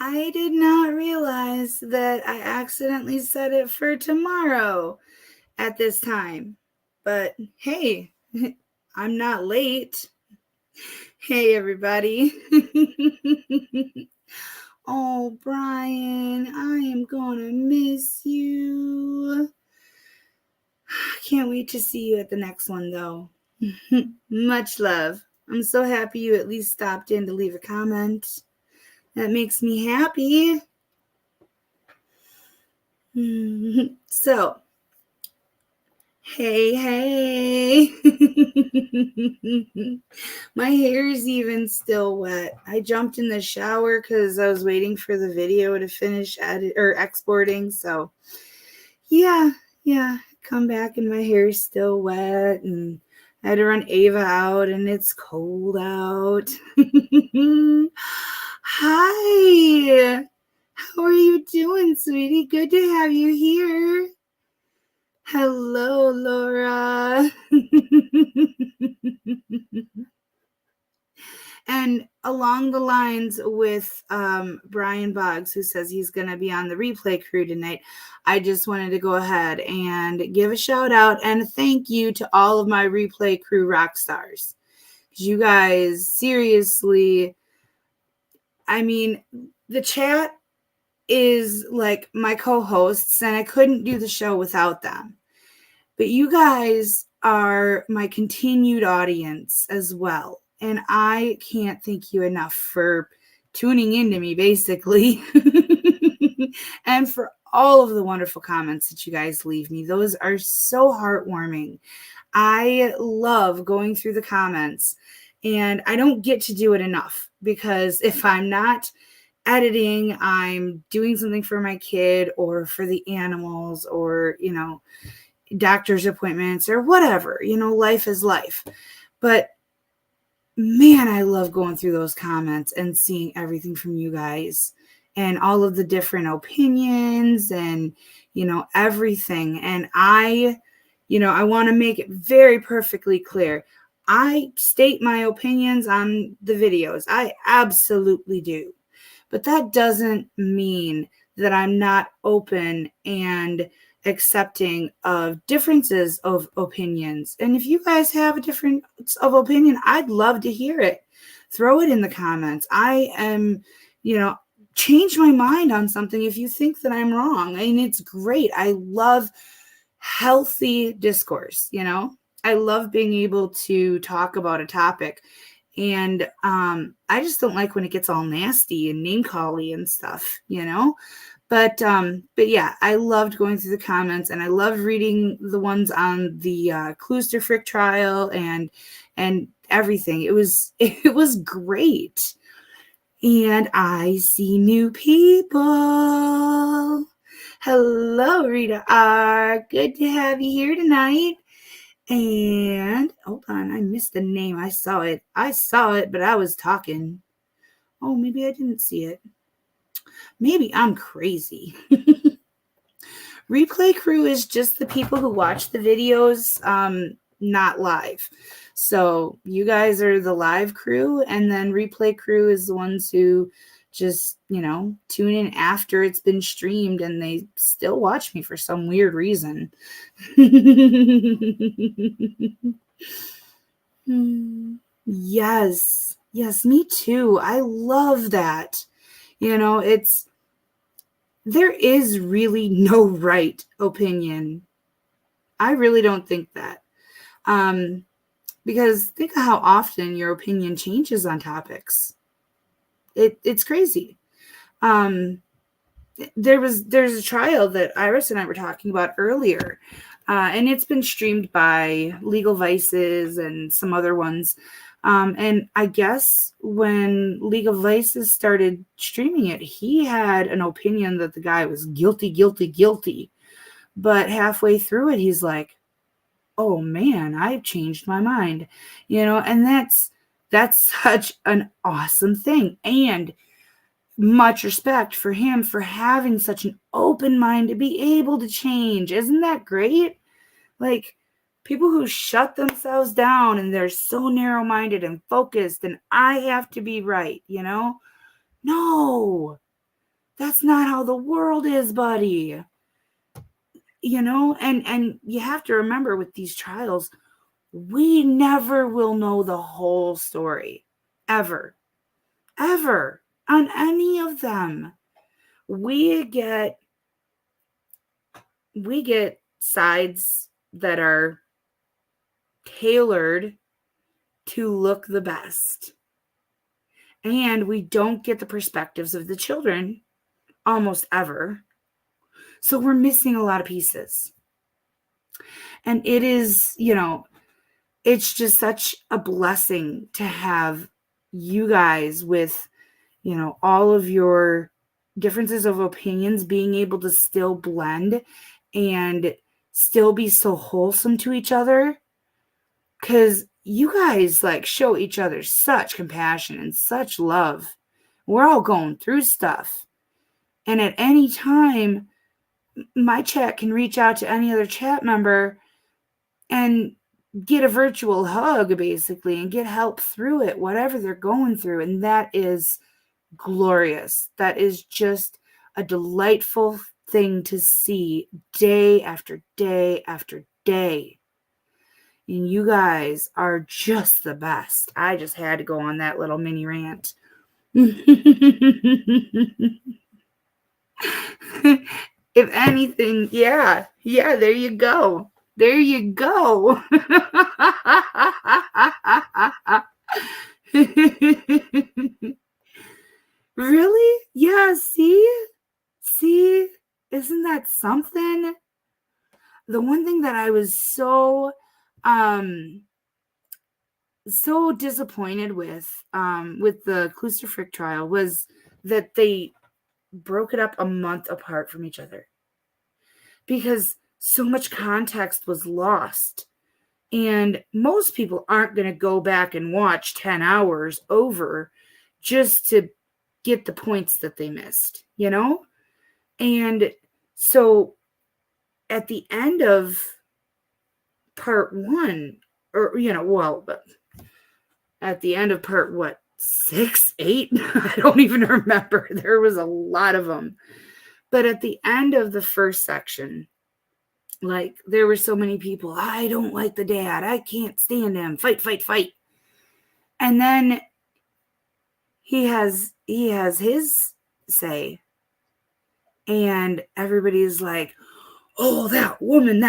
I did not realize that I accidentally set it for tomorrow at this time. But hey, I'm not late. Hey, everybody. Oh, Brian, I am gonna miss you. Can't wait to see you at the next one, though. Much love. I'm so happy you at least stopped in to leave a comment. That makes me happy. So, hey. My hair is even still wet. I jumped in the shower because I was waiting for the video to finish exporting. So, yeah, come back and my hair is still wet, and I had to run Ava out, and it's cold out. Hi, how are you doing, sweetie? Good to have you here. Hello, Laura. And along the lines with Brian Boggs, who says he's going to be on the replay crew tonight, I just wanted to go ahead and give a shout out and thank you to all of my replay crew rock stars. You guys, seriously, I mean, the chat is like my co-hosts, and I couldn't do the show without them. But you guys are my continued audience as well. And I can't thank you enough for tuning into me, basically. And for all of the wonderful comments that you guys leave me. Those are so heartwarming. I love going through the comments, and I don't get to do it enough because if I'm not editing, I'm doing something for my kid or for the animals or, doctor's appointments or whatever, life is life. But man, I love going through those comments and seeing everything from you guys and all of the different opinions and, everything. And I want to make it very perfectly clear. I state my opinions on the videos. I absolutely do. But that doesn't mean that I'm not open and accepting of differences of opinions. And if you guys have a difference of opinion, I'd love to hear it. Throw it in the comments. I am, change my mind on something if you think that I'm wrong. I mean, it's great. I love healthy discourse, I love being able to talk about a topic. And I just don't like when it gets all nasty and name cally and stuff, But yeah, I loved going through the comments, and I loved reading the ones on the Klooster Frick trial and everything. It was great. And I see new people. Hello, Rita R. Good to have you here tonight. And hold on, I missed the name. I saw it, but I was talking. Oh, maybe I didn't see it. Maybe I'm crazy. Replay crew is just the people who watch the videos, not live. So you guys are the live crew, and then replay crew is the ones who just, tune in after it's been streamed, and they still watch me for some weird reason. Yes, me too. I love that. There is really no right opinion. I really don't think that. Because think of how often your opinion changes on topics. It's crazy. There's a trial that Iris and I were talking about earlier, and it's been streamed by Legal Vices and some other ones. And I guess when Legal Vices started streaming it, he had an opinion that the guy was guilty. But halfway through it, he's like, oh man, I've changed my mind, and that's such an awesome thing. And much respect for him for having such an open mind to be able to change. Isn't that great? Like, people who shut themselves down and they're so narrow-minded and focused and I have to be right, No. That's not how the world is, buddy. And you have to remember with these trials, we never will know the whole story. Ever. Ever. On any of them. We get sides that are tailored to look the best. And we don't get the perspectives of the children almost ever. So we're missing a lot of pieces. And it is, it's just such a blessing to have you guys with, all of your differences of opinions being able to still blend and still be so wholesome to each other. Because you guys show each other such compassion and such love. We're all going through stuff. And at any time, my chat can reach out to any other chat member and get a virtual hug, basically, and get help through it, whatever they're going through. And that is glorious. That is just a delightful thing to see day after day after day. And you guys are just the best. I just had to go on that little mini rant. If anything, yeah, there you go. There you go. Really? Yeah, see? Isn't that something? The one thing that I was so disappointed with the Klusterfrick trial was that they broke it up a month apart from each other, because so much context was lost. And most people aren't going to go back and watch 10 hours over just to get the points that they missed, And so at the end of part 1, or, at the end of part, 6, 8? I don't even remember. There was a lot of them. But at the end of the first section, there were so many people, I don't like the dad. I can't stand him. Fight, fight, fight. And then he has his say. And everybody's like, oh, that woman.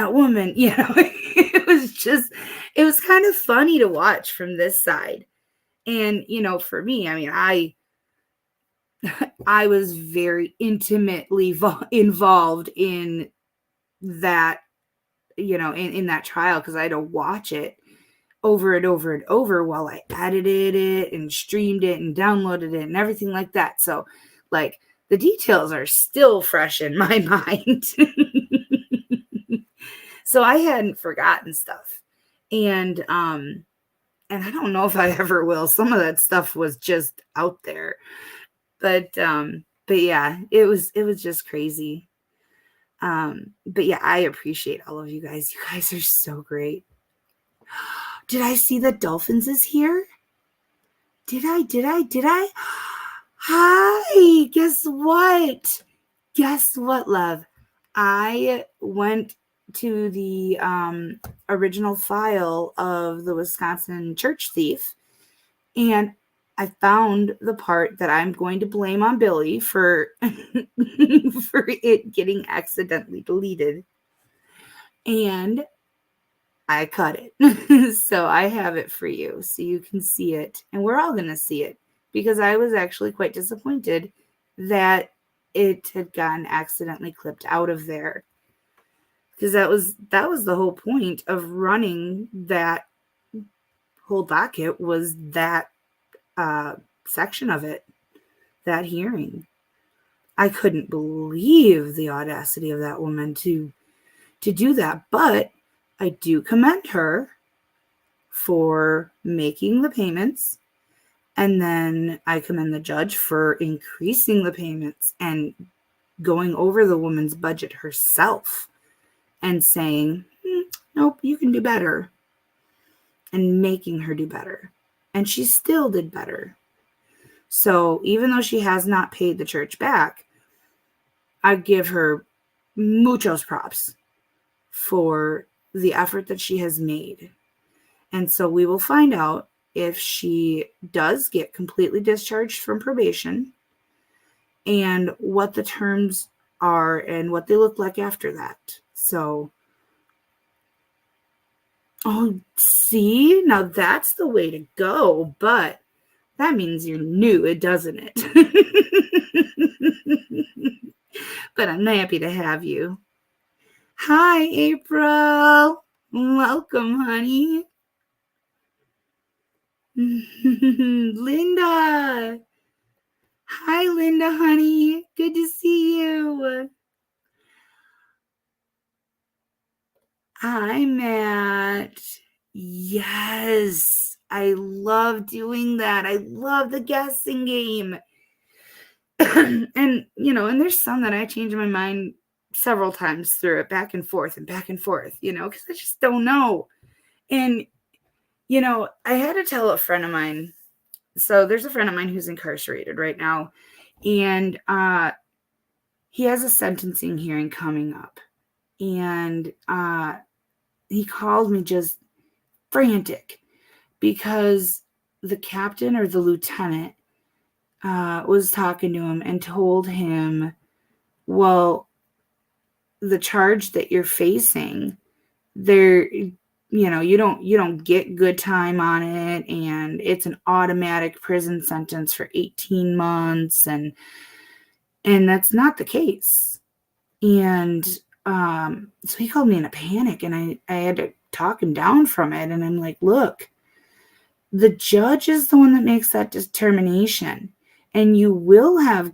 It was kind of funny to watch from this side. And, for me, I mean, I was very intimately involved in that, in that trial, because I had to watch it over and over and over while I edited it and streamed it and downloaded it and everything like that. So, the details are still fresh in my mind. So I hadn't forgotten stuff. And I don't know if I ever will. Some of that stuff was just out there. But yeah, it was just crazy. But yeah, I appreciate all of you guys. You guys are so great. Did I see that Dolphins is here? Did I? Hi, guess what, love? I went to the original file of the Wisconsin church thief, and I found the part that I'm going to blame on Billy for for it getting accidentally deleted. And I cut it. So I have it for you so you can see it. And we're all going to see it, because I was actually quite disappointed that it had gotten accidentally clipped out of there. Because that was the whole point of running that whole docket, was that section of it, that hearing. I couldn't believe the audacity of that woman to do that, but I do commend her for making the payments, and then I commend the judge for increasing the payments and going over the woman's budget herself and saying, nope, you can do better, and making her do better. And she still did better. So even though she has not paid the church back, I give her muchos props for the effort that she has made. And so we will find out if she does get completely discharged from probation and what the terms are and what they look like after that. So, oh, see, now that's the way to go, but that means you're new, doesn't it? But I'm happy to have you. Hi, April. Welcome, honey. Linda. Hi, Linda, honey. Good to see you. Hi, Matt. Yes, I love doing that. I love the guessing game. And, and there's some that I change my mind several times through it, back and forth, because I just don't know. And, I had to tell a friend of mine. So there's a friend of mine who's incarcerated right now, and he has a sentencing hearing coming up. And he called me just frantic because the captain or the lieutenant was talking to him and told him, well, the charge that you're facing, there, you don't get good time on it, and it's an automatic prison sentence for 18 months, and that's not the case. And so he called me in a panic, and I had to talk him down from it. And I'm like, look, the judge is the one that makes that determination, and you will have,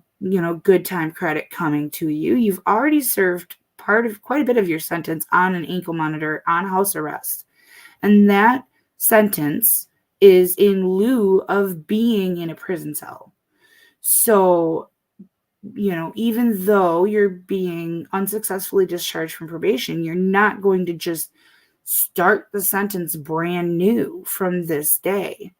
good time credit coming to you. You've already served quite a bit of your sentence on an ankle monitor, on house arrest. And that sentence is in lieu of being in a prison cell. So, even though you're being unsuccessfully discharged from probation, you're not going to just start the sentence brand new from this day,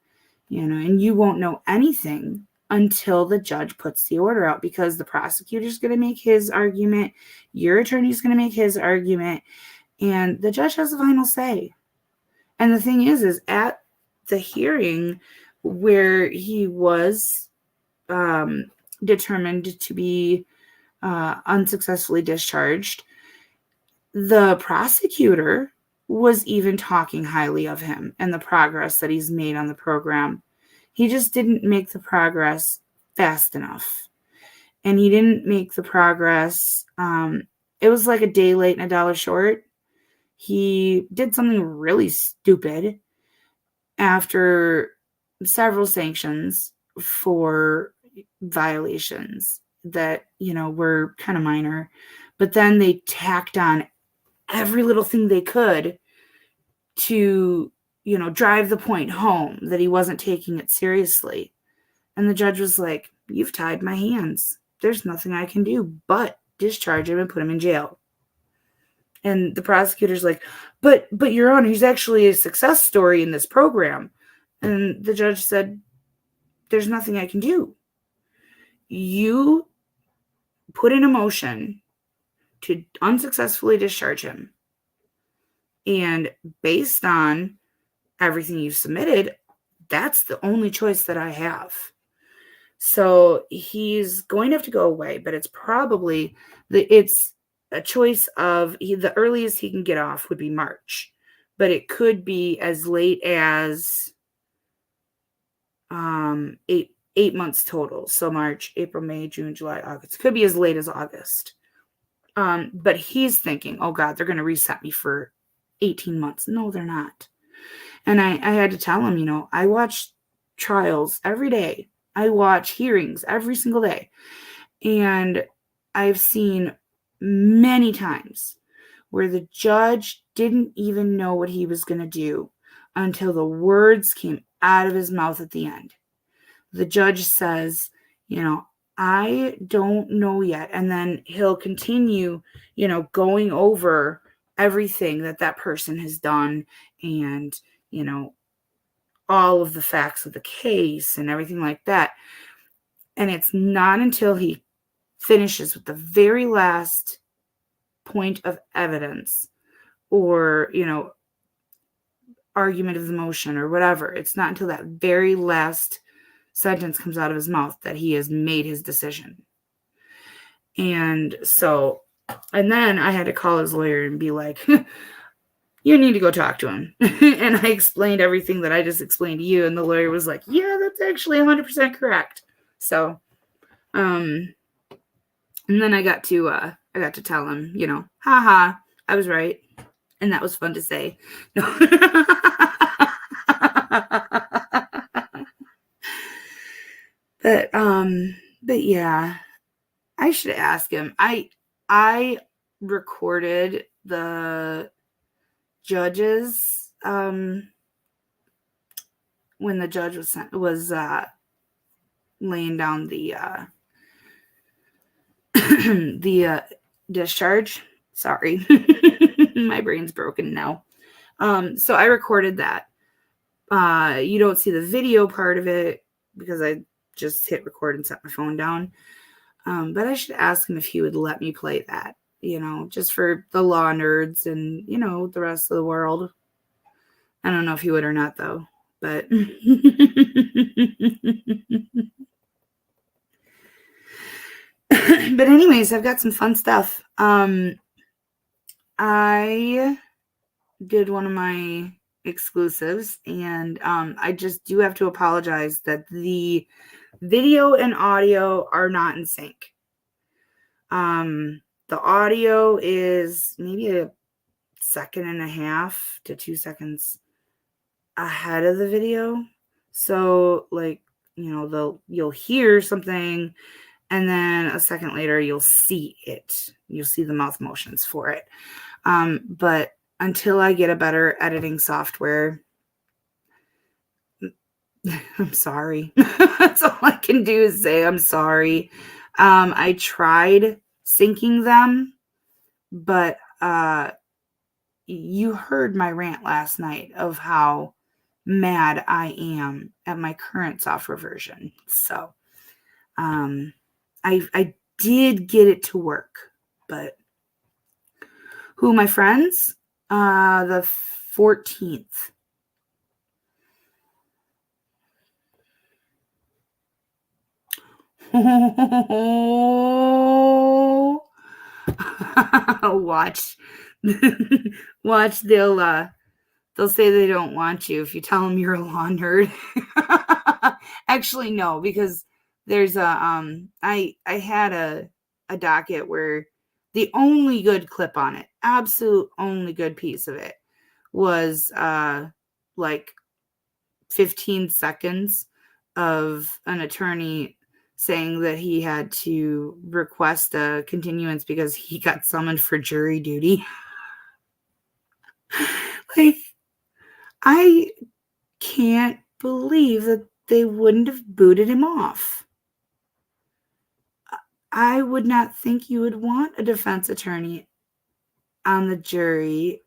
and you won't know anything until the judge puts the order out, because the prosecutor's going to make his argument, your attorney's going to make his argument, and the judge has the final say. And the thing is at the hearing where he was determined to be unsuccessfully discharged, the prosecutor was even talking highly of him and the progress that he's made on the program. He just didn't make the progress fast enough. And he didn't make the progress. It was like a day late and a dollar short. He did something really stupid after several sanctions for violations that, were kind of minor. But then they tacked on every little thing they could to, drive the point home that he wasn't taking it seriously. And the judge was like, you've tied my hands. There's nothing I can do but discharge him and put him in jail. And the prosecutor's like, but Your Honor, he's actually a success story in this program. And the judge said, there's nothing I can do. You put in a motion to unsuccessfully discharge him. And based on everything you've submitted, that's the only choice that I have. So he's going to have to go away, but it's probably it's a choice of the earliest he can get off would be March, but it could be as late as 8 months total. So March, April, May, June, July, August. It could be as late as August. But he's thinking, oh God, they're going to reset me for 18 months. No, they're not. And I had to tell him, I watch trials every day. I watch hearings every single day. And I've seen many times where the judge didn't even know what he was going to do until the words came out of his mouth at the end. The judge says, I don't know yet. And then he'll continue, going over everything that person has done and, all of the facts of the case and everything like that. And it's not until he finishes with the very last point of evidence or, argument of the motion or whatever. It's not until that very last sentence comes out of his mouth that he has made his decision. And then I had to call his lawyer and be like, you need to go talk to him. And I explained everything that I just explained to you. And the lawyer was like, yeah, that's actually 100% correct. So, and then I got to tell him, haha, I was right. And that was fun to say. No. But yeah, I should ask him. I recorded the judges when the judge was laying down the the discharge. Sorry, my brain's broken now. So I recorded that. You don't see the video part of it because I just hit record and set my phone down. But I should ask him if he would let me play that, just for the law nerds and, the rest of the world. I don't know if he would or not, though, but. But anyways, I've got some fun stuff. I did one of my exclusives, and I just do have to apologize that the video and audio are not in sync. The audio is maybe 1.5 seconds to 2 seconds ahead of the video. So you'll hear something and then a second later you'll see it. You'll see the mouth motions for it. But until I get a better editing software, I'm sorry. That's all I can do is say I'm sorry. I tried syncing them, but you heard my rant last night of how mad I am at my current software version. So I did get it to work, but who are my friends? The 14th. Watch. They'll say they don't want you if you tell them you're a law nerd. Actually, no, because there's I had a docket where the only good clip on it, absolute only good piece of it, was like 15 seconds of an attorney saying that he had to request a continuance because he got summoned for jury duty. Like, I can't believe that they wouldn't have booted him off. I would not think you would want a defense attorney on the jury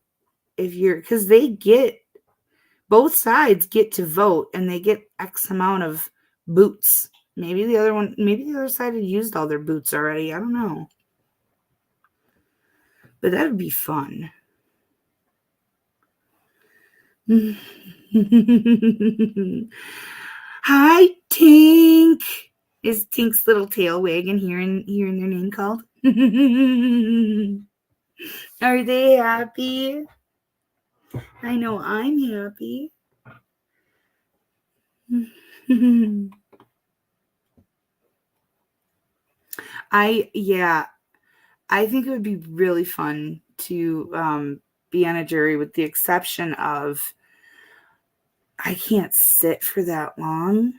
because both sides get to vote and they get X amount of boots. Maybe the other side had used all their boots already. I don't know. But that would be fun. Hi, Tink. Is Tink's little tail wagging hearing their name called? Are they happy? I know I'm happy. I think it would be really fun to be on a jury, with the exception of I can't sit for that long.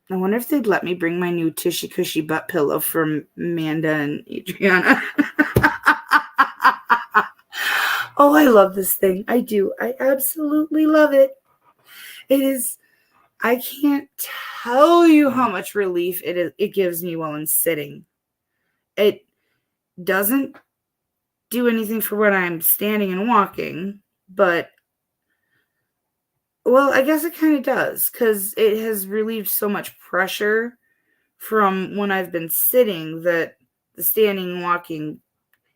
I wonder if they'd let me bring my new Tushy Cushy butt pillow from Amanda and Adriana. Oh, I love this thing. I do. I absolutely love it. It is. I can't tell you how much relief it gives me while I'm sitting. It doesn't do anything for when I'm standing and walking, but well, I guess it kind of does, because it has relieved so much pressure from when I've been sitting that the standing and walking,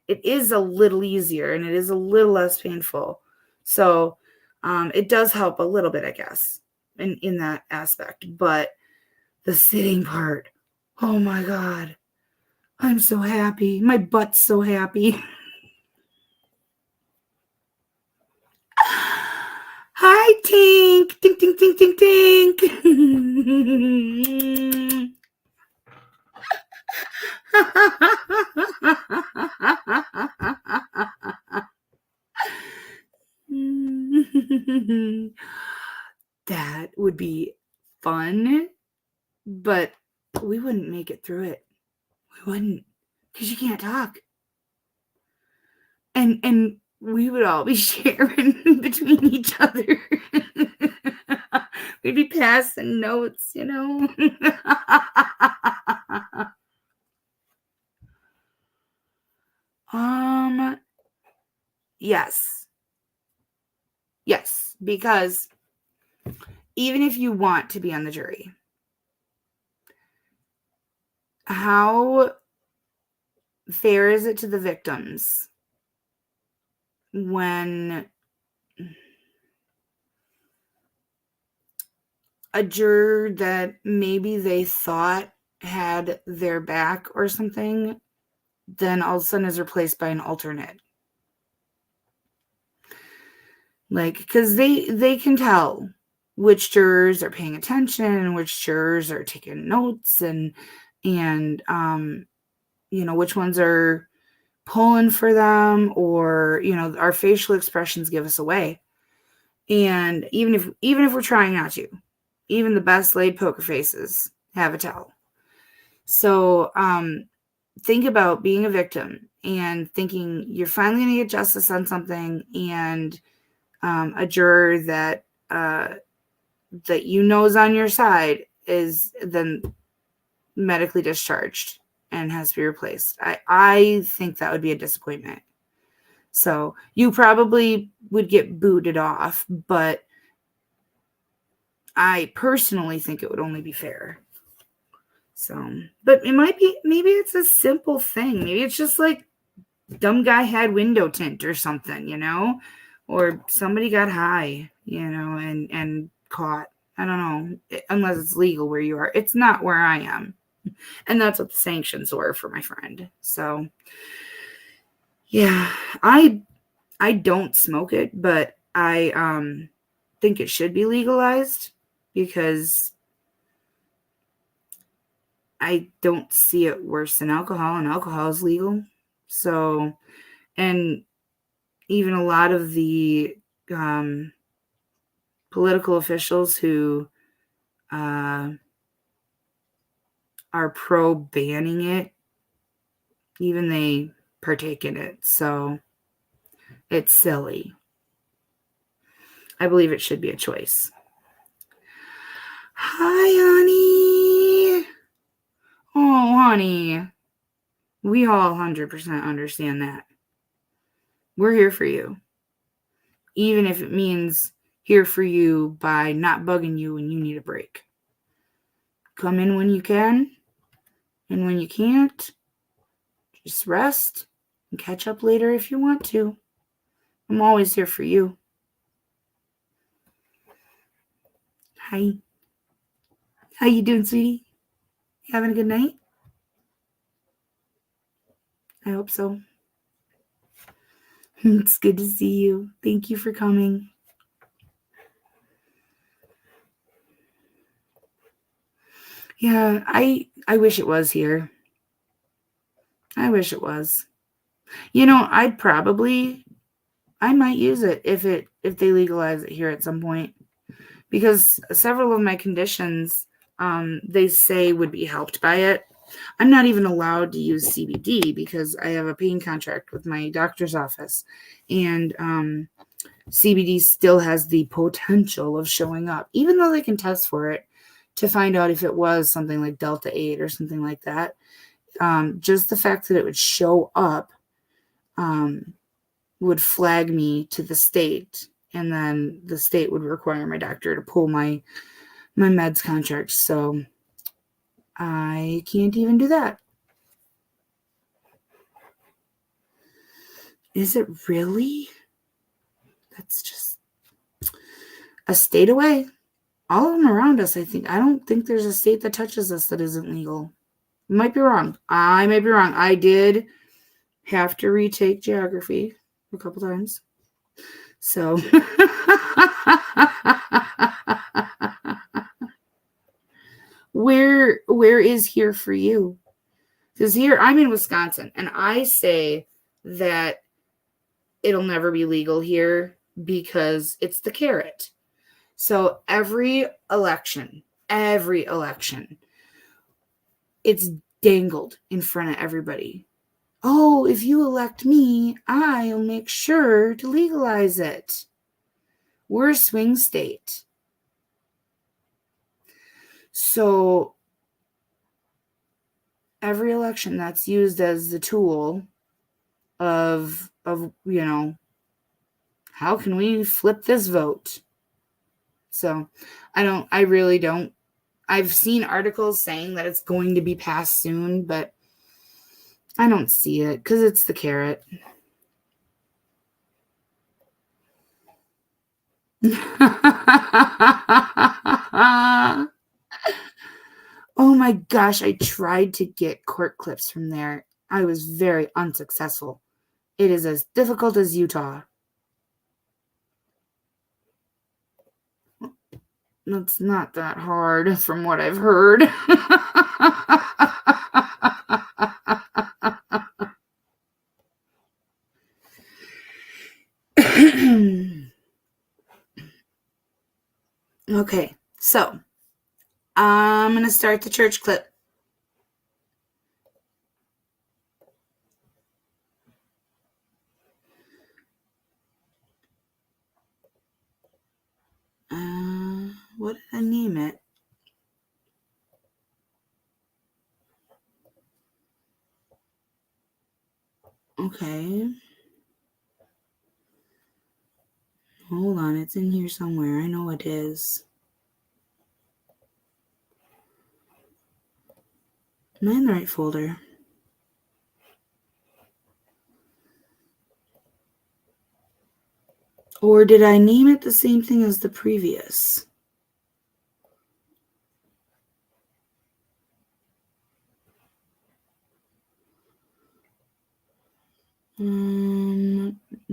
it is a little easier and it is a little less painful. So it does help a little bit, I guess, in that aspect. But the sitting part, oh my God, I'm so happy. My butt's so happy. Hi, Tink. Tink, tink, tink, tink, tink. That would be fun, but we wouldn't make it through it. We wouldn't, because you can't talk. And we would all be sharing between each other. We'd be passing notes, you know. Yes. Yes, because even if you want to be on the jury, how fair is it to the victims when a juror that maybe they thought had their back or something, then all of a sudden is replaced by an alternate? Like, because they can tell which jurors are paying attention and which jurors are taking notes, and you know, which ones are pulling for them, or, you know, our facial expressions give us away. And even if we're trying not to, even the best laid poker faces have a tell. So think about being a victim and thinking you're finally going to get justice on something, and a juror that you know is on your side is then medically discharged and has to be replaced. I think that would be a disappointment. So you probably would get booted off, but I personally think it would only be fair. So, but it might be, maybe it's a simple thing. Maybe it's just like dumb guy had window tint or something, you know, or somebody got high, you know, and caught. I don't know, unless it's legal where you are. It's not where I am. And that's what the sanctions were for my friend. So, yeah, I don't smoke it, but I think it should be legalized because I don't see it worse than alcohol, and alcohol is legal. So, and even a lot of the political officials who are pro banning it, even they partake in it. So it's silly. I believe it should be a choice. Hi, honey. Oh, honey. We all 100% understand that. We're here for you. Even if it means here for you by not bugging you when you need a break. Come in when you can, and when you can't, just rest and catch up later if you want to. I'm always here for you. Hi. How you doing, sweetie? You having a good night? I hope so. It's good to see you. Thank you for coming. Yeah, I wish it was here. I wish it was. You know, I might use it if they legalize it here at some point, because several of my conditions they say would be helped by it. I'm not even allowed to use CBD because I have a pain contract with my doctor's office, and CBD still has the potential of showing up, even though they can test for it to find out if it was something like Delta 8 or something like that. Just the fact that it would show up would flag me to the state, and then the state would require my doctor to pull my meds contract. So I can't even do that. Is it really? That's just a state away. All of them around us, I think. I don't think there's a state that touches us that isn't legal. Might be wrong. I may be wrong. I did have to retake geography a couple times. So where is here for you? Because here I'm in Wisconsin, and I say that it'll never be legal here because it's the carrot. So every election, it's dangled in front of everybody. Oh, if you elect me, I'll make sure to legalize it. We're a swing state. So every election that's used as the tool of how can we flip this vote? So I really don't. I've seen articles saying that it's going to be passed soon, but I don't see it because it's the carrot. Oh my gosh, I tried to get court clips from there. I was very unsuccessful. It is as difficult as Utah. It's not that hard from what I've heard. Okay, so I'm going to start the church clip. What did I name it? Okay. Hold on, it's in here somewhere. I know it is. Am I in the right folder? Or did I name it the same thing as the previous?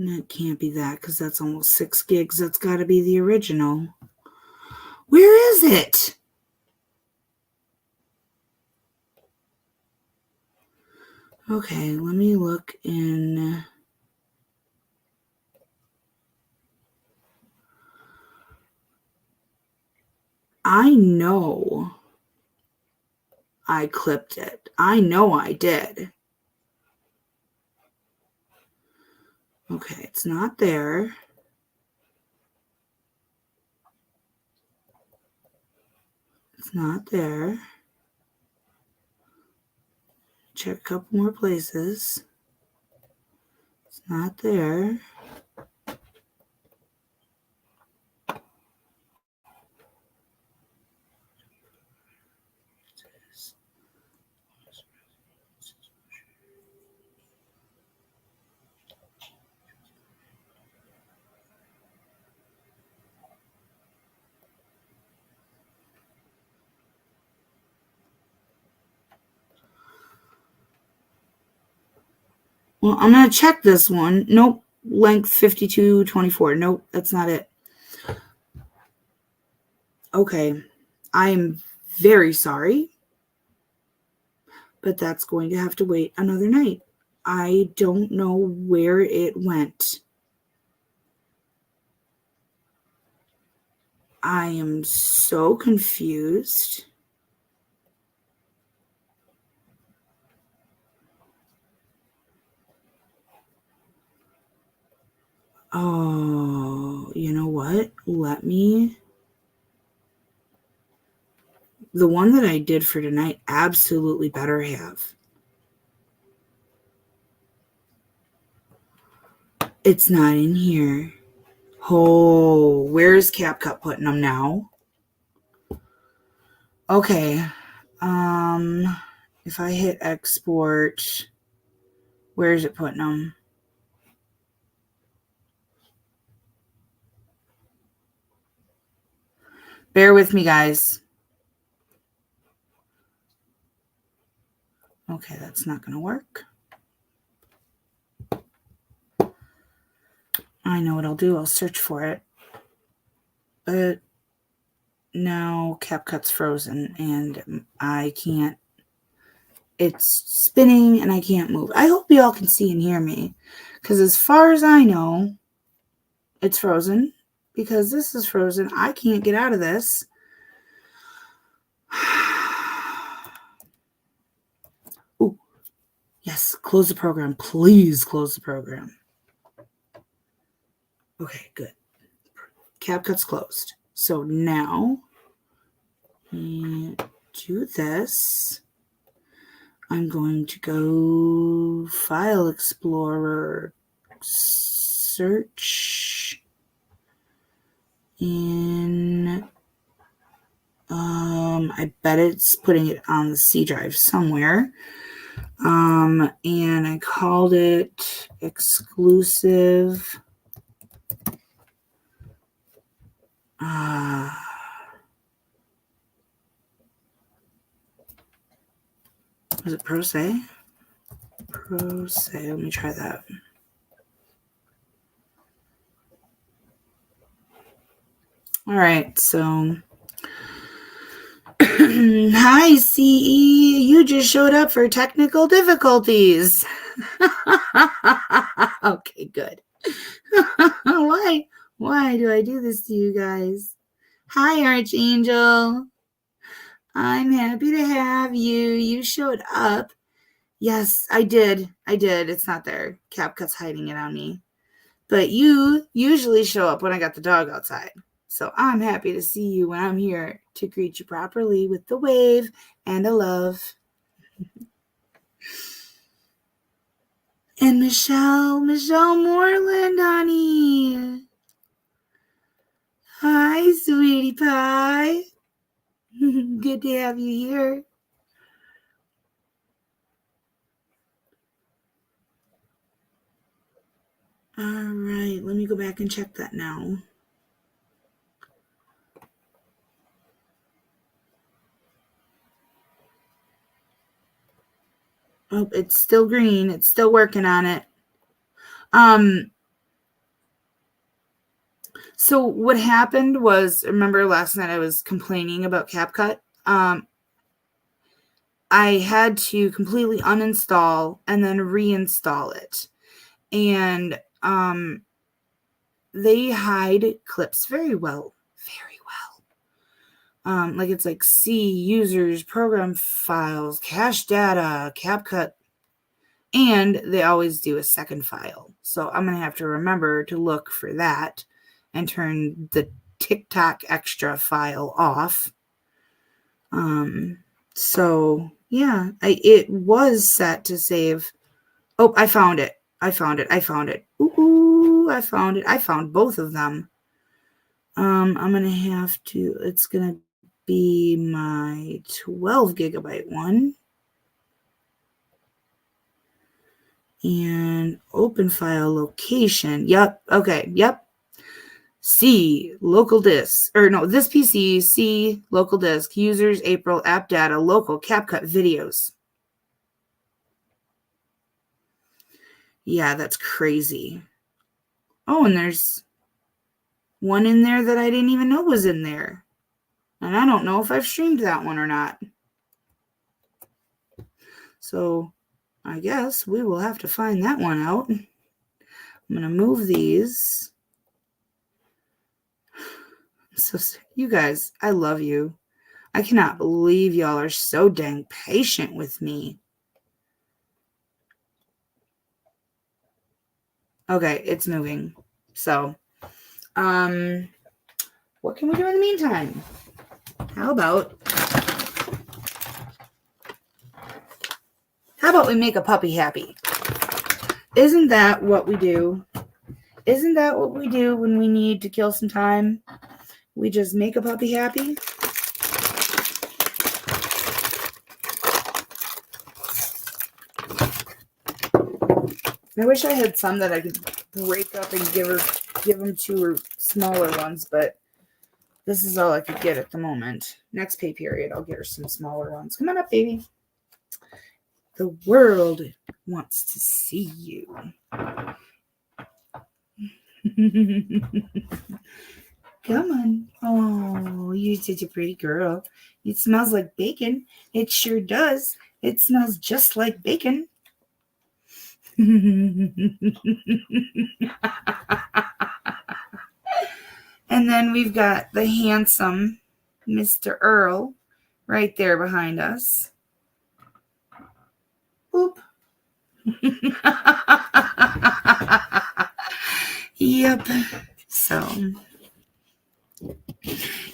It can't be that because that's almost 6 gigs. That's got to be the original. Where is it? Okay, let me look in. I know I clipped it. I know I did. Okay, it's not there. It's not there. Check a couple more places. It's not there. Well, I'm going to check this one. Nope. Length 5224. Nope, that's not it. Okay. I am very sorry, but that's going to have to wait another night. I don't know where it went. I am so confused. Oh, you know what? The one that I did for tonight absolutely better have. It's not in here. Oh, where's CapCut putting them now? Okay. If I hit export, where is it putting them? Bear with me, guys. Okay, that's not going to work. I know what I'll do. I'll search for it. But now CapCut's frozen and I can't. It's spinning and I can't move. I hope y'all can see and hear me. Because as far as I know, it's frozen. Because this is frozen. I can't get out of this. Ooh. Yes, close the program. Please close the program. Okay, good. CapCut's closed. So now, do this. I'm going to go File Explorer, search in, I bet it's putting it on the C drive somewhere. And I called it exclusive. Was it Pro Se? Pro Se. Let me try that. All right, so hi, CE. You just showed up for technical difficulties. Okay, good. Why do I do this to you guys? Hi, Archangel. I'm happy to have you. You showed up. Yes, I did. It's not there. CapCut's hiding it on me. But you usually show up when I got the dog outside. So I'm happy to see you when I'm here to greet you properly with the wave and a love. And Michelle Moreland, honey. Hi, sweetie pie. Good to have you here. All right, let me go back and check that now. Oh, it's still green. It's still working on it. So what happened was, remember last night I was complaining about CapCut? I had to completely uninstall and then reinstall it. And they hide clips very well. Like it's like C, users, program files, cache data, CapCut, and they always do a second file. So I'm going to have to remember to look for that and turn the TikTok extra file off. So yeah, it was set to save. Oh, I found it. Ooh, I found it. I found both of them. I'm going to have to, it's going to be my 12 gigabyte one. And open file location. Yep. Okay. Yep. C, local disk. Or no, this PC, C, local disk, users, April, app data, local, CapCut videos. Yeah, that's crazy. Oh, and there's one in there that I didn't even know was in there. And I don't know if I've streamed that one or not. So I guess we will have to find that one out. I'm going to move these. So you guys, I love you. I cannot believe y'all are so dang patient with me. Okay, it's moving. So, what can we do in the meantime? How about we make a puppy happy? Isn't that what we do? Isn't that what we do when we need to kill some time? We just make a puppy happy. I wish I had some that I could break up and give them to her smaller ones, but this is all I could get at the moment. Next pay period, I'll get her some smaller ones. Come on up, baby. The world wants to see you. Come on. Oh, you're such a pretty girl. It smells like bacon. It sure does. It smells just like bacon. And then we've got the handsome Mr. Earl right there behind us. Boop. Yep. So,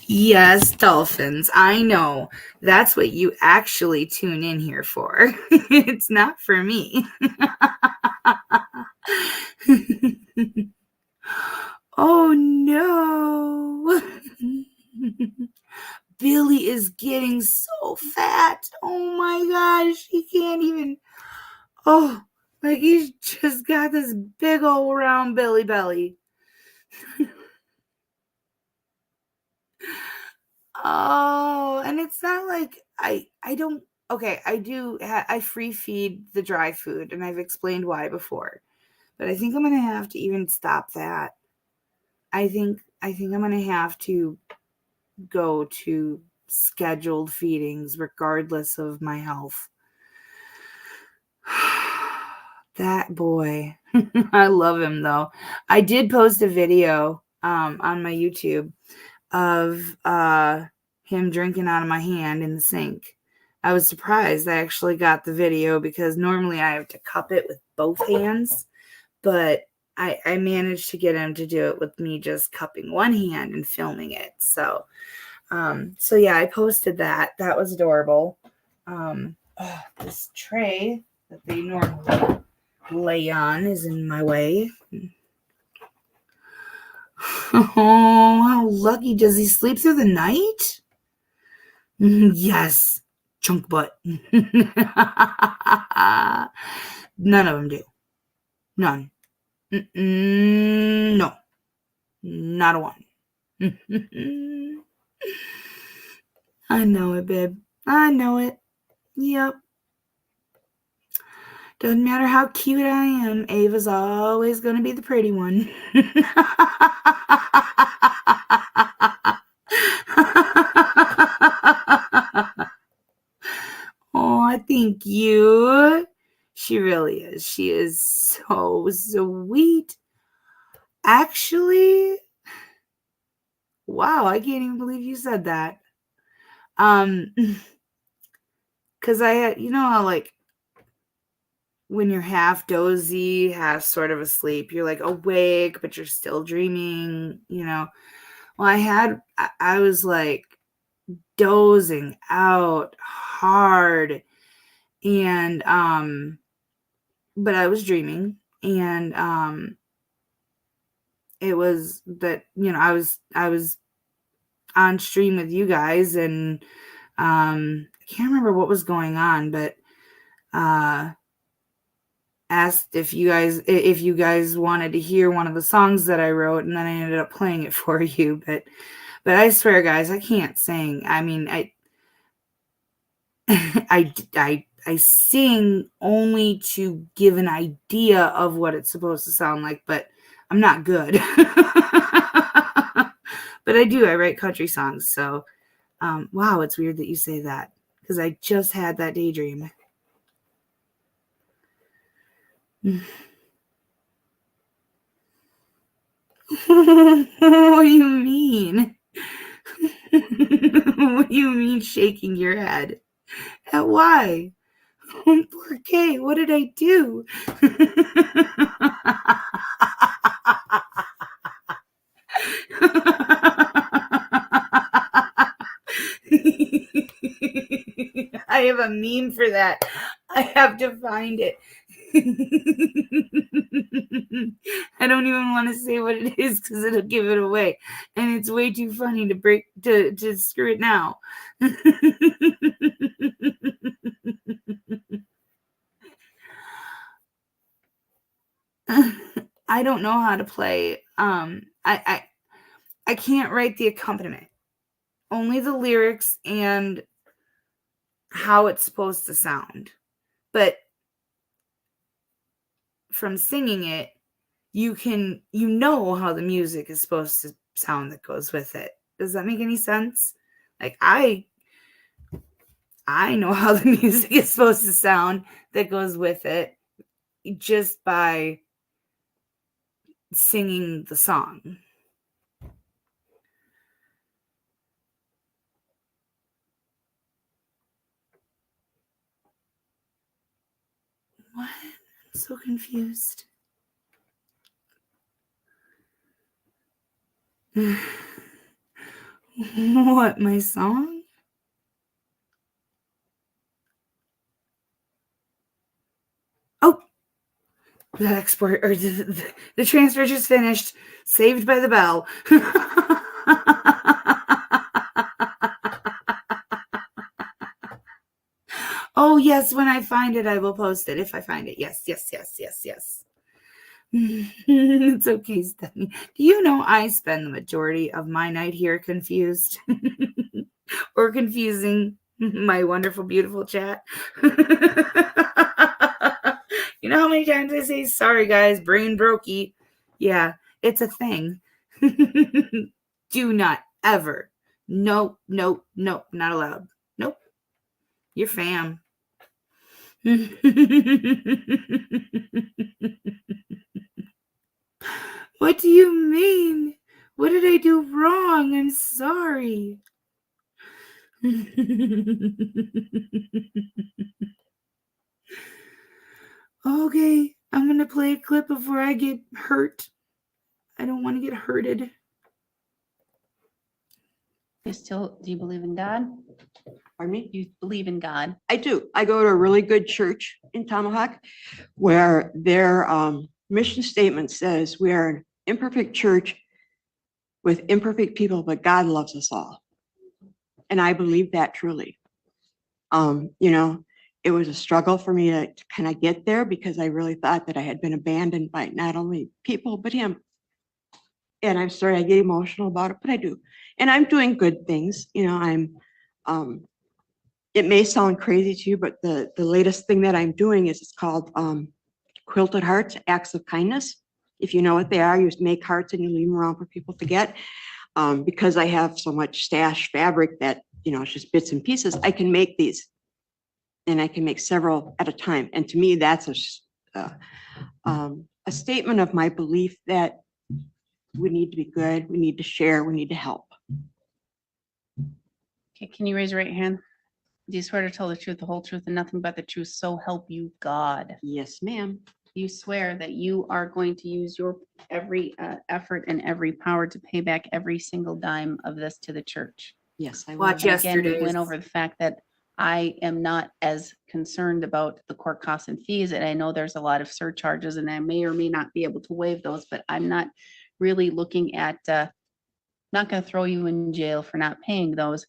yes, dolphins. I know. That's what you actually tune in here for. It's not for me. Oh, no. Billy is getting so fat. Oh, my gosh. He can't even. Oh, like he's just got this big old round Billy belly. Oh, and it's not like I don't. Okay, I do. I free feed the dry food, and I've explained why before. But I think I'm gonna have to even stop that. I think I'm gonna have to go to scheduled feedings regardless of my health. That boy. I love him though. I did post a video on my YouTube of him drinking out of my hand in the sink. I was surprised I actually got the video because normally I have to cup it with both hands, but I managed to get him to do it with me just cupping one hand and filming it. So yeah, I posted that. That was adorable. This tray that they normally lay on is in my way. Oh, how lucky. Does he sleep through the night? Yes. Chunk butt. None of them do. None. No. Not a one. I know it, babe. I know it. Yep. Doesn't matter how cute I am, Ava's always going to be the pretty one. Oh, thank you. She really is. She is so sweet. Actually, wow, I can't even believe you said that. Because I had, you know how like when you're half dozy, half sort of asleep, you're like awake, but you're still dreaming, you know. Well, I was like dozing out hard, and but I was dreaming, and it was that, you know, I was on stream with you guys, and I can't remember what was going on, but asked if you guys wanted to hear one of the songs that I wrote, and then I ended up playing it for you. But I swear, guys, I can't sing. I mean, I sing only to give an idea of what it's supposed to sound like, but I'm not good. But I write country songs. So, wow, it's weird that you say that because I just had that daydream. What do you mean? What do you mean shaking your head? At why? Poor Kay, what did I do? I have a meme for that. I have to find it. I don't even want to say what it is because it'll give it away, and it's way too funny to screw it now. don't know how to play. I can't write the accompaniment. Only the lyrics and how it's supposed to sound. But from singing it, you know how the music is supposed to sound that goes with it. Does that make any sense? Like I know how the music is supposed to sound that goes with it just by singing the song. What? I'm so confused. What, my song? Oh, the export or the transfer just finished. Saved by the bell. Oh, yes, when I find it, I will post it. If I find it. Yes. It's okay, Stephanie. Do you know I spend the majority of my night here confused or confusing my wonderful, beautiful chat? You know how many times I say, sorry, guys, brain brokey? Yeah, it's a thing. Do not ever. Nope, not allowed. Nope. You're fam. What do you mean? What did I do wrong? I'm sorry. Okay, I'm going to play a clip before I get hurt. I don't want to get hurted. Do you believe in God? Pardon me? You believe in God? I do. I go to a really good church in Tomahawk where their mission statement says we are an imperfect church with imperfect people, but God loves us all. And I believe that truly. It was a struggle for me to kind of get there because I really thought that I had been abandoned by not only people, but him. And I'm sorry, I get emotional about it, but I do. And I'm doing good things. It may sound crazy to you, but the latest thing that I'm doing is it's called Quilted Hearts, Acts of Kindness. If you know what they are, you make hearts and you leave them around for people to get. Because I have so much stash fabric that, it's just bits and pieces, I can make these. And I can make several at a time. And to me, that's a statement of my belief that we need to be good, we need to share, we need to help. Okay, can you raise your right hand? Do you swear to tell the truth, the whole truth, and nothing but the truth, so help you God? Yes, ma'am. You swear that you are going to use your every effort and every power to pay back every single dime of this to the church. Yes, I will. Watch And again, we yesterday's. went over the fact that I am not as concerned about the court costs and fees, and I know there's a lot of surcharges, and I may or may not be able to waive those, but I'm not really looking at, not going to throw you in jail for not paying those.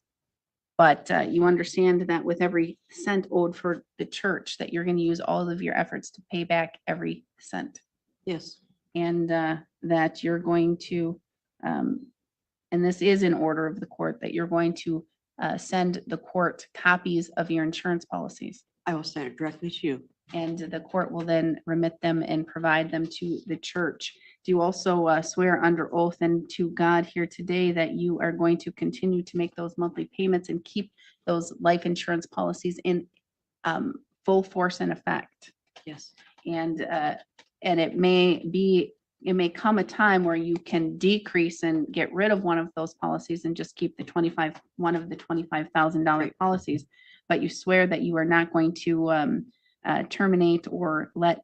But you understand that with every cent owed for the church, that you're going to use all of your efforts to pay back every cent. Yes. And that you're going to, and this is in order of the court, that you're going to send the court copies of your insurance policies. I will send it directly to you. And the court will then remit them and provide them to the church. Do you also swear under oath and to God here today that you are going to continue to make those monthly payments and keep those life insurance policies in full force and effect? Yes. And it may come a time where you can decrease and get rid of one of those policies and just keep one of the $25,000 policies, but you swear that you are not going to terminate or let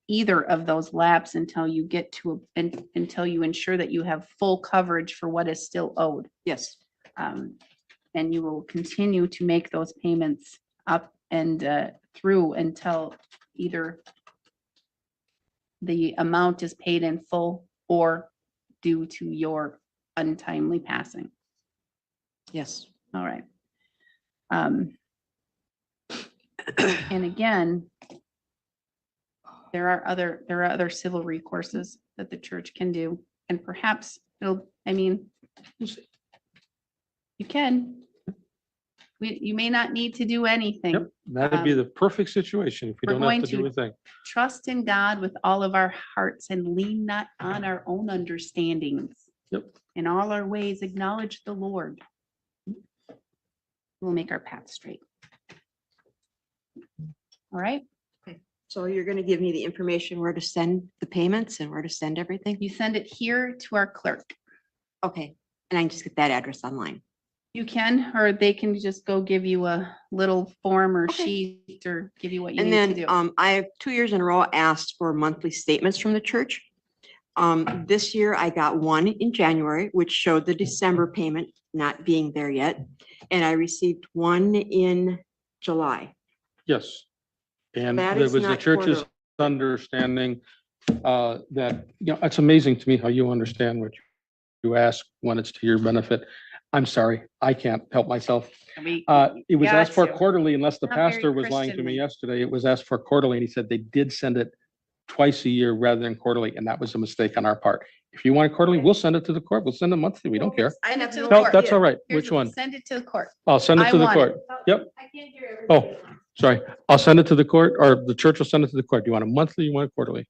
either of those lapse until you get to until you ensure that you have full coverage for what is still owed. Yes. And you will continue to make those payments up and through until either the amount is paid in full or due to your untimely passing. Yes. All right. And again, there are other civil recourses that the church can do, and perhaps you can. You may not need to do anything. Yep, that'd be the perfect situation if we we're don't have going to do to- a thing. Trust in God with all of our hearts and lean not on our own understandings. Yep. In all our ways, acknowledge the Lord. We'll make our path straight. All right, So you're gonna give me the information where to send the payments and where to send everything? you send it here to our clerk. Okay, and I can just get that address online. You can, or they can just go give you a little form or Okay. sheet or give you what you And need to then, do. I have 2 years in a row asked for monthly statements from the church. This year I got one in January, which showed the December payment not being there yet. And I received one in July. Yes. And That there is was the not church's quarter- understanding that, it's amazing to me how you understand what you ask when it's to your benefit. I'm sorry, I can't help myself. It was asked for Got you. quarterly unless the Not very pastor was lying to me Christianly. yesterday. It was asked for quarterly and he said they did send it twice a year rather than quarterly, and that was a mistake on our part. If you want it quarterly, we'll send it to the court. We'll send it monthly. We don't care. Send it to the No, court. that's all right. Here's Which what- one? Send it to the court. I'll send it I to the want it. court. Yep. I can't hear everybody. Oh, sorry. I'll send it to the court, or the church will send it to the court. Do you want it monthly? You want it quarterly?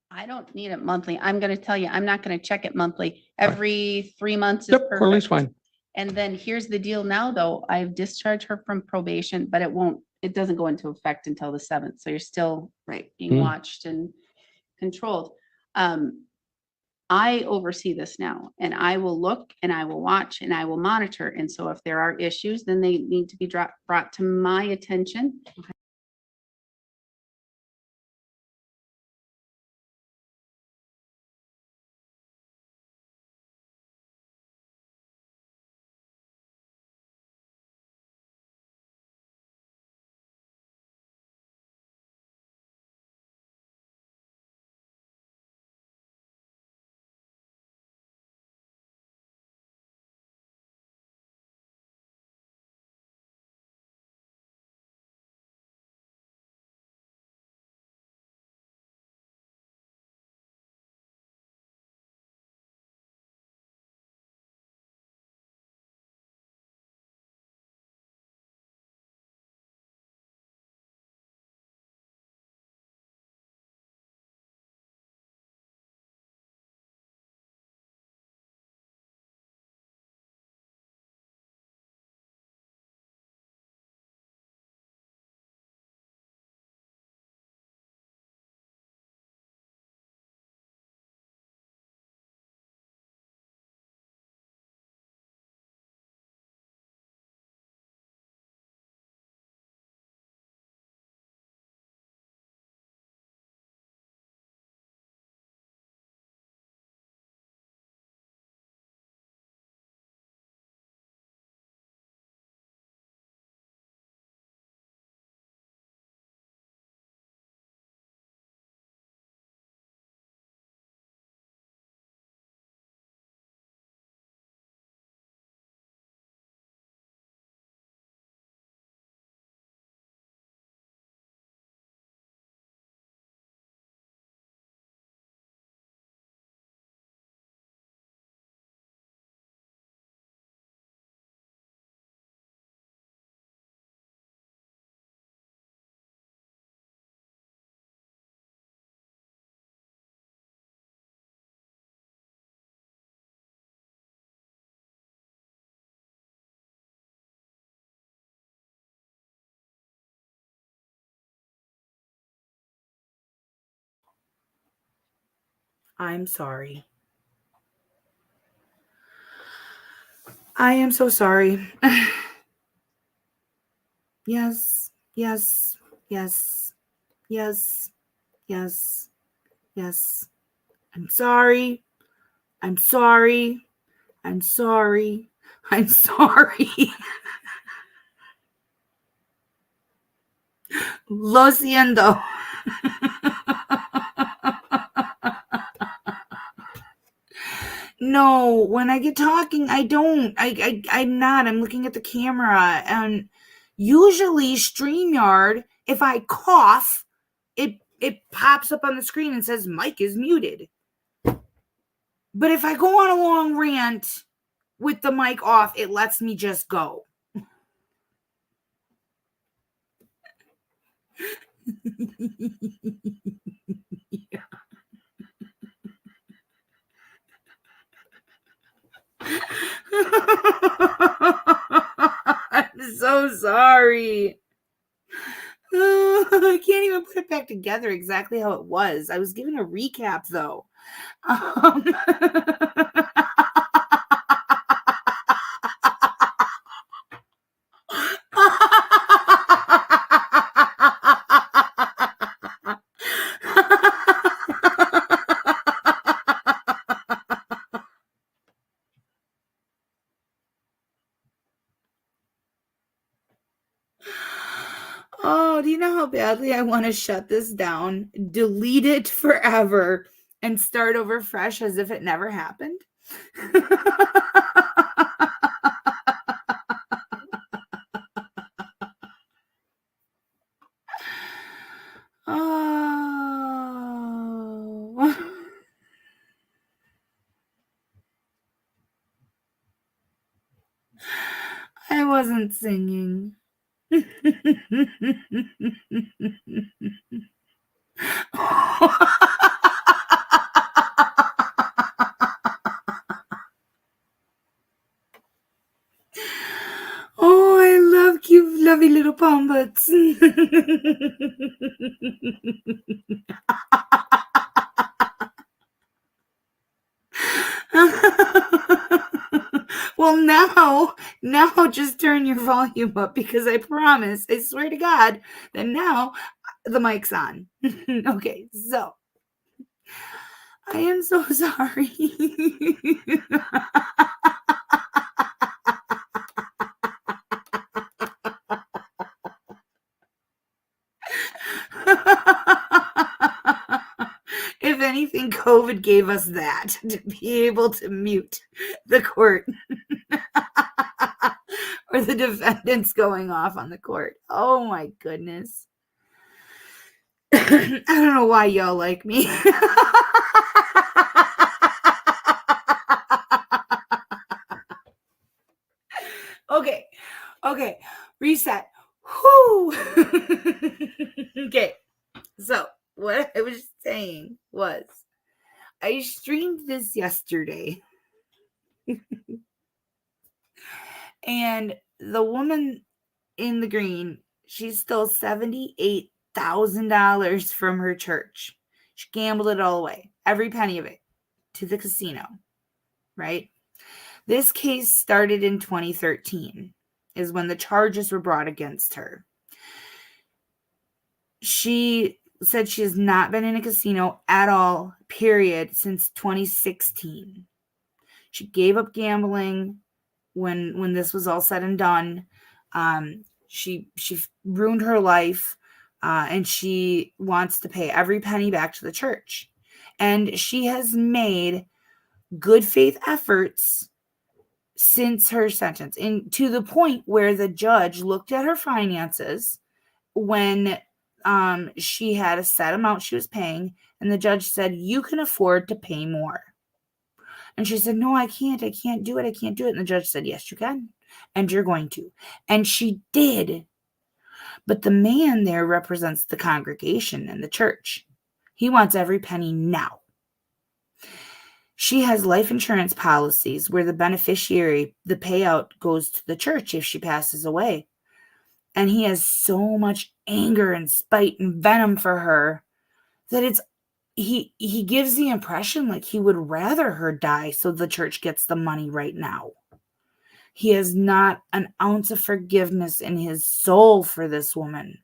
I don't need it monthly. I'm gonna tell you, I'm not gonna check it monthly. Every 3 months is Yep, quarterly's perfect. fine. And then here's the deal now, though. I've discharged her from probation, but it doesn't go into effect until the 7th. So you're still Right. being Hmm. watched and controlled. I oversee this now, and I will look and I will watch and I will monitor. And so if there are issues, then they need to be brought to my attention. I'm sorry. I am so sorry. Yes, yes, yes, yes, yes, yes. I'm sorry. I'm sorry. I'm sorry. I'm sorry. Lo siento. No, when I get talking, I don't. I'm not. I'm looking at the camera. And usually StreamYard, if I cough, it it pops up on the screen and says mic is muted. But if I go on a long rant with the mic off, it lets me just go. Yeah. I'm so sorry. I can't even put it back together exactly how it was. I was giving a recap though. Um, Oh, do you know how badly I want to shut this down, delete it forever, and start over fresh as if it never happened? Oh. I wasn't singing. Oh, I love cute, lovely little palm butts. Well, now just turn your volume up because I promise, I swear to God, that now the mic's on. Okay, so I am so sorry. If anything, COVID gave us that to be able to mute the court or the defendants going off on the court. Oh my goodness. I don't know why y'all like me. Okay. Reset. Whoo. Okay. So what I was saying was I streamed this yesterday. And the woman in the green, she stole $78,000 from her church. She gambled it all away, every penny of it, to the casino, right? This case started in 2013, is when the charges were brought against her. She said she has not been in a casino at all, period, since 2016. She gave up gambling when this was all said and done. She ruined her life, and she wants to pay every penny back to the church. And she has made good faith efforts since her sentence, and to the point where the judge looked at her finances when she had a set amount she was paying, and the judge said, you can afford to pay more. And she said, no, I can't do it. And the judge said, yes, you can. And you're going to. And she did. But the man there represents the congregation and the church. He wants every penny now. She has life insurance policies where the beneficiary, the payout goes to the church if she passes away. And he has so much anger and spite and venom for her that he gives the impression like he would rather her die so the church gets the money right now. He has not an ounce of forgiveness in his soul for this woman.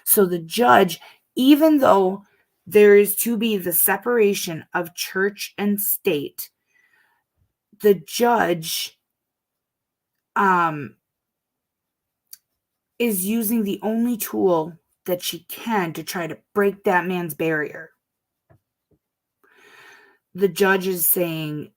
So the judge, even though there is to be the separation of church and state, the judge is using the only tool that she can to try to break that man's barrier. The judge is saying,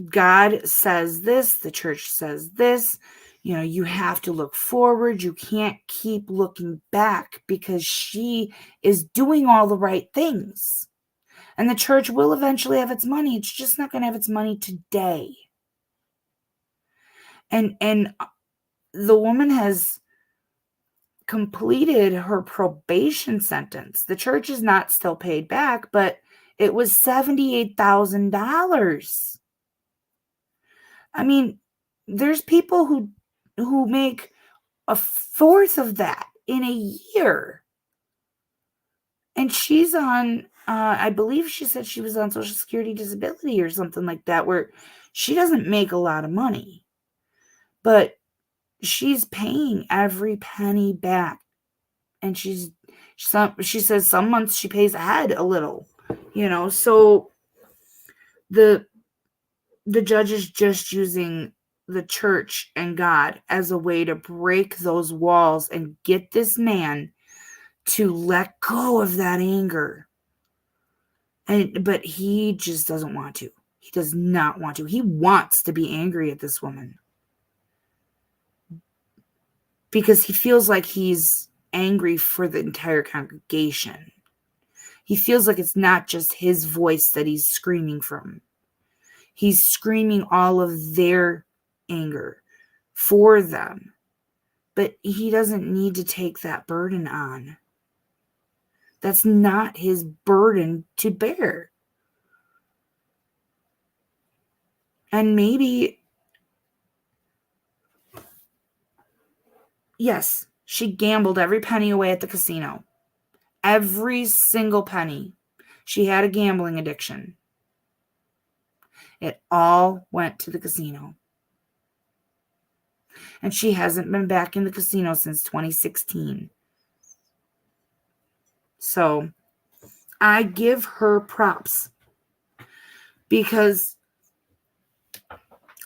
God says this, the church says this, You have to look forward. You can't keep looking back because she is doing all the right things. And the church will eventually have its money. It's just not going to have its money today. And the woman has completed her probation sentence. The church is not still paid back, but it was $78,000. I mean, there's people who make a fourth of that in a year. And she's on, I believe she said she was on Social Security disability or something like that, where she doesn't make a lot of money, but she's paying every penny back. And she says some months she pays ahead a little, so the judge is just using the church and God as a way to break those walls and get this man to let go of that anger. But he just doesn't want to. He does not want to. He wants to be angry at this woman because he feels like he's angry for the entire congregation. He feels like it's not just his voice that he's screaming from. He's screaming all of their anger for them. But he doesn't need to take that burden on. That's not his burden to bear. And maybe, yes, she gambled every penny away at the casino. Every single penny. She had a gambling addiction. It all went to the casino. And she hasn't been back in the casino since 2016. So I give her props because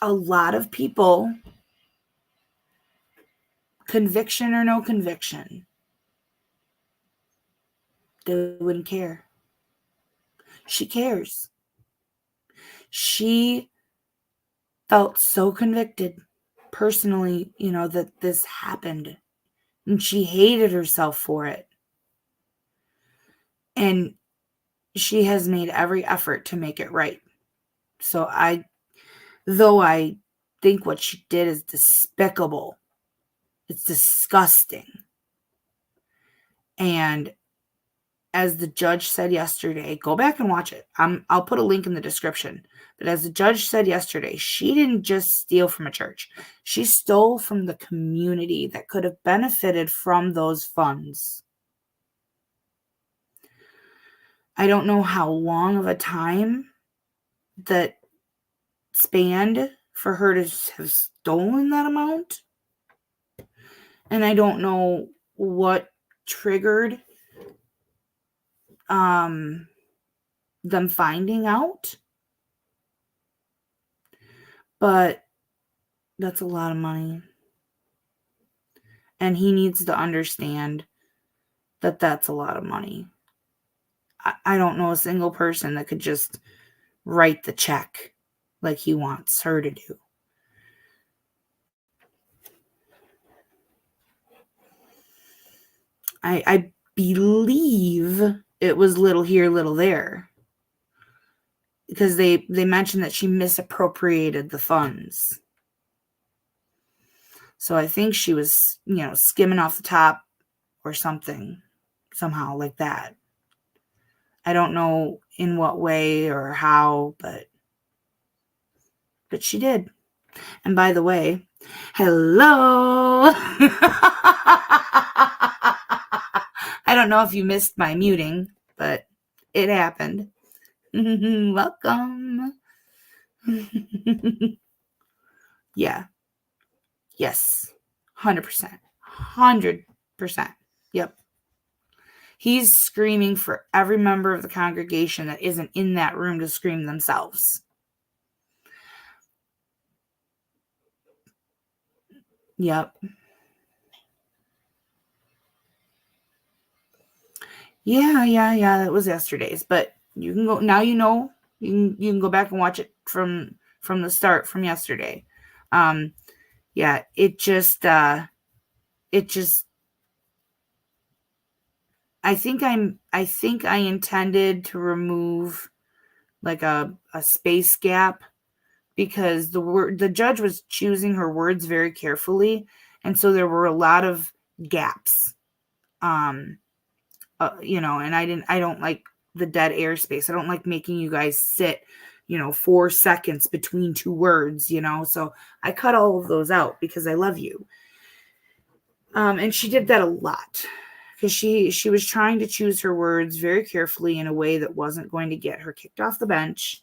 a lot of people, conviction or no conviction, they wouldn't care. She cares. She felt so convicted personally, that this happened. And she hated herself for it. And she has made every effort to make it right. So though I think what she did is despicable, it's disgusting. And as the judge said yesterday, go back and watch it. I'll put a link in the description. But as the judge said yesterday, she didn't just steal from a church. She stole from the community that could have benefited from those funds. I don't know how long of a time that spanned for her to have stolen that amount. And I don't know what triggered them finding out. But that's a lot of money. And he needs to understand that that's a lot of money. I don't know a single person that could just write the check like he wants her to do. I believe it was little here, little there. Because they mentioned that she misappropriated the funds. So I think she was, skimming off the top or something, somehow like that. I don't know in what way or how, but she did. And by the way, hello. I don't know if you missed my muting, but it happened. Welcome. Yeah. Yes. 100%. 100%. Yep. He's screaming for every member of the congregation that isn't in that room to scream themselves. Yep. Yeah. That was yesterday's, but you can go now. You can go back and watch it from the start from yesterday. yeah, it just I think I intended to remove like a space gap because the judge was choosing her words very carefully, and so there were a lot of gaps. And I don't like the dead air space. I don't like making you guys sit 4 seconds between two words, so I cut all of those out because I love you. And she did that a lot because she was trying to choose her words very carefully in a way that wasn't going to get her kicked off the bench.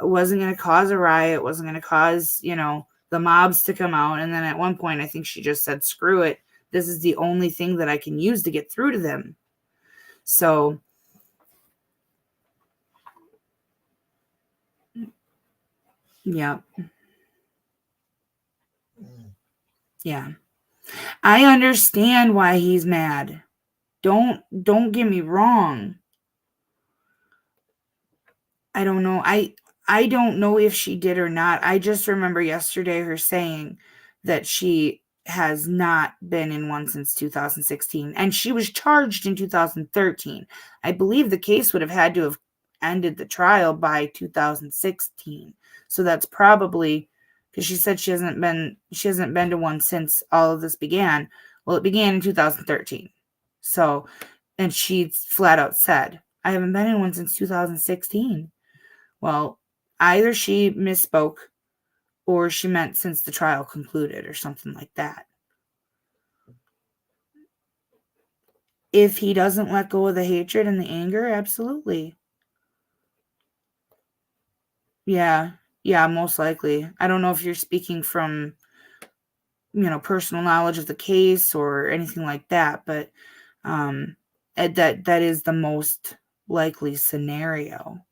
It wasn't going to cause a riot. It wasn't going to cause, the mobs to come out. And then at one point, I think she just said, screw it. This is the only thing that I can use to get through to them. So, yeah. Yeah. I understand why he's mad. Don't get me wrong. I don't know. I don't know if she did or not. I just remember yesterday her saying that she has not been in one since 2016, and she was charged in 2013. I believe the case would have had to have ended the trial by 2016. So that's probably because she said she hasn't been to one since all of this began. Well, it began in 2013. So, and she flat out said, I haven't been in one since 2016. Well, either she misspoke or she meant since the trial concluded or something like that. If he doesn't let go of the hatred and the anger, absolutely. Yeah, most likely. I don't know if you're speaking from, personal knowledge of the case or anything like that, but that is the most likely scenario.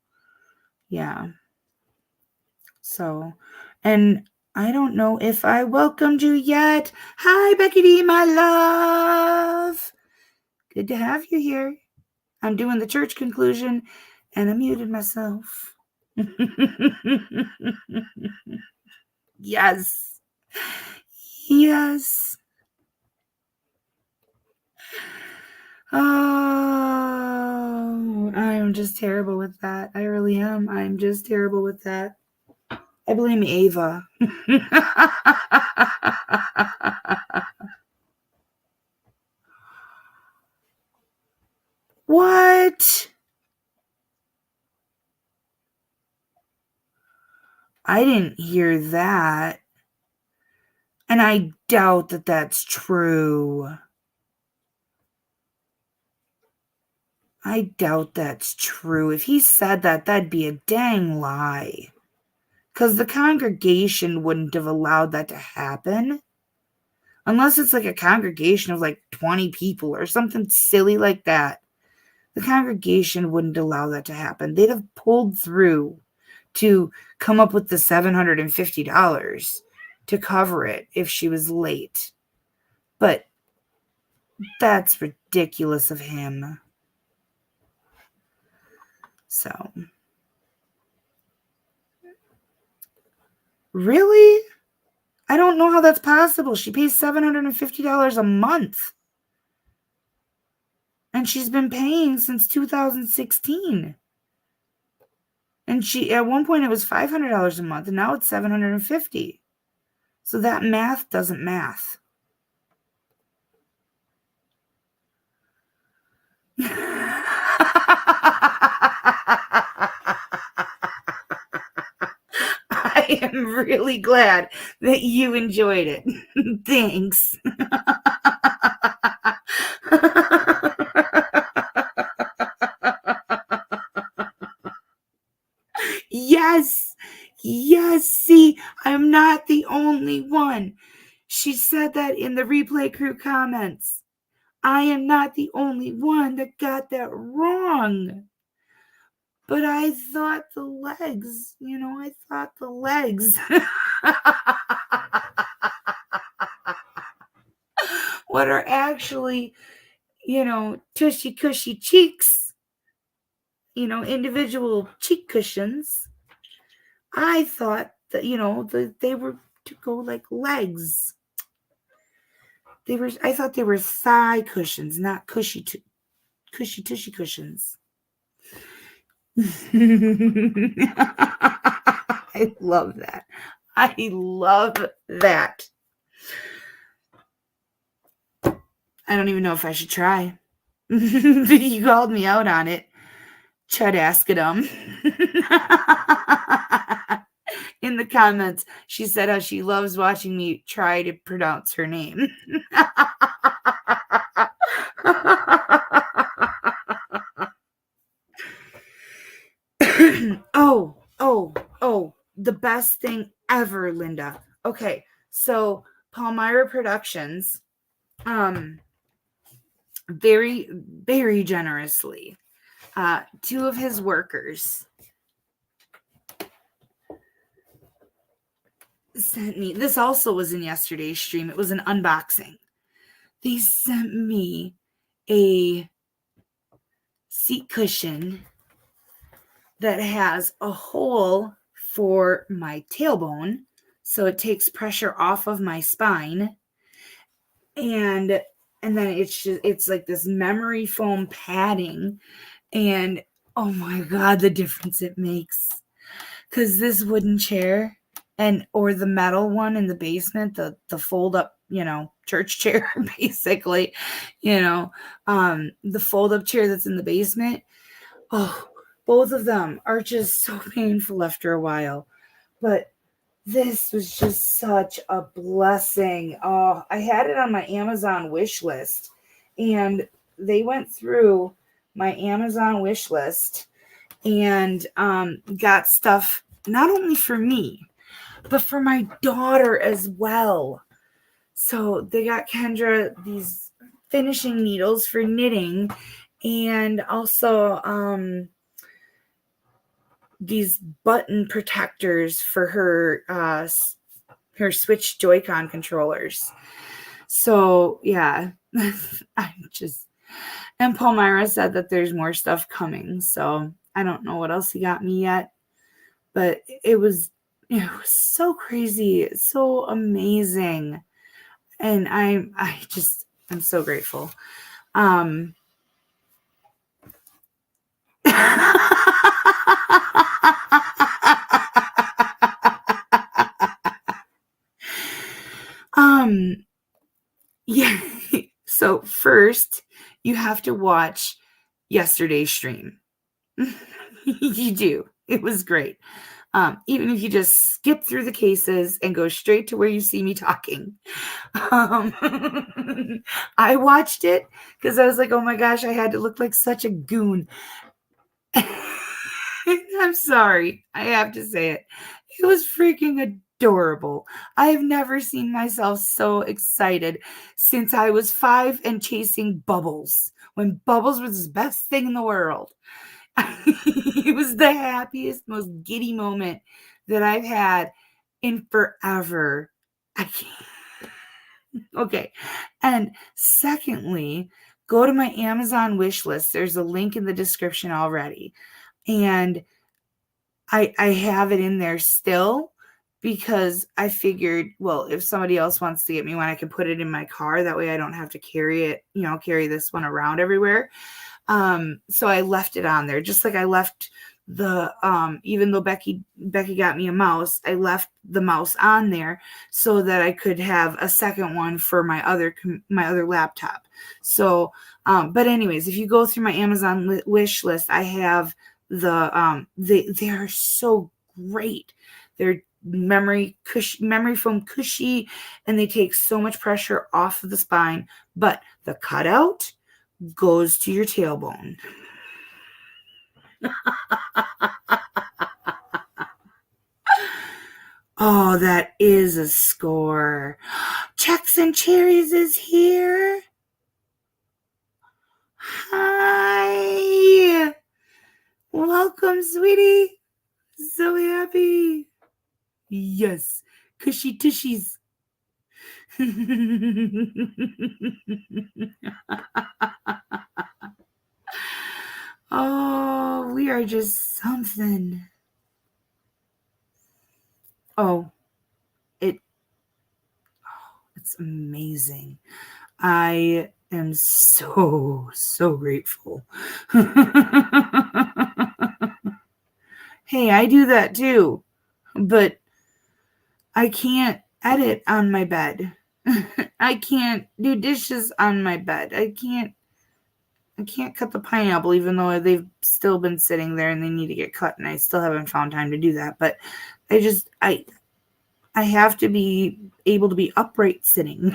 Yeah. So, and I don't know if I welcomed you yet. Hi, Becky D, my love. Good to have you here. I'm doing the church conclusion and I muted myself. Yes. Yes. Oh, I am just terrible with that. I really am. I'm just terrible with that. I blame Ava. What? I didn't hear that. And I doubt that that's true. I doubt that's true. If he said that, that'd be a dang lie. Because the congregation wouldn't have allowed that to happen. Unless it's like a congregation of like 20 people or something silly like that. The congregation wouldn't allow that to happen. They'd have pulled through to come up with the $750 to cover it if she was late. But that's ridiculous of him. So, really? I don't know how that's possible. She pays $750 a month. And she's been paying since 2016. And at one point it was $500 a month, and now it's $750. So that math doesn't math. I am really glad that you enjoyed it. Thanks. Yes. Yes. See, I'm not the only one. She said that in the replay crew comments. I am not the only one that got that wrong. But I thought the legs, what are actually, tushy cushy cheeks, individual cheek cushions. I thought that, that they were to go like legs. I thought they were thigh cushions, not cushy tushy cushions. I love that. I love that. I don't even know if I should try. You called me out on it. Chud Askadum. In the comments, she said how she loves watching me try to pronounce her name. Oh, the best thing ever, Linda. Okay, so Palmyra Productions, very, very generously, two of his workers sent me, this also was in yesterday's stream, it was an unboxing. They sent me a seat cushion that has a hole for my tailbone, so it takes pressure off of my spine, and then it's like this memory foam padding, and oh my god, the difference it makes. Because this wooden chair or the metal one in the basement, the fold up, church chair, basically, the fold up chair that's in the basement. Oh, both of them are just so painful after a while. But this was just such a blessing. Oh, I had it on my Amazon wish list, and they went through my Amazon wish list and got stuff not only for me, but for my daughter as well. So they got Kendra these finishing needles for knitting, and also these button protectors for her Switch Joy-Con controllers. So yeah, and Palmyra said that there's more stuff coming. So I don't know what else he got me yet, but it was so crazy, so amazing, and I'm so grateful. Yeah. So first, you have to watch yesterday's stream. You do. It was great. Even if you just skip through the cases and go straight to where you see me talking. I watched it because I was like, oh my gosh, I had to look like such a goon. I'm sorry. I have to say it. It was freaking adorable. I have never seen myself so excited since I was 5 and chasing Bubbles, when Bubbles was the best thing in the world. It was the happiest, most giddy moment that I've had in forever. I can't. Okay. And secondly, go to my Amazon wish list. There's a link in the description already. And I have it in there still because I figured, well, if somebody else wants to get me one, I can put it in my car. That way I don't have to carry this one around everywhere. So I left it on there, just like I left the even though Becky got me a mouse, I left the mouse on there so that I could have a second one for my other laptop. So but anyways, if you go through my Amazon wish list, I have they are so great. They're memory foam cushy, and they take so much pressure off of the spine, but the cutout goes to your tailbone. Oh, that is a score. Checks and Cherries is here. Hi. Welcome, sweetie. So happy. Yes. Cushy tushies. Oh, we are just something. Oh, It's amazing. I am so grateful. Hey, I do that too, but I can't edit on my bed. I can't do dishes on my bed. I can't cut the pineapple, even though they've still been sitting there and they need to get cut, and I still haven't found time to do that. But I have to be able to be upright sitting.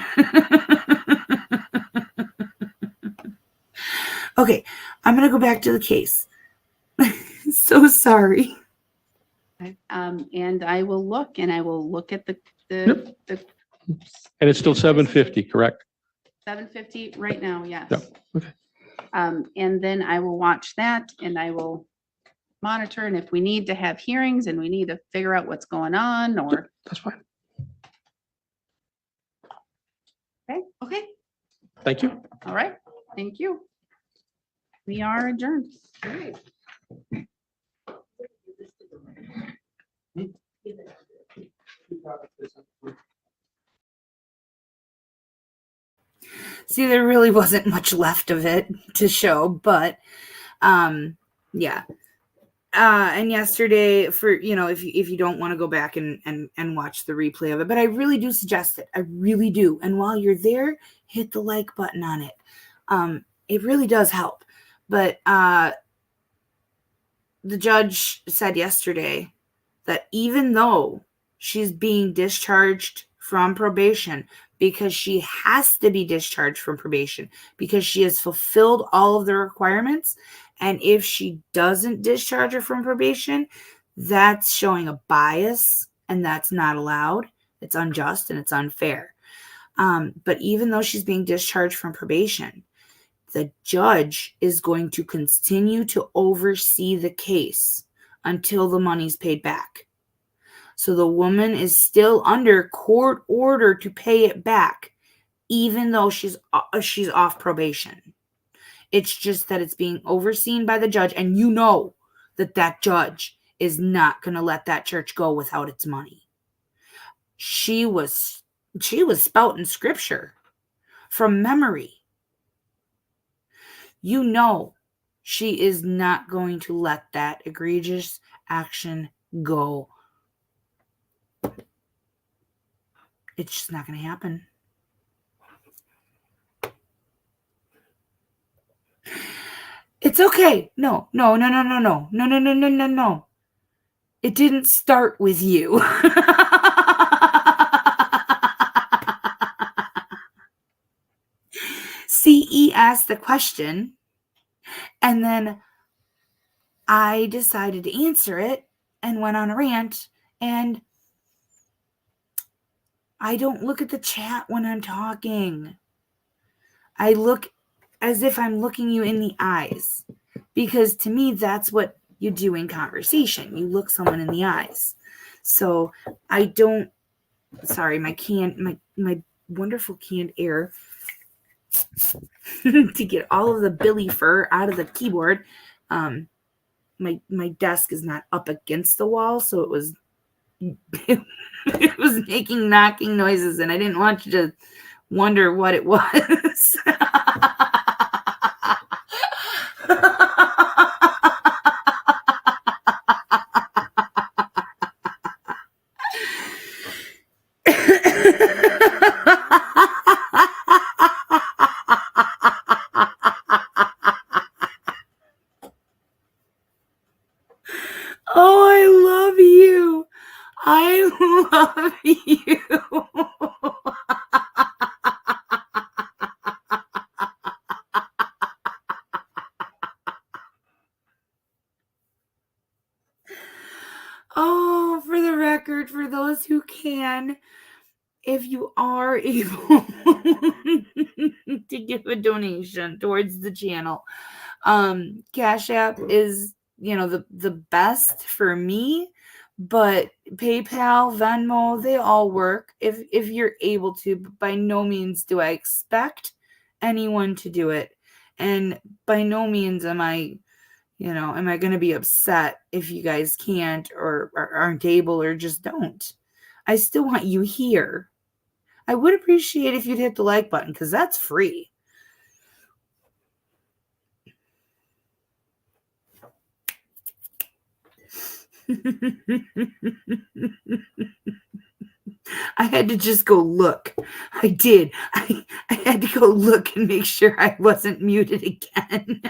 Okay, I'm gonna go back to the case. So sorry. And I will look at the And it's still 750, correct? 750 right now, yes. Yep, okay. And then I will watch that and I will monitor, and if we need to have hearings and we need to figure out what's going on, or, That's fine. Okay. Thank you. all right, thank you. We are adjourned. All right. See, there really wasn't much left of it to show, but yeah. And yesterday, for if you don't want to go back and watch the replay of it, but I really do suggest it. I really do. And while you're there, hit the like button on it. It really does help. But the judge said yesterday that even though she's being discharged from probation, because she has to be discharged from probation because she has fulfilled all of the requirements, and if she doesn't discharge her from probation, that's showing a bias, and that's not allowed. It's unjust and it's unfair. But even though she's being discharged from probation, the judge is going to continue to oversee the case until the money's paid back. So the woman is still under court order to pay it back, even though she's off probation. It's just that it's being overseen by the judge, and you know that judge is not going to let that church go without its money. She was spouting scripture from memory. You know she is not going to let that egregious action go. It's just not going to happen. It's okay. No. It didn't start with you. CE asked the question, and then I decided to answer it and went on a rant, and I don't look at the chat when I'm talking. I look as if I'm looking you in the eyes, because to me, that's what you do in conversation. You look someone in the eyes. So I don't, sorry, my wonderful canned air to get all of the Billy fur out of the keyboard. My desk is not up against the wall, so it was making knocking noises, and I didn't want you to wonder what it was. Oh, I love you. I love you. Oh, for the record, for those who can, if you are able to give a donation towards the channel, Cash App is, the best for me, but PayPal, Venmo, they all work if you're able to, but by no means do I expect anyone to do it. And by no means am I going to be upset if you guys can't or aren't able or just don't. I still want you here. I would appreciate if you'd hit the like button because that's free. I had to just go look. I did. I had to go look and make sure I wasn't muted again.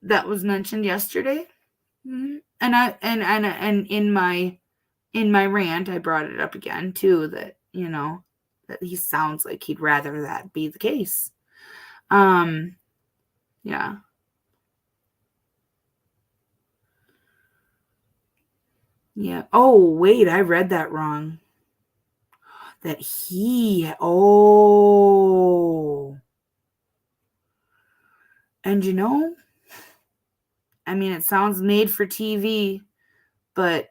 That was mentioned yesterday. And in my rant, I brought it up again too, that, that he sounds like he'd rather that be the case. Yeah. Yeah. Oh, wait, I read that wrong. And it sounds made for TV, but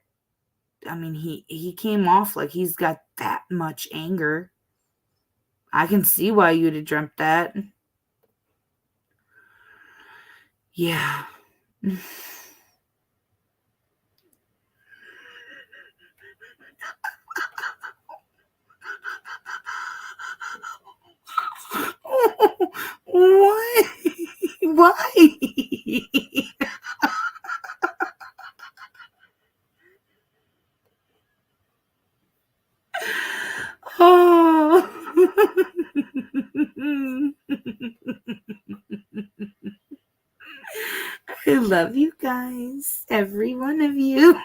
he came off like he's got that much anger. I can see why you'd have dreamt that. Yeah. What? Why? Oh. I love you guys, every one of you.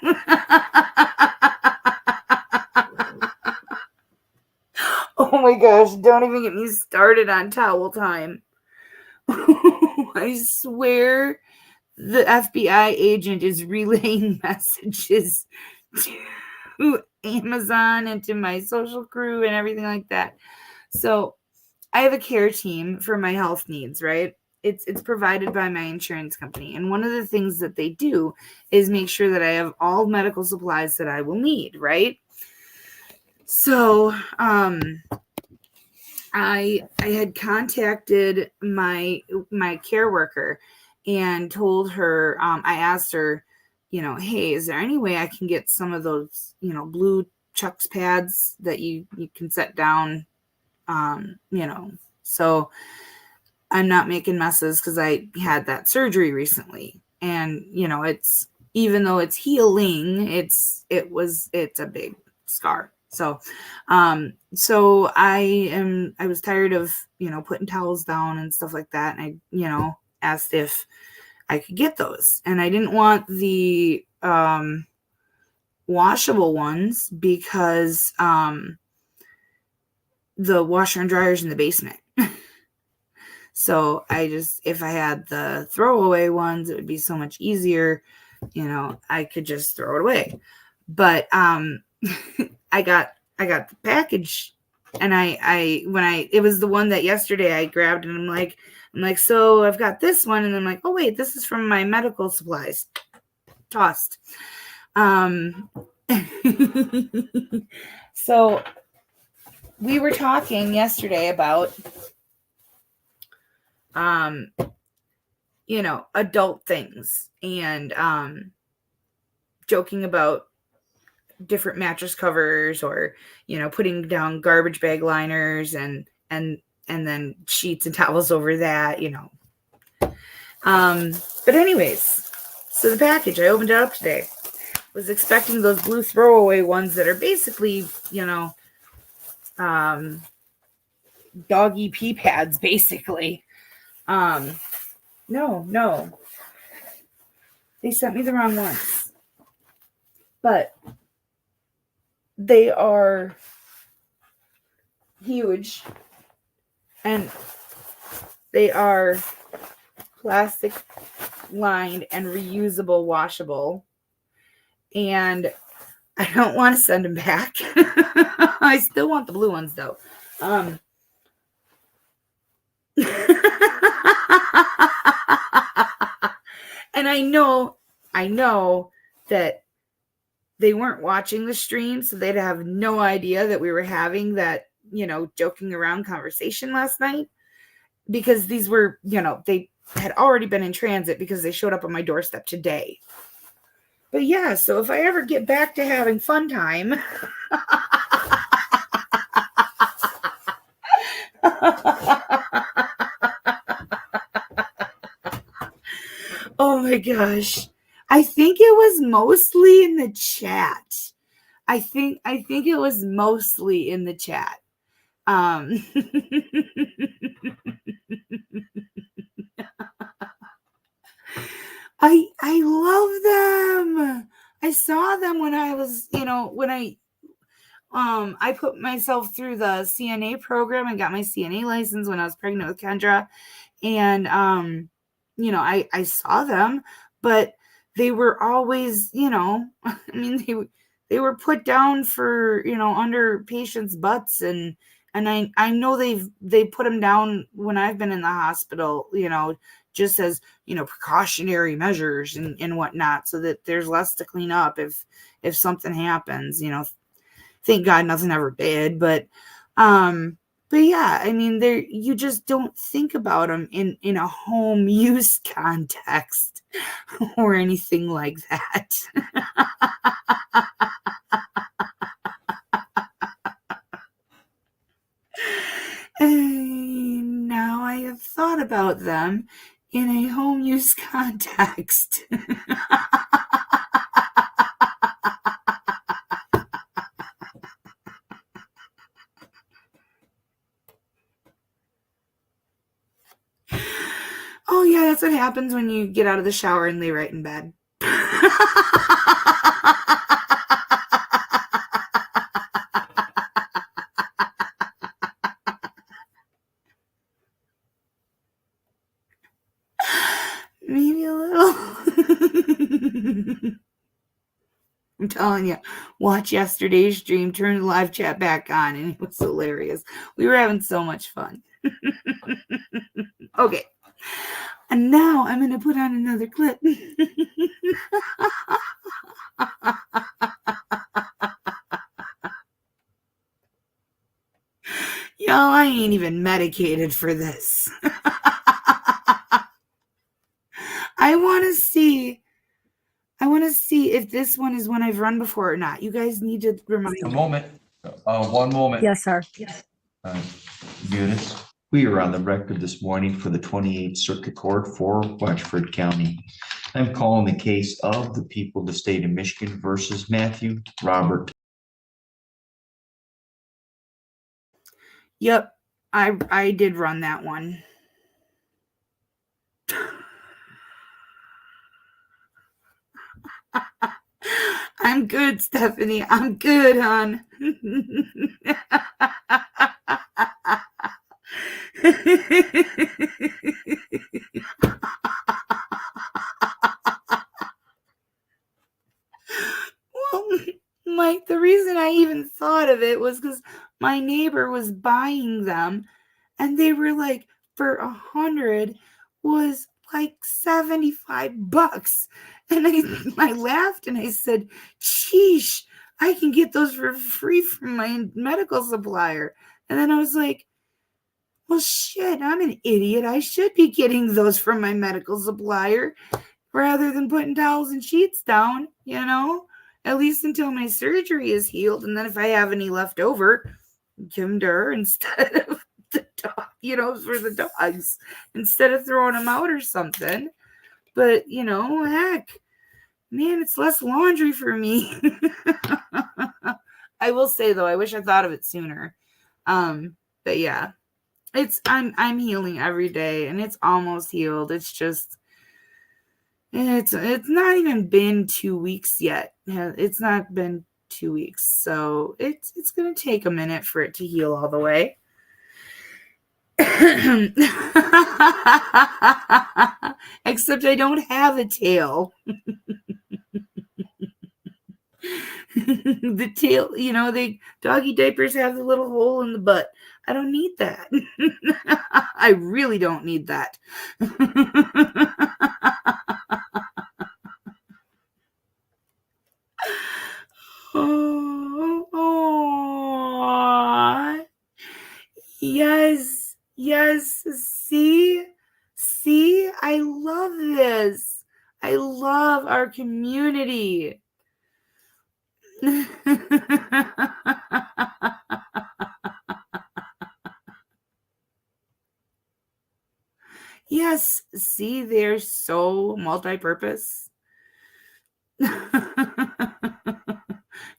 Oh my gosh, don't even get me started on towel time. I swear the FBI agent is relaying messages to Amazon and to my social crew and everything like that. So I have a care team for my health needs, right? It's provided by my insurance company. And one of the things that they do is make sure that I have all medical supplies that I will need, right? So I had contacted my care worker and told her, I asked her, hey, is there any way I can get some of those, blue Chucks pads that you can set down, so I'm not making messes, because I had that surgery recently, and it's, even though it's healing, it's a big scar. So I was tired of putting towels down and stuff like that, and I asked if I could get those, and I didn't want the washable ones because the washer and dryer's in the basement. So if I had the throwaway ones, it would be so much easier. I could just throw it away. But I got the package, and it was the one that yesterday I grabbed, and I'm like, so I've got this one, and I'm like, oh wait, this is from my medical supplies. Tossed. So we were talking yesterday about adult things, and joking about different mattress covers, or putting down garbage bag liners and then sheets and towels over that. But anyways, so the package, I opened it up today, was expecting those blue throwaway ones that are basically doggy pee pads, basically. No, they sent me the wrong ones, but they are huge, and they are plastic lined and reusable, washable, and I don't want to send them back. I still want the blue ones though. And I know that they weren't watching the stream, so they'd have no idea that we were having that joking around conversation last night, because these were, they had already been in transit because they showed up on my doorstep today. But yeah, so if I ever get back to having fun time, oh my gosh. I think it was mostly in the chat. I think it was mostly in the chat. I love them. I saw them when I was, when I put myself through the CNA program and got my CNA license when I was pregnant with Kendra. And I saw them, but they were always, I mean, they were put down for, under patients' butts, and I know they put them down when I've been in the hospital, just as, precautionary measures and whatnot, so that there's less to clean up if something happens. Thank God nothing ever did, but yeah, I mean, you just don't think about them in a home use context or anything like that. And now I have thought about them in a home use context. Oh yeah, that's what happens when you get out of the shower and lay right in bed. Maybe a little. I'm telling you, watch yesterday's stream, turn the live chat back on, and it was hilarious. We were having so much fun. Okay. And now I'm going to put on another clip. Y'all, I ain't even medicated for this. I want to see if this one is one I've run before or not. You guys need to remind A me. moment, one moment. Yes, sir. Yes. Units, we are on the record this morning for the 28th Circuit Court for Wexford County. I'm calling the case of the people of the state of Michigan versus Matthew Robert. Yep, I did run that one. I'm good, Stephanie. I'm good, hon. Well, Mike, the reason I even thought of it was because my neighbor was buying them, and they were like, for 100 was like $75. And I laughed and I said, sheesh, I can get those for free from my medical supplier. And then I was like, well, shit, I'm an idiot. I should be getting those from my medical supplier rather than putting towels and sheets down, at least until my surgery is healed. And then if I have any left over, give them to her instead of the dog, for the dogs, instead of throwing them out or something. But, heck, man, it's less laundry for me. I will say, though, I wish I thought of it sooner. But yeah, I'm healing every day, and it's almost healed. It's just, it's not even been 2 weeks yet. It's not been 2 weeks, so it's gonna take a minute for it to heal all the way. Except I don't have a tail. The tail, doggy diapers have the little hole in the butt. I don't need that. I really don't need that. Oh, Yes, yes. See, I love this. I love our community. Yes, see, they're so multi-purpose.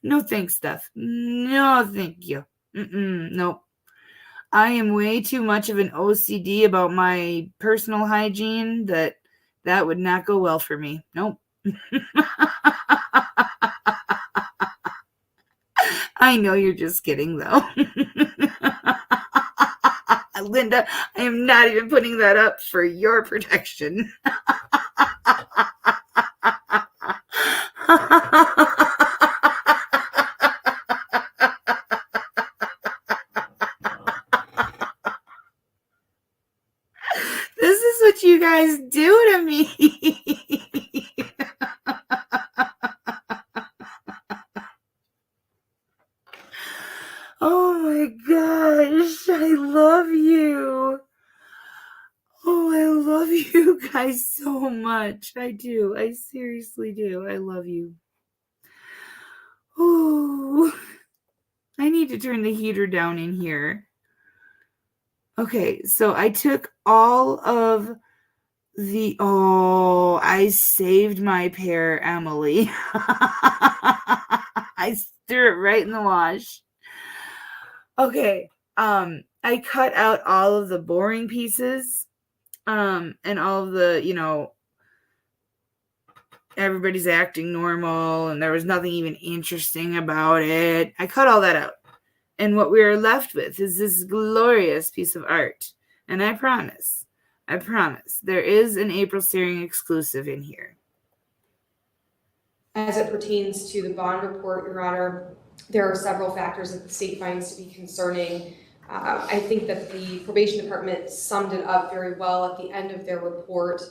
No thanks, Steph. No, thank you. Nope. I am way too much of an OCD about my personal hygiene that would not go well for me. Nope. I know you're just kidding, though. Linda, I am not even putting that up for your protection. This is what you guys do to me. Oh my gosh, I love you. Oh, I love you guys so much. I do. I seriously do. I love you. Oh, I need to turn the heater down in here. Okay, so I took all of I saved my pear, Emily. I threw it right in the wash. Okay, I cut out all of the boring pieces, and all of the, everybody's acting normal and there was nothing even interesting about it. I cut all that out. And what we are left with is this glorious piece of art. And I promise, there is an AprlSeering exclusive in here. As it pertains to the bond report, Your Honor, there are several factors that the state finds to be concerning. I think that the probation department summed it up very well at the end of their report,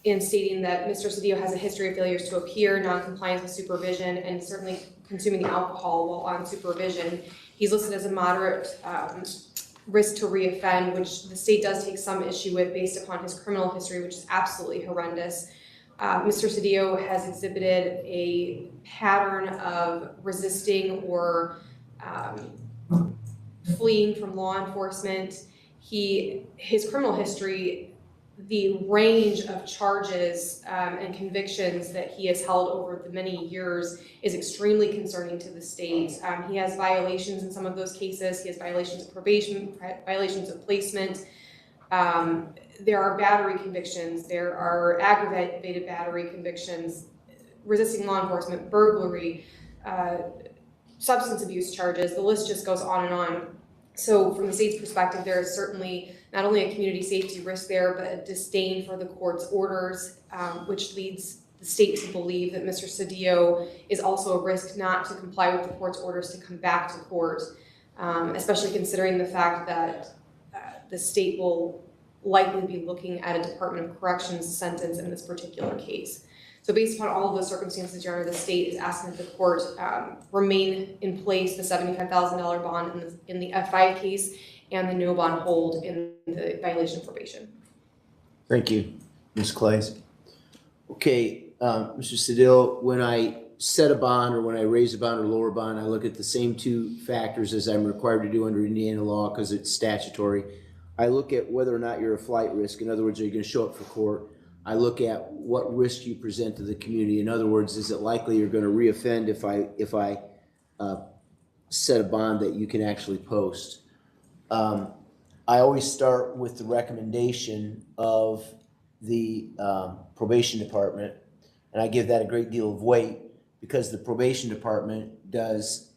in stating that Mr. Cedillo has a history of failures to appear, non-compliance with supervision, and certainly consuming alcohol while on supervision. He's listed as a moderate risk to reoffend, which the state does take some issue with based upon his criminal history, which is absolutely horrendous. Mr. Cedillo has exhibited a pattern of resisting or fleeing from law enforcement. His criminal history, the range of charges and convictions that he has held over the many years is extremely concerning to the state. He has violations in some of those cases. He has violations of probation, violations of placement. There are battery convictions. There are aggravated battery convictions, resisting law enforcement, burglary, substance abuse charges. The list just goes on and on. So from the state's perspective, there is certainly not only a community safety risk there, but a disdain for the court's orders, which leads the state to believe that Mr. Cedillo is also a risk not to comply with the court's orders to come back to court, especially considering the fact that the state will likely be looking at a Department of Corrections sentence in this particular case. So based upon all of those circumstances, Your Honor, the state is asking that the court remain in place the $75,000 bond in the F5 case and the no bond hold in the violation of probation. Thank you, Ms. Clays. Okay, Mr. Cedillo, when I set a bond or when I raise a bond or lower bond, I look at the same two factors as I'm required to do under Indiana law because it's statutory. I look at whether or not you're a flight risk. In other words, are you going to show up for court? I look at what risk you present to the community. In other words, is it likely you're going to reoffend if I set a bond that you can actually post? I always start with the recommendation of the probation department, and I give that a great deal of weight because the probation department does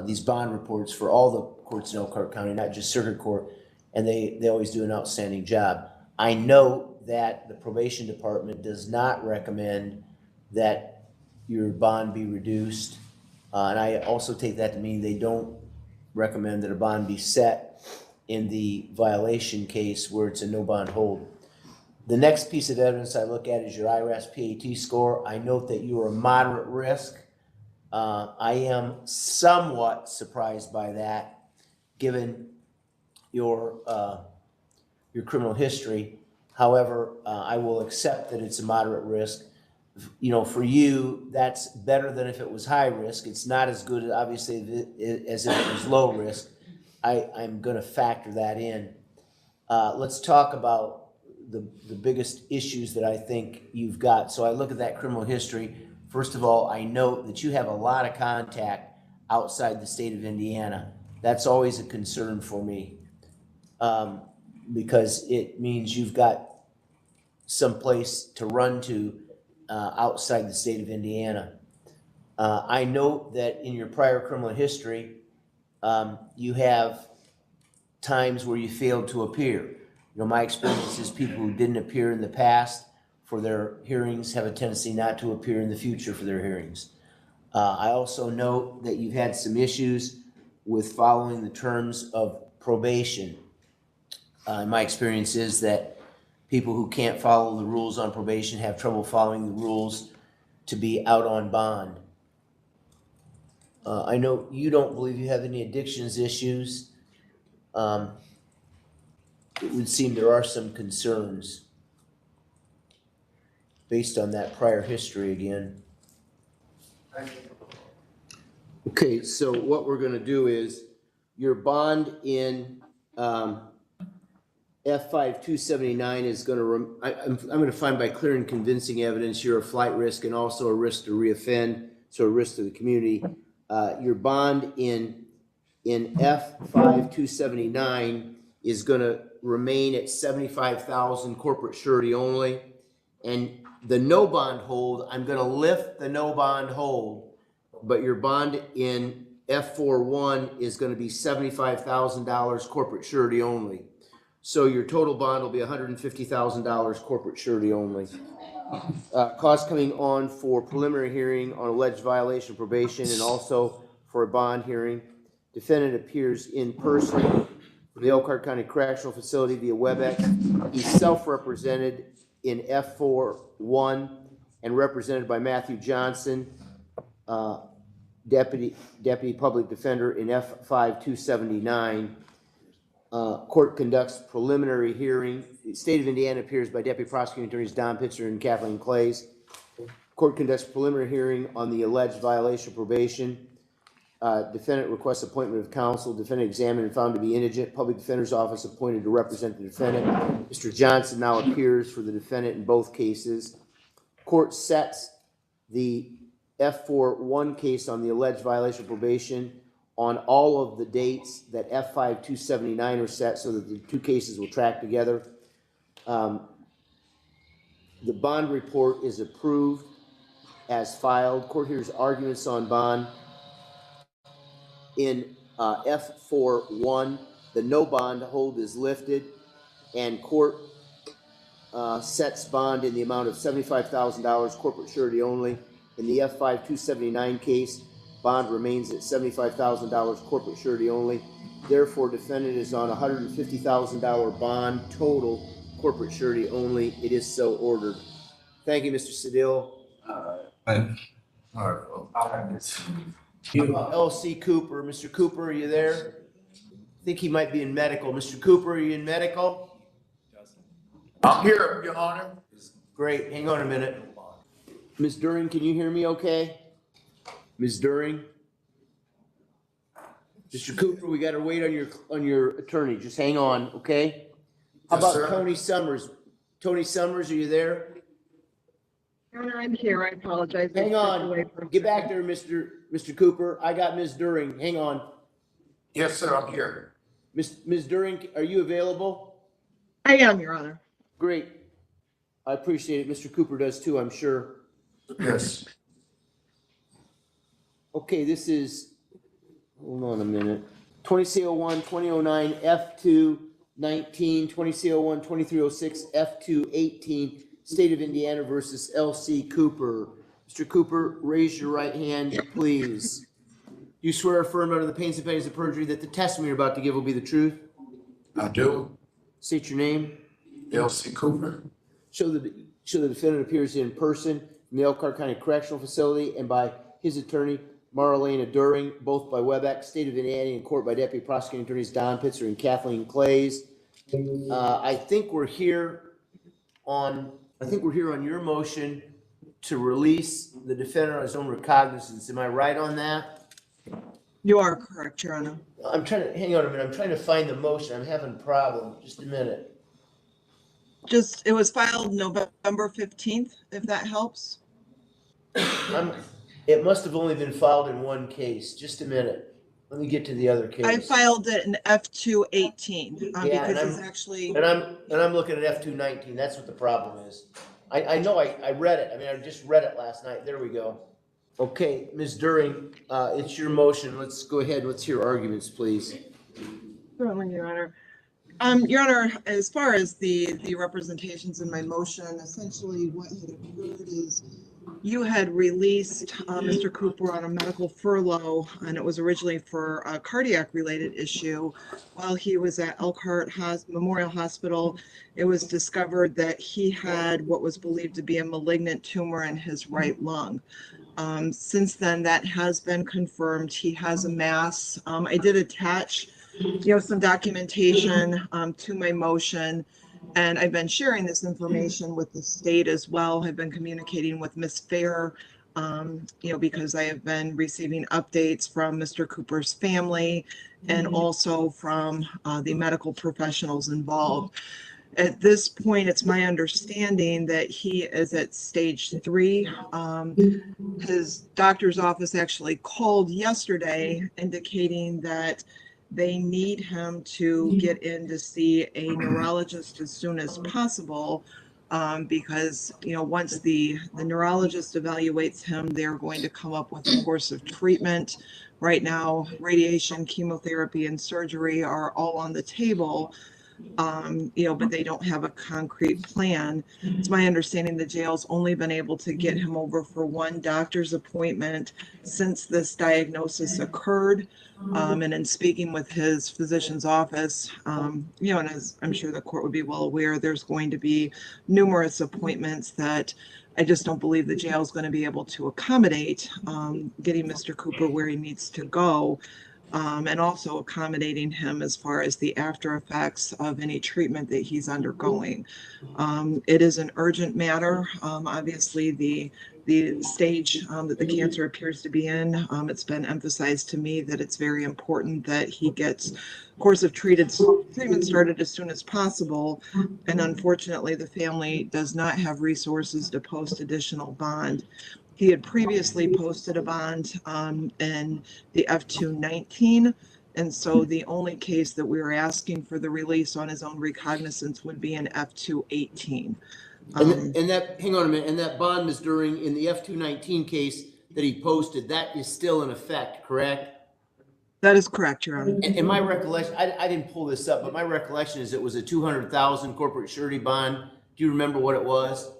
these bond reports for all the courts in Elkhart County, not just circuit court, and they always do an outstanding job. I know that the probation department does not recommend that your bond be reduced, and I also take that to mean they don't recommend that a bond be set in the violation case where it's a no bond hold. The next piece of evidence I look at is your IRAS PAT score. I note that you are a moderate risk. I am somewhat surprised by that given your criminal history. However, I will accept that it's a moderate risk. You know, for you, that's better than if it was high risk. It's not as good, obviously, as if it was low risk. I'm gonna factor that in. Let's talk about the biggest issues that I think you've got. So I look at that criminal history. First of all, I note that you have a lot of contact outside the state of Indiana. That's always a concern for me, because it means you've got some place to run to outside the state of Indiana. I note that in your prior criminal history, you have times where you failed to appear. You know, my experience is people who didn't appear in the past for their hearings have a tendency not to appear in the future for their hearings. I also note that you've had some issues with following the terms of probation. My experience is that people who can't follow the rules on probation have trouble following the rules to be out on bond. I know you don't believe you have any addictions issues. It would seem there are some concerns based on that prior history again. Okay, so what we're gonna do is your bond in F5279 is gonna, I'm gonna find by clear and convincing evidence you're a flight risk and also a risk to reoffend, so a risk to the community. Your bond in F5279 is gonna remain at 75,000 corporate surety only. And the no bond hold, I'm gonna lift the no bond hold, but your bond in F41 is gonna be $75,000 corporate surety only. So your total bond will be $150,000 corporate surety only. Costs coming on for preliminary hearing on alleged violation of probation and also for a bond hearing. Defendant appears in person from the Elkhart County Correctional Facility via WebEx. He's self-represented in F41 and represented by Matthew Johnson, Deputy Public Defender in F5279. Court conducts preliminary hearing. The state of Indiana appears by Deputy Prosecuting Attorneys Don Pitzer and Kathleen Clays. Court conducts preliminary hearing on the alleged violation of probation. Defendant requests appointment of counsel. Defendant examined and found to be indigent. Public Defender's Office appointed to represent the defendant. Mr. Johnson now appears for the defendant in both cases. Court sets the F41 case on the alleged violation of probation on all of the dates that F5279 are set so that the two cases will track together. The bond report is approved as filed. Court hears arguments on bond. In F41, the no bond hold is lifted and court sets bond in the amount of $75,000 corporate surety only. In the F5279 case, bond remains at $75,000 corporate surety only. Therefore, defendant is on $150,000 bond total corporate surety only. It is so ordered. Thank you, Mr. Sedil. L.C. Cooper. Mr. Cooper, are you there? I think he might be in medical. Mr. Cooper, are you in medical? I'm here, Your Honor. Great. Hang on a minute. Ms. During, can you hear me okay? Ms. During? Mr. Cooper, we got to wait on your attorney. Just hang on, okay? How Yes, about sir. Tony Summers? Tony Summers, are you there? Your Honor, I'm here. I apologize. I Hang stepped on. away for a Get back second. there, Mr. Cooper. I got Ms. During. Hang on. Yes, sir, I'm here. Ms. During, are you available? I am, Your Honor. Great. I appreciate it. Mr. Cooper does too, I'm sure. Yes. Okay, this is, hold on a minute. 20C01, 2009, F2, 19, 20C01, 2306, F2, 18, State of Indiana versus L.C. Cooper. Mr. Cooper, raise your right hand, please. You swear affirm under the pains and penalties of perjury that the testimony you're about to give will be the truth? I do. State your name. L.C. Cooper. Show the defendant appears in person from the Elkhart County Correctional Facility and by his attorney, Marlena During, both by WebEx, State of Indiana, in court by Deputy Prosecuting Attorneys Don Pitzer and Kathleen Clays. I think we're here on your motion to release the defendant on his own recognizance. Am I right on that? You are correct, Your Honor. I'm trying to, hang on a minute, I'm trying to find the motion. I'm having a problem. Just a minute. It was filed November 15th, if that helps. It must have only been filed in one case. Just a minute. Let me get to the other case. I filed it in F218 Yeah, because and it's actually, And I'm looking at F219. That's what the problem is. I know I read it. I mean, I just read it last night. There we go. Okay, Ms. During, it's your motion. Let's go ahead. Let's hear arguments, please. certainly, Your Honor. Your Honor, as far as the representations in my motion, essentially what had occurred is you had released Mr. Cooper on a medical furlough, and it was originally for a cardiac related issue. While he was at Elkhart Memorial Hospital, it was discovered that he had what was believed to be a malignant tumor in his right lung. Since then, that has been confirmed. He has a mass. I did attach some documentation to my motion, and I've been sharing this information with the state as well. I've been communicating with Ms. Fair, because I have been receiving updates from Mr. Cooper's family and also from the medical professionals involved. At this point, it's my understanding that he is at stage 3. His doctor's office actually called yesterday indicating that they need him to get in to see a neurologist as soon as possible, because once the neurologist evaluates him, they're going to come up with a course of treatment. Right now, radiation, chemotherapy, and surgery are all on the table, but they don't have a concrete plan. It's my understanding the jail's only been able to get him over for one doctor's appointment since this diagnosis occurred. And in speaking with his physician's office, and as I'm sure the court would be well aware, there's going to be numerous appointments that I just don't believe the jail is going to be able to accommodate, getting Mr. Cooper where he needs to go. And also accommodating him as far as the after effects of any treatment that he's undergoing. It is an urgent matter. Obviously, the stage that the cancer appears to be in, it's been emphasized to me that it's very important that he gets course of treatment started as soon as possible. And unfortunately, the family does not have resources to post additional bond. He had previously posted a bond in the F219. And so the only case that we were asking for the release on his own recognizance would be in F218. And that, hang on a minute, and that bond is in the F219 case that he posted, that is still in effect, correct? That is correct, Your Honor. And my recollection, I didn't pull this up, but my recollection is it was a $200,000 corporate surety bond. Do you remember what it was?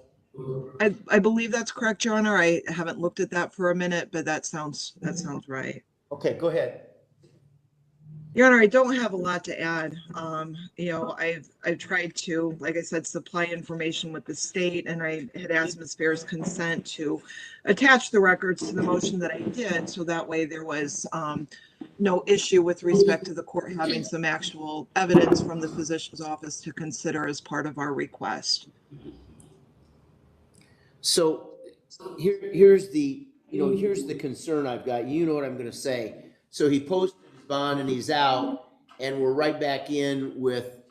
I believe that's correct, Your Honor. I haven't looked at that for a minute, but that sounds right. Okay, go ahead. Your Honor, I don't have a lot to add. I've tried to, like I said, supply information with the state, and I had asked Ms. Fair's consent to attach the records to the motion that I did, so that way there was no issue with respect to the court having some actual evidence from the physician's office to consider as part of our request. So here's the concern I've got. You know what I'm going to say. So he posted his bond and he's out, and we're right back in with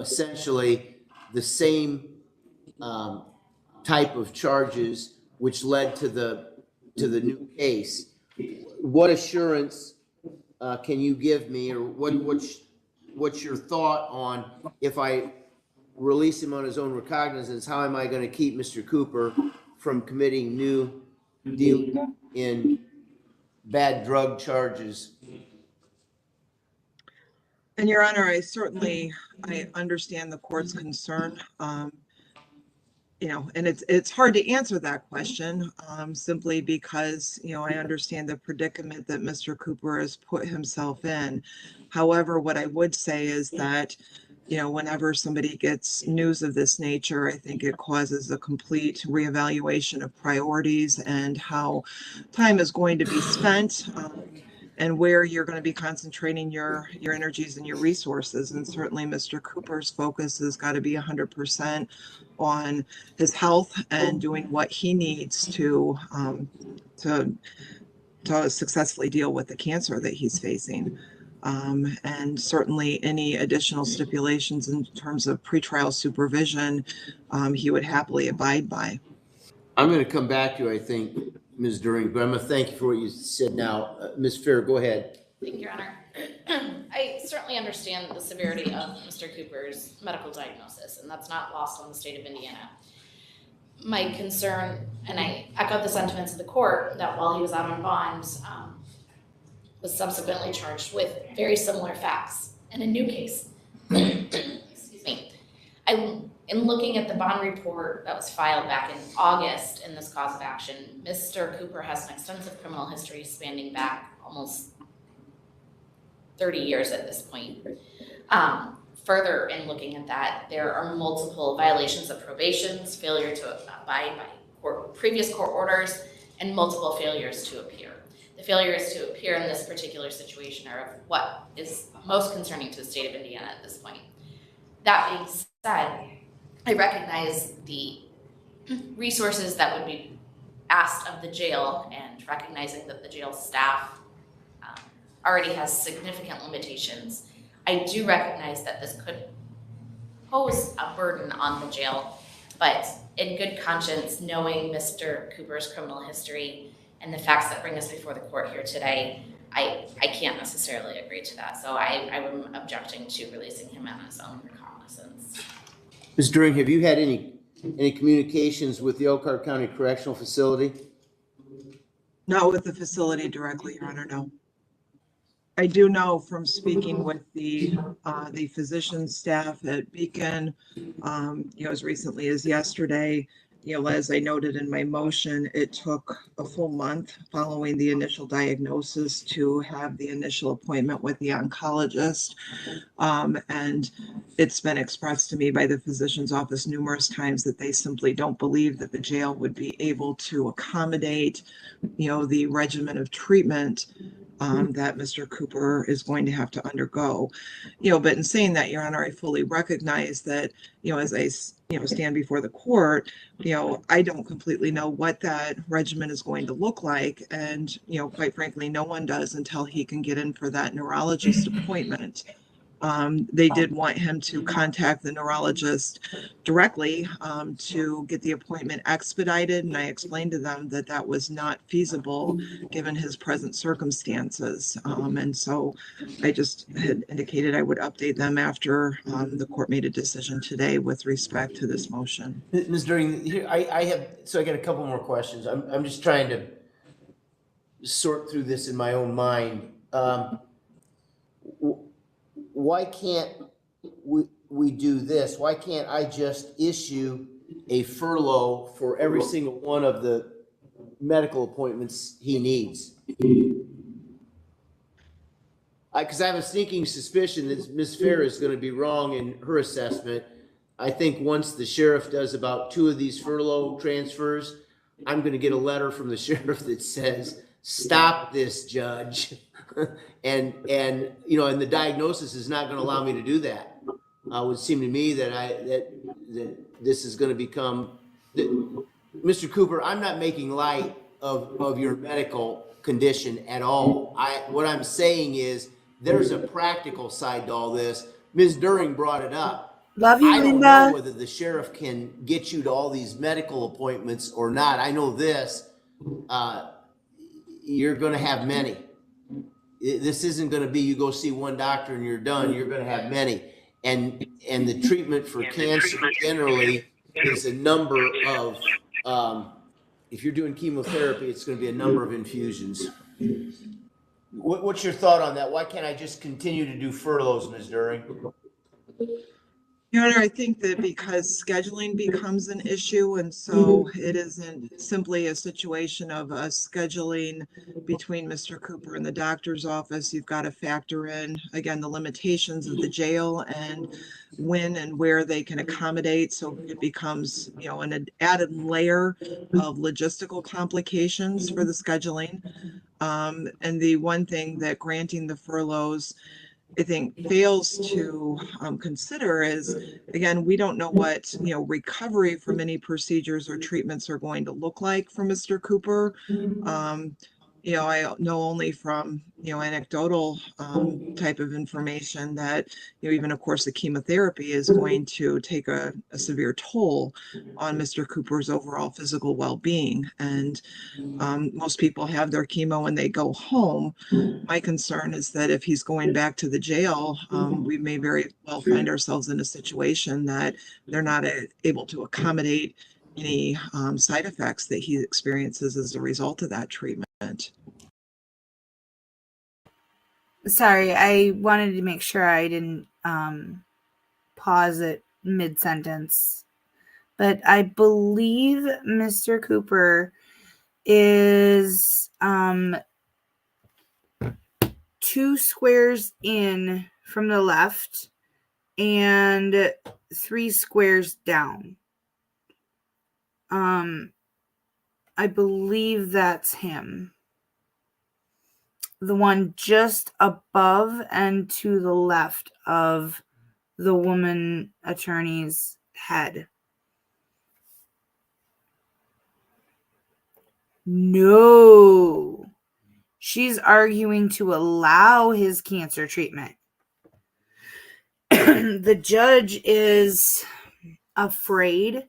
essentially the same type of charges, which led to the new case. What assurance can you give me, or what's your thought on, if I release him on his own recognizance, how am I going to keep Mr. Cooper from committing new dealing in bad drug charges? And Your Honor, I understand the court's concern. And it's hard to answer that question simply because, I understand the predicament that Mr. Cooper has put himself in. However, what I would say is that whenever somebody gets news of this nature, I think it causes a complete reevaluation of priorities and how time is going to be spent, and where you're going to be concentrating your energies and your resources. And certainly Mr. Cooper's focus has got to be 100% on his health and doing what he needs to successfully deal with the cancer that he's facing. And certainly any additional stipulations in terms of pretrial supervision, he would happily abide by. I'm going to come back to you, I think, Ms. During, but I'm going to thank you for what you said now. Ms. Fair, go ahead. Thank you, Your Honor. I certainly understand the severity of Mr. Cooper's medical diagnosis, and that's not lost on the state of Indiana. My concern, and I echoed the sentiments of the court, that while he was out on bond, was subsequently charged with very similar facts in a new case. Excuse me. In looking at the bond report that was filed back in August in this cause of action, Mr. Cooper has an extensive criminal history spanning back almost 30 years at this point. Further, in looking at that, there are multiple violations of probations, failure to abide by previous court orders, and multiple failures to appear. The failures to appear in this particular situation are of what is most concerning to the state of Indiana at this point. That being said, I recognize the resources that would be asked of the jail, and recognizing that the jail staff already has significant limitations. I do recognize that this could pose a burden on the jail, but in good conscience, knowing Mr. Cooper's criminal history and the facts that bring us before the court here today, I can't necessarily agree to that. So I am objecting to releasing him on his own recognizance. Ms. During, have you had any communications with the Elkhart County Correctional Facility? Not with the facility directly, Your Honor, no. I do know from speaking with the physician staff at Beacon, as recently as yesterday, as I noted in my motion, it took a full month following the initial diagnosis to have the initial appointment with the oncologist. And it's been expressed to me by the physician's office numerous times that they simply don't believe that the jail would be able to accommodate, the regimen of treatment that Mr. Cooper is going to have to undergo. But in saying that, Your Honor, I fully recognize that, as I, stand before the court, I don't completely know what that regimen is going to look like. And, quite frankly, no one does until he can get in for that neurologist appointment. They did want him to contact the neurologist directly to get the appointment expedited, and I explained to them that that was not feasible given his present circumstances. And so I just had indicated I would update them after the court made a decision today with respect to this motion. Ms. During, here I got a couple more questions. I'm just trying to sort through this in my own mind. Why can't we do this? Why can't I just issue a furlough for every single one of the medical appointments he needs? Because I have a sneaking suspicion that Ms. Fair is going to be wrong in her assessment. I think once the sheriff does about 2 of these furlough transfers, I'm going to get a letter from the sheriff that says, "Stop this, Judge." and the diagnosis is not going to allow me to do that. It would seem to me that this is going to become, Mr. Cooper, I'm not making light of your medical condition at all. What I'm saying is there's a practical side to all this. Ms. During brought it up. Love you, I don't Linda. know whether the sheriff can get you to all these medical appointments or not. I know this, you're going to have many. This isn't going to be you go see one doctor and you're done. You're going to have many. And the treatment for cancer generally is a number of, if you're doing chemotherapy, it's going to be a number of infusions. What's your thought on that? Why can't I just continue to do furloughs, Ms. During? Your Honor, I think that because scheduling becomes an issue, and so it isn't simply a situation of us scheduling between Mr. Cooper and the doctor's office. You've got to factor in, again, the limitations of the jail and when and where they can accommodate. So it becomes, an added layer of logistical complications for the scheduling. And the one thing that granting the furloughs, I think, fails to consider is, again, we don't know what, recovery from any procedures or treatments are going to look like for Mr. Cooper. I know only from, anecdotal type of information that, even of course the chemotherapy is going to take a severe toll on Mr. Cooper's overall physical well-being. And most people have their chemo when they go home. My concern is that if he's going back to the jail, we may very well find ourselves in a situation that they're not able to accommodate any side effects that he experiences as a result of that treatment. Sorry, I wanted to make sure I didn't pause it mid-sentence. But I believe Mr. Cooper is 2 squares in from the left and 3 squares down. I believe that's him. The one just above and to the left of the woman attorney's head. No. She's arguing to allow his cancer treatment. The judge is afraid,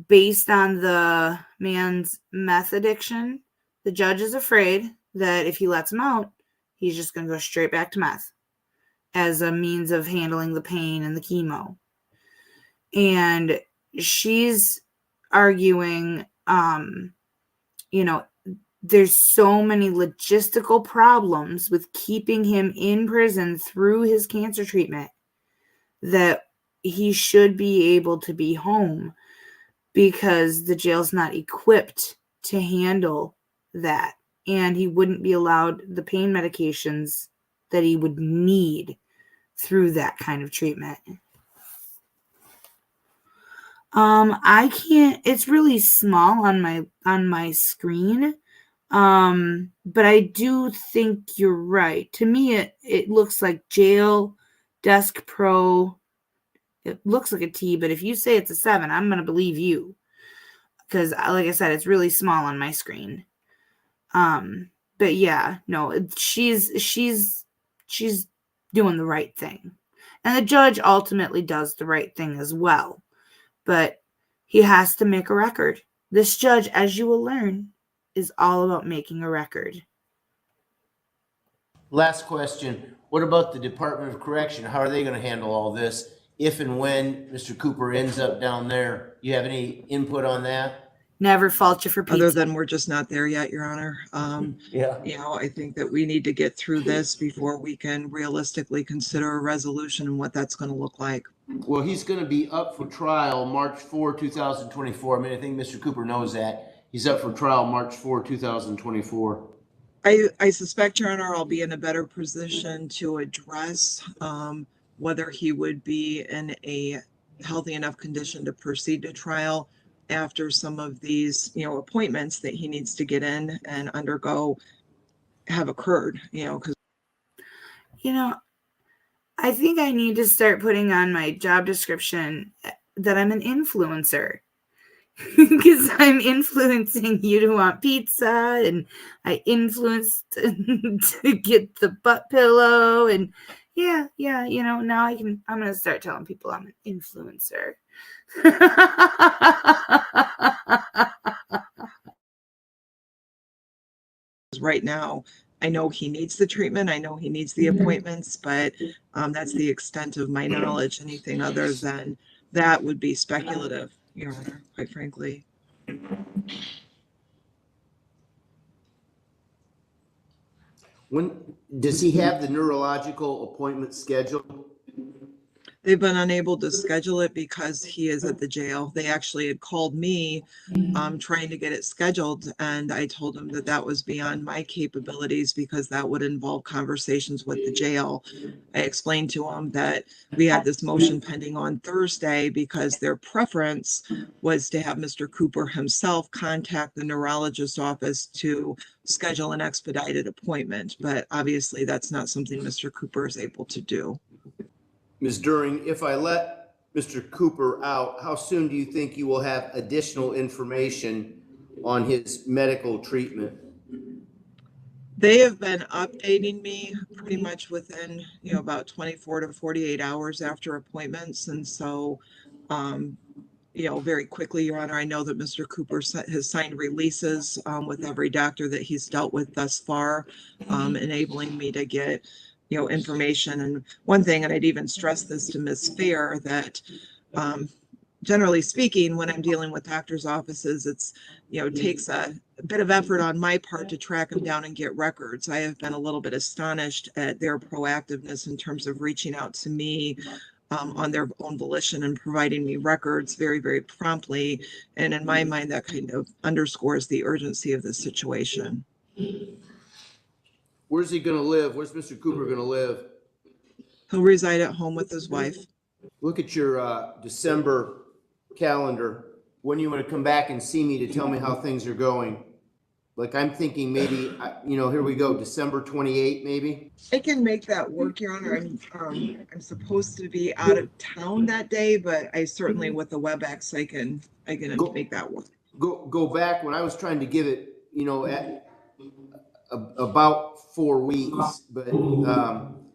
based on the man's meth addiction. The judge is afraid that if he lets him out, he's just going to go straight back to meth as a means of handling the pain and the chemo. And she's arguing, there's so many logistical problems with keeping him in prison through his cancer treatment that he should be able to be home because the jail's not equipped to handle that. And he wouldn't be allowed the pain medications that he would need through that kind of treatment. I can't, it's really small on my screen. But I do think you're right. To me, it looks like jail, desk pro. It looks like a T, but if you say it's a 7, I'm going to believe you. Because like I said, it's really small on my screen. But yeah, no, she's doing the right thing. And the judge ultimately does the right thing as well. But he has to make a record. This judge, as you will learn, is all about making a record. Last question. What about the Department of Correction? How are they going to handle all this if and when Mr. Cooper ends up down there? You have any input on that? Never fault you for pizza. Other than we're just not there yet, Your Honor. Yeah. I think that we need to get through this before we can realistically consider a resolution and what that's going to look like. Well, he's going to be up for trial March 4, 2024. I mean, I think Mr. Cooper knows that. He's up for trial March 4, 2024. I suspect, Your Honor, I'll be in a better position to address whether he would be in a healthy enough condition to proceed to trial after some of these, appointments that he needs to get in and undergo have occurred, because. I think I need to start putting on my job description that I'm an influencer. Because I'm influencing you to want pizza, and I influenced to get the butt pillow, and now I'm going to start telling people I'm an influencer. Right now, I know he needs the treatment. I know he needs the appointments, but that's the extent of my knowledge. Anything other than that would be speculative, Your Honor, quite frankly. When does he have the neurological appointment scheduled? they've been unable to schedule it because he is at the jail. They actually had called me trying to get it scheduled, and I told them that that was beyond my capabilities because that would involve conversations with the jail. I explained to them that we had this motion pending on Thursday because their preference was to have Mr. Cooper himself contact the neurologist's office to schedule an expedited appointment, but obviously that's not something Mr. Cooper is able to do. Ms. During, if I let Mr. Cooper out, how soon do you think you will have additional information on his medical treatment? They have been updating me pretty much within, about 24 to 48 hours after appointments. And so, very quickly, Your Honor, I know that Mr. Cooper has signed releases with every doctor that he's dealt with thus far, enabling me to get, information. And one thing, and I'd even stress this to Ms. Fair, that generally speaking, when I'm dealing with doctor's offices, it's, takes a bit of effort on my part to track them down and get records. I have been a little bit astonished at their proactiveness in terms of reaching out to me on their own volition and providing me records very, very promptly. And in my mind, that kind of underscores the urgency of the situation. Where's he gonna live? Where's Mr. Cooper gonna live? He'll reside at home with his wife. Look at your December calendar. When you want to come back and see me to tell me how things are going? Like, I'm thinking maybe, here we go, December 28th, maybe? I can make that work, Your Honor. I'm supposed to be out of town that day, but I certainly with the WebEx, I can make that work. Go back when I was trying to give it, at about 4 weeks, but,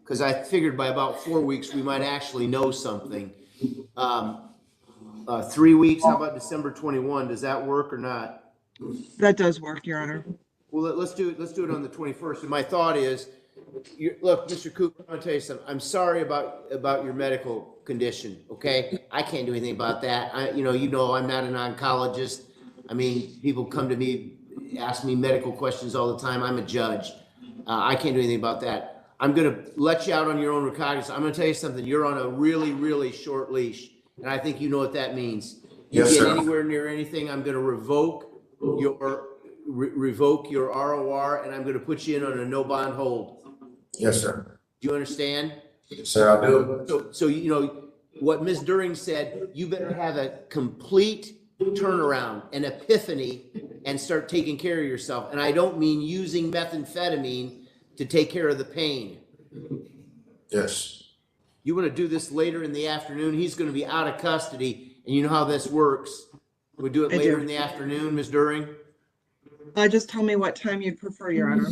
because I figured by about 4 weeks, we might actually know something. 3 weeks, how about December 21? Does that work or not? That does work, Your Honor. Well, let's do it on the 21st. And my thought is, look, Mr. Cooper, I'm gonna tell you something. I'm sorry about your medical condition, okay? I can't do anything about that. I'm not an oncologist. I mean, people come to me, ask me medical questions all the time. I'm a judge. I can't do anything about that. I'm gonna let you out on your own recognizance. I'm gonna tell you something. You're on a really, really short leash, and I think you know what that means. You Yes, get sir. anywhere near anything, I'm gonna revoke your ROR, and I'm gonna put you in on a no bond hold. Yes, sir. Do you understand? Yes, sir, I do. So what Ms. During said, you better have a complete turnaround, an epiphany, and start taking care of yourself. And I don't mean using methamphetamine to take care of the pain. Yes. You want to do this later in the afternoon? He's going to be out of custody, and you know how this works. We do it I later do. in the afternoon, Ms. During? Just tell me what time you'd prefer, Your Honor.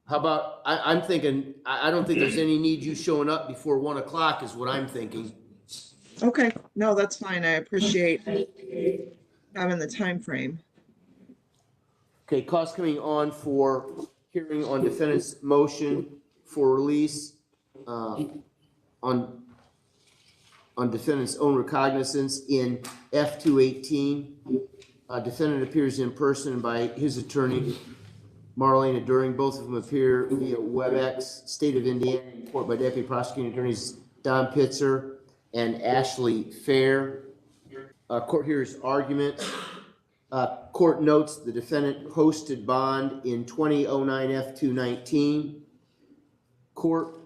How about, I'm thinking, I don't think there's any need you showing up before 1 o'clock is what I'm thinking. Okay, no, that's fine. I appreciate having the time frame. Okay, cost coming on for hearing on defendant's motion for release on defendant's own recognizance in F-218. Defendant appears in person by his attorney, Marlena During. Both of them appear via WebEx. State of Indiana, in court by Deputy Prosecuting Attorneys Don Pitzer and Ashley Fair. Court hears argument. Court notes the defendant posted bond in 2009 F-219. Court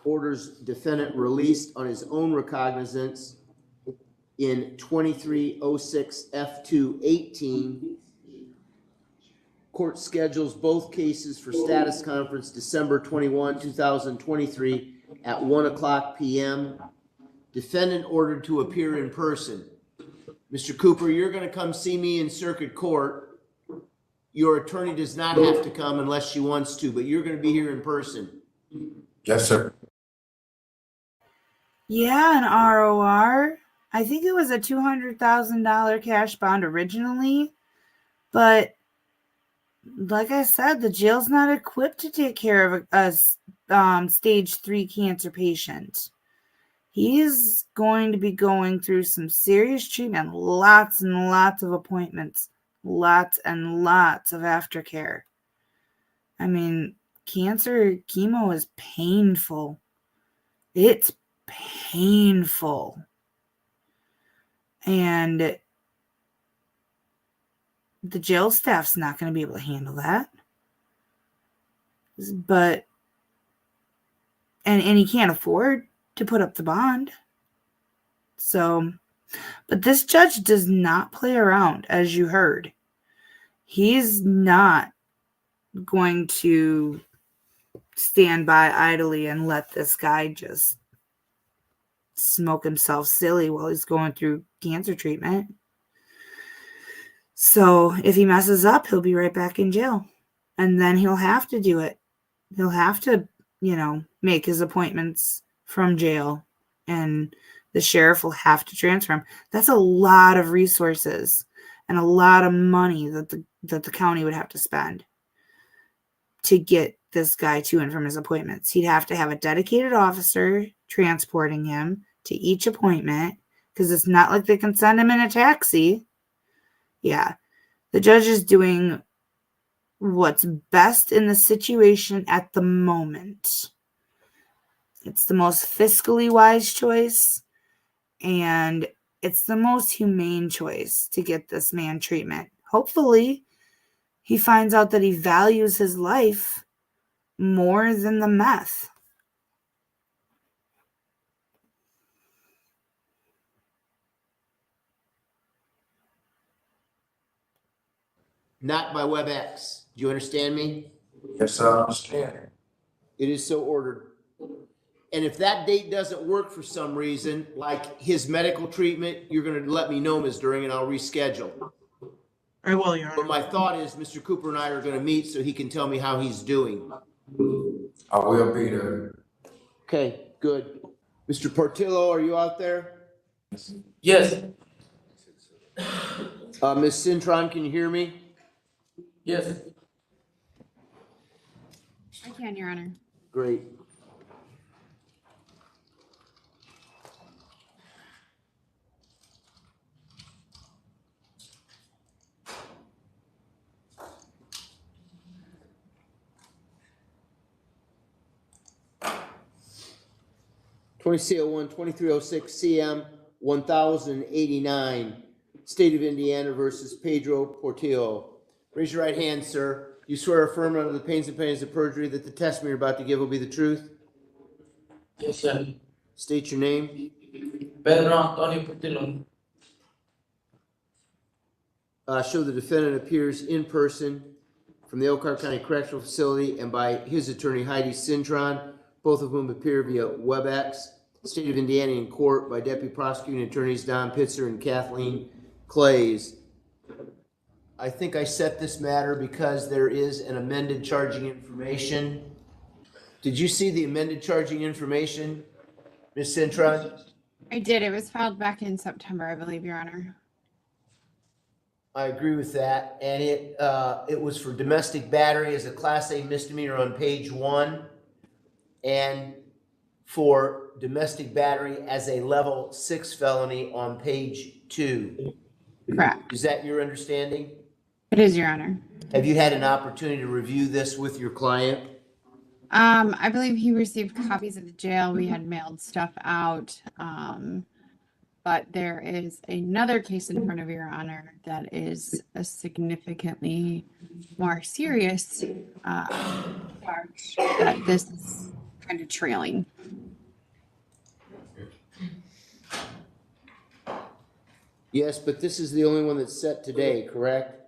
orders defendant released on his own recognizance in 2306 F-218. Court schedules both cases for status conference December 21, 2023 at 1 o'clock p.m. Defendant ordered to appear in person. Mr. Cooper, you're going to come see me in circuit court. Your attorney does not have to come unless she wants to, but you're going to be here in person. Yes, sir. Yeah, an ROR. I think it was a $200,000 cash bond originally, but like I said, the jail's not equipped to take care of a stage 3 cancer patient. He's going to be going through some serious treatment, lots and lots of appointments, lots and lots of aftercare. I mean, cancer chemo is painful. It's painful. And the jail staff's not going to be able to handle that. But, and he can't afford to put up the bond. So, but this judge does not play around, as you heard. He's not going to stand by idly and let this guy just smoke himself silly while he's going through cancer treatment. So if he messes up, he'll be right back in jail. And then he'll have to do it. He'll have to, make his appointments from jail. And the sheriff will have to transfer him. That's a lot of resources and a lot of money that the county would have to spend to get this guy to and from his appointments. He'd have to have a dedicated officer transporting him to each appointment, because it's not like they can send him in a taxi. Yeah, the judge is doing what's best in the situation at the moment. It's the most fiscally wise choice, and it's the most humane choice to get this man treatment. Hopefully, he finds out that he values his life more than the meth. Not by WebEx. Do you understand me? Yes, sir, I understand. It is so ordered. And if that date doesn't work for some reason, like his medical treatment, you're gonna let me know, Ms. During, and I'll reschedule. I will, Your But Honor. my thought is Mr. Cooper and I are gonna meet so he can tell me how he's doing. I will be there. Okay, good. Mr. Portillo, are you out there? Yes, Ms. Cintron, can you hear me? yes. I can, Your Honor. Great. (20C01) 2306 CM 1089, State of Indiana versus Pedro Portillo. Raise your right hand, sir. You swear affirm under the pains and penalties of perjury that the testimony you're about to give will be the truth? Yes, sir. State your name. Pedro Antonio Portillo. Show the defendant appears in person from the Elkhart County Correctional Facility and by his attorney Heidi Cintron, both of whom appear via WebEx. State of Indiana in court by Deputy Prosecuting Attorneys Don Pitzer and Kathleen Clays. I think I set this matter because there is an amended charging information. Did you see the amended charging information, Ms. Cintron? I did. It was filed back in September, I believe, Your Honor. I agree with that, and it was for domestic battery as a Class A misdemeanor on page 1, and for domestic battery as a level 6 felony on page 2. Correct. Is that your understanding? It is, Your Honor. Have you had an opportunity to review this with your client? I believe he received copies at the jail. We had mailed stuff out. But there is another case in front of Your Honor that is a significantly more serious charge that this is kind of trailing. Yes, but this is the only one that's set today, correct?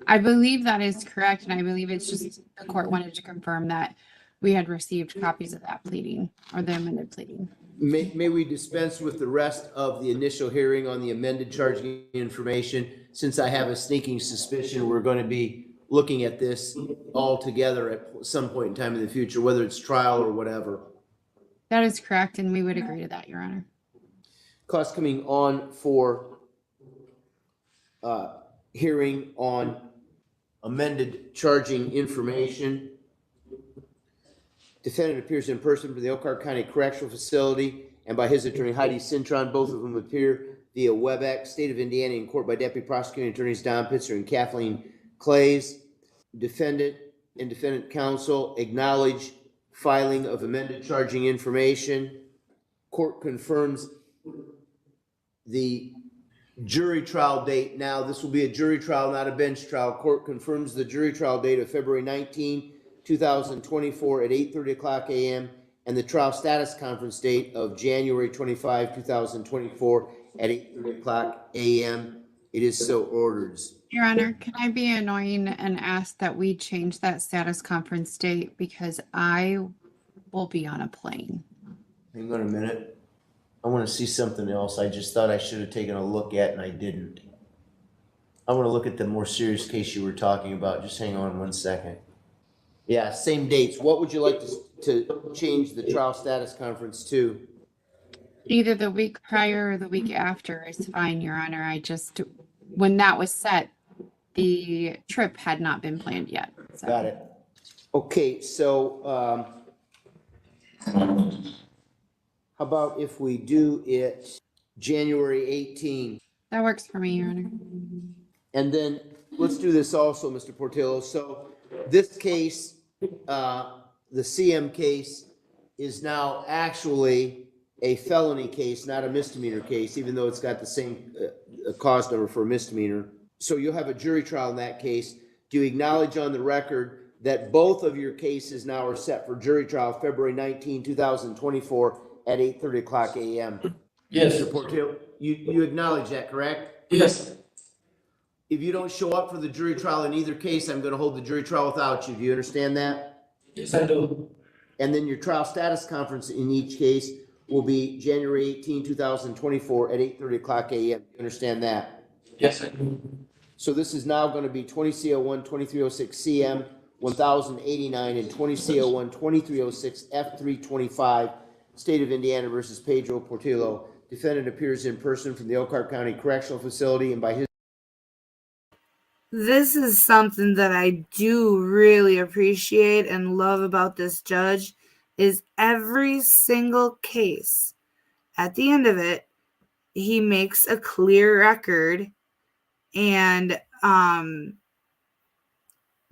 I believe that is correct, and I believe it's just the court wanted to confirm that we had received copies of that pleading or the amended pleading. May we dispense with the rest of the initial hearing on the amended charging information, since I have a sneaking suspicion we're going to be looking at this all together at some point in time in the future, whether it's trial or whatever. That is correct, and we would agree to that, Your Honor. Class coming on for hearing on amended charging information. Defendant appears in person for the Elkhart County Correctional Facility and by his attorney Heidi Cintron, both of whom appear via WebEx. State of Indiana in court by Deputy Prosecuting Attorneys Don Pitzer and Kathleen Clays. Defendant and defendant counsel acknowledge filing of amended charging information. Court confirms the jury trial date. Now, this will be a jury trial, not a bench trial. Court confirms the jury trial date of February 19, 2024 at 8:30 o'clock a.m. and the trial status conference date of January 25, 2024 at 8:30 o'clock a.m. It is so ordered. Your Honor, can I be annoying and ask that we change that status conference date because I will be on a plane? Hang on a minute. I want to see something else I just thought I should have taken a look at and I didn't. I want to look at the more serious case you were talking about. Just hang on 1 second. Yeah, same dates. What would you like to change the trial status conference to? Either the week prior or the week after is fine, Your Honor. I just, when that was set, the trip had not been planned yet. So. Got it. Okay, so how about if we do it January 18? That works for me, Your Honor. And then let's do this also, Mr. Portillo. So this case, the CM case, is now actually a felony case, not a misdemeanor case, even though it's got the same cause number for a misdemeanor. So you'll have a jury trial in that case. Do you acknowledge on the record that both of your cases now are set for jury trial February 19, 2024 at 8:30 o'clock a.m.? Yes. Mr. Portillo, you acknowledge that, correct? Yes. If you don't show up for the jury trial in either case, I'm going to hold the jury trial without you. Do you understand that? Yes, I do. And then your trial status conference in each case will be January 18, 2024 at 8:30 o'clock a.m. You understand that? Yes, I do. So this is now going to be 20 CO1 2306 CM 1089 and 20 CO1 2306 F325, State of Indiana versus Pedro Portillo. Defendant appears in person from the Elkhart County Correctional Facility and by his. This is something that I do really appreciate and love about this judge is every single case, at the end of it, he makes a clear record and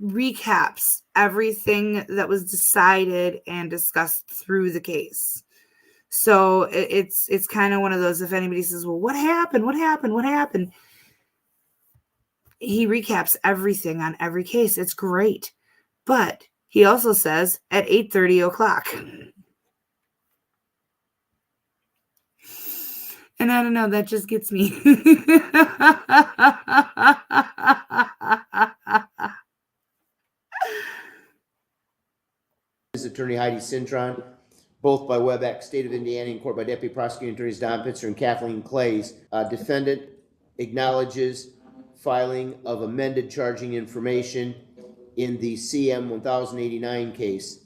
recaps everything that was decided and discussed through the case. So it's kind of one of those, if anybody says, well, what happened? What happened? What happened? He recaps everything on every case. It's great. But he also says at 8:30 o'clock. And I don't know, that just gets me. His attorney Heidi Cintron, both by WebEx, State of Indiana, in court by Deputy Prosecuting Attorneys Don Pitzer and Kathleen Clays. Defendant acknowledges filing of amended charging information in the CM 1089 case.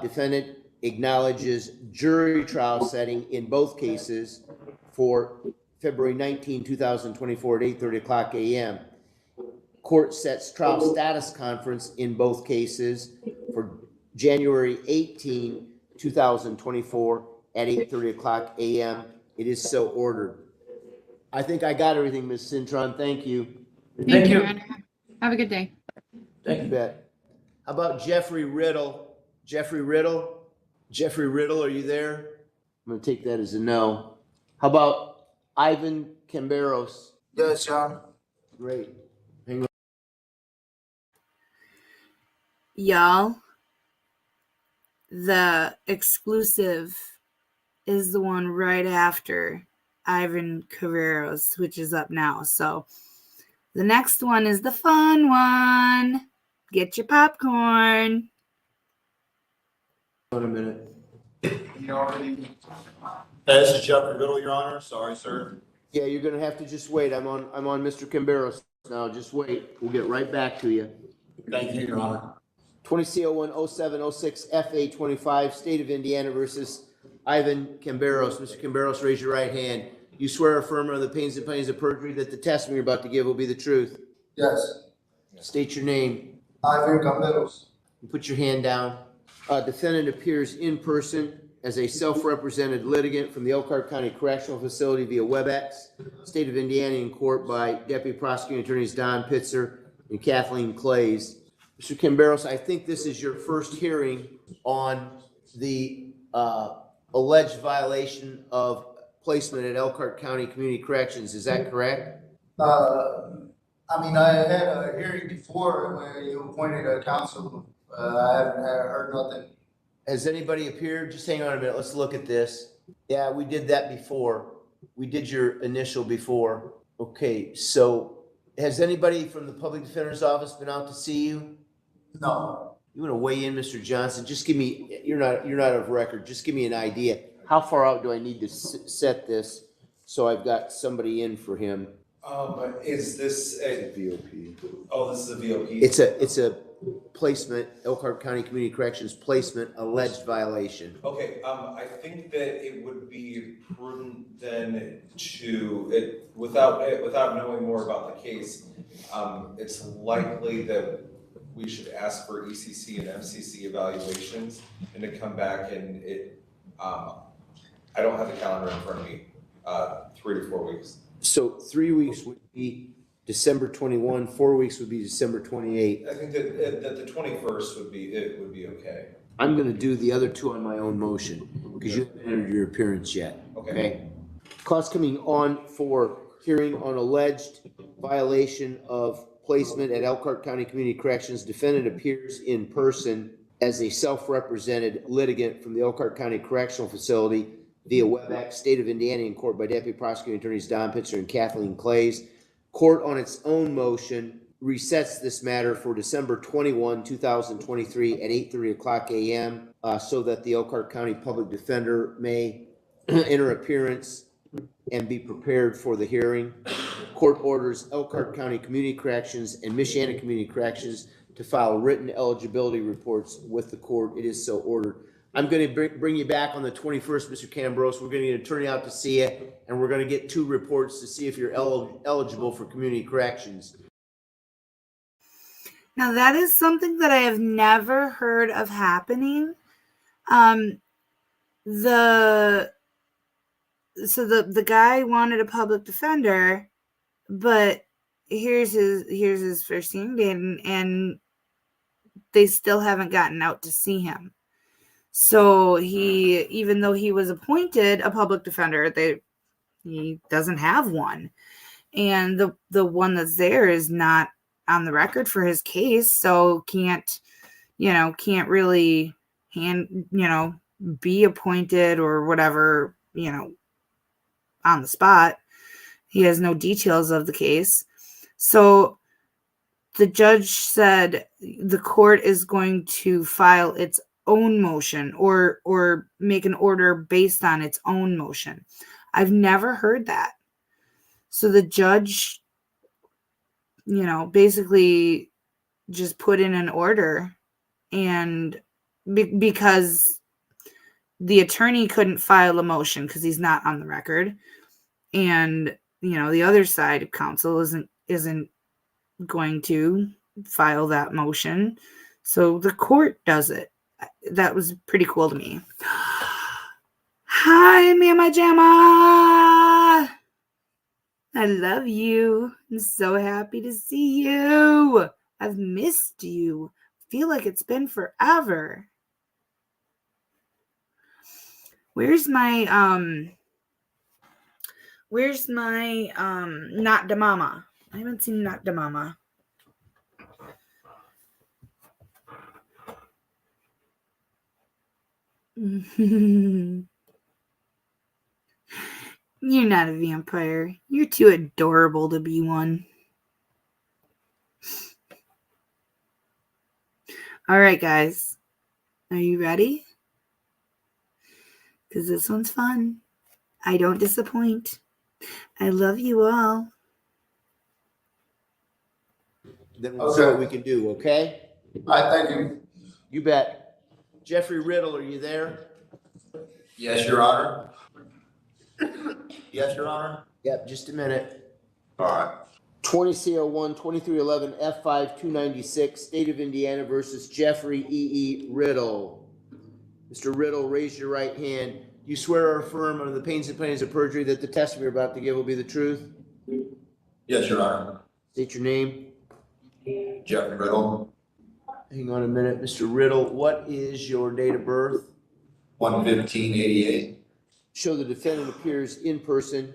Defendant acknowledges jury trial setting in both cases for February 19, 2024 at 8:30 o'clock a.m. Court sets trial status conference in both cases for January 18, 2024 at 8:30 o'clock a.m. It is so ordered. I think I got everything, Ms. Cintron. Thank you. Thank you, Your Honor. Have a good day. Thank you, Bet. How about Jeffrey Riddle? Jeffrey Riddle? Jeffrey Riddle, are you there? I'm going to take that as a no. How about Ivan Camberos? Yes, John. Great. Hang on. Y'all, the exclusive is the one right after Ivan Carreros, which is up now. So the next one is the fun one. Get your popcorn. Hold on a minute. You already. This is Jeffrey Riddle, Your Honor. Sorry, sir. Yeah, you're going to have to just wait. I'm on Mr. Camberos now. Just wait. We'll get right back to you. Thank you, Your Honor. 20 CO1 0706 FA25, State of Indiana versus Ivan Camberos. Mr. Camberos, raise your right hand. You swear or affirm under the pains and penalties of perjury that the testimony you're about to give will be the truth? Yes. State your name. Ivan Camberos. Put your hand down. Defendant appears in person as a self-represented litigant from the Elkhart County Correctional Facility via WebEx, State of Indiana, in court by Deputy Prosecuting Attorneys Don Pitzer and Kathleen Clays. Mr. Camberos, I think this is your first hearing on the alleged violation of placement at Elkhart County Community Corrections. Is that correct? I mean, I had a hearing before where you appointed a counsel. I haven't heard nothing. Has anybody appeared? Just hang on a minute. Let's look at this. Yeah, we did that before. We did your initial before. Okay, so has anybody from the public defender's office been out to see you? No. You want to weigh in, Mr. Johnson? Just give me, you're not of record. Just give me an idea. How far out do I need to set this so I've got somebody in for him? Is this a VOP. Oh, this is a VOP? It's a placement, Elkhart County Community Corrections placement, alleged violation. Okay, I think that it would be prudent then to, without knowing more about the case, it's likely that we should ask for ECC and FCC evaluations and to come back and I don't have the calendar in front of me, 3 to 4 weeks. So 3 weeks would be December 21, 4 weeks would be December 28. I think that the 21st would be okay. I'm gonna do the other two on my own motion, because you haven't entered your appearance yet, okay? Clause coming on for hearing on alleged violation of placement at Elkhart County Community Corrections. Defendant appears in person as a self-represented litigant from the Elkhart County Correctional Facility via WebEx, State of Indiana, in court by Deputy Prosecuting Attorneys Don Pitzer and Kathleen Clays. Court on its own motion resets this matter for December 21, 2023 at 8:30 a.m. So that the Elkhart County Public Defender may enter appearance and be prepared for the hearing. Court orders Elkhart County Community Corrections and Michiana Community Corrections to file written eligibility reports with the court. It is so ordered. I'm going to bring you back on the 21st, Mr. Cambros. We're going to get an attorney out to see you, and we're going to get 2 reports to see if you're eligible for community corrections. Now that is something that I have never heard of happening. The guy wanted a public defender, but here's his first hearing date, and they still haven't gotten out to see him. So even though he was appointed a public defender, he doesn't have one, and the one that's there is not on the record for his case, so can't really be appointed or whatever, on the spot. He has no details of the case. So the judge said the court is going to file its own motion or make an order based on its own motion. I've never heard that. So the judge, basically just put in an order, and because the attorney couldn't file a motion because he's not on the record, and the other side of counsel isn't going to file that motion, so the court does it. That was pretty cool to me. Hi, Mama Jamma. I love you. I'm so happy to see you. I've missed you. Feel like it's been forever. Where's my not da mama? I haven't seen not da mama. You're not a vampire. You're too adorable to be one. All right, guys. Are you ready? Because this one's fun. I don't disappoint. I love you all. Then we'll see what we can do, okay? Thank you. You bet. Jeffrey Riddle, are you there? Yes, Your Honor. Yes, Your Honor. Yep, just a minute. All right. 20 CO1 2311 F5 296, State of Indiana versus Jeffrey E. Riddle. Mr. Riddle, raise your right hand. You swear or affirm under the pains and penalties of perjury that the testimony you're about to give will be the truth? Yes, Your Honor. State your name. Jeffrey Riddle. Hang on a minute. Mr. Riddle, what is your date of birth? 11588. Show the defendant appears in person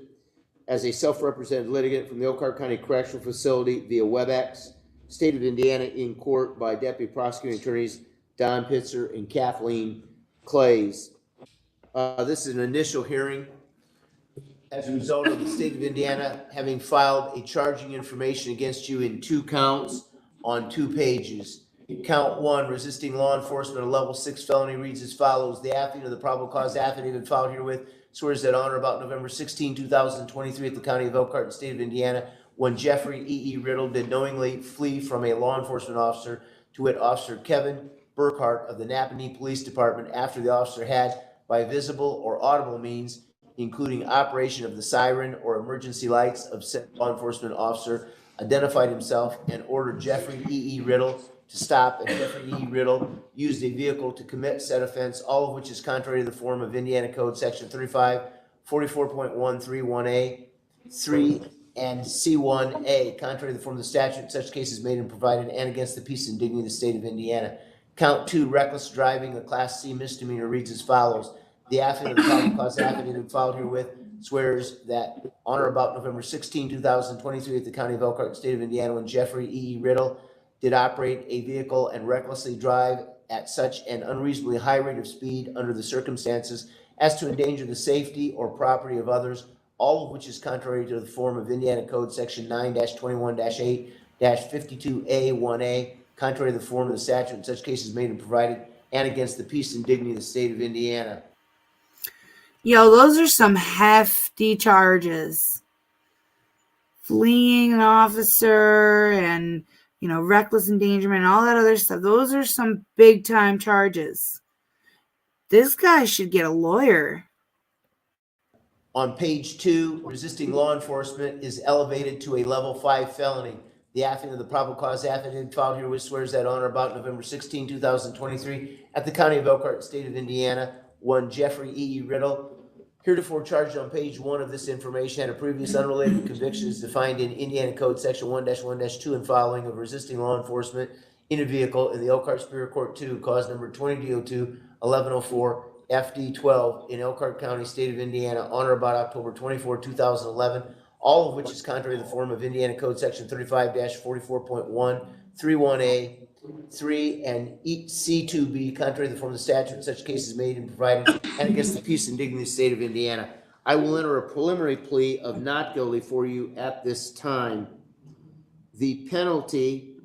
as a self-represented litigant from the Elkhart County Correctional Facility via WebEx, State of Indiana, in court by Deputy Prosecuting Attorneys Don Pitzer and Kathleen Clays. This is an initial hearing as a result of the State of Indiana having filed a charging information against you in 2 counts on 2 pages. Count 1, resisting law enforcement, a level 6 felony, reads as follows. The affidavit of the probable cause affidavit filed herewith swears that on or about November 16, 2023 at the County of Elkhart and State of Indiana, when Jeffrey E.E. Riddle did knowingly flee from a law enforcement officer, to wit, Officer Kevin Burkhart of the Napanee Police Department, after the officer had, by visible or audible means, including operation of the siren or emergency lights of said law enforcement officer, identified himself and ordered Jeffrey E.E. Riddle to stop, and Jeffrey E. Riddle used a vehicle to commit said offense, all of which is contrary to the form of Indiana Code Section 3544.131A, 3 and C1A, contrary to the form of the statute, such cases made and provided, and against the peace and dignity of the State of Indiana. Count 2, reckless driving, a Class C misdemeanor, reads as follows. The affidavit of the probable cause affidavit filed herewith swears that on or about November 16, 2023 at the County of Elkhart, State of Indiana, when Jeffrey E. Riddle did operate a vehicle and recklessly drive at such an unreasonably high rate of speed under the circumstances as to endanger the safety or property of others, all of which is contrary to the form of Indiana Code Section 9-21-8-52A1A, contrary to the form of the statute in such cases made and provided, and against the peace and dignity of the State of Indiana. Yo, those are some hefty charges. Fleeing an officer and, reckless endangerment and all that other stuff. Those are some big time charges. This guy should get a lawyer. On page 2, resisting law enforcement is elevated to a level 5 felony. The affidavit of the probable cause affidavit filed herewith swears that on or about November 16, 2023 at the County of Elkhart, State of Indiana, one Jeffrey E. Riddle, heretofore charged on page 1 of this information, had a previous unrelated conviction as defined in Indiana Code Section 1-1-2 and following of resisting law enforcement in a vehicle in the Elkhart Superior Court 2, cause number 20-02-1104 FD12 in Elkhart County, State of Indiana, on or about October 24, 2011, all of which is contrary to the form of Indiana Code Section 35-44.131A, 3 and C2B, contrary to the form of the statute in such cases made and provided, and against the peace and dignity of the State of Indiana. I will enter a preliminary plea of not guilty for you at this time. The penalty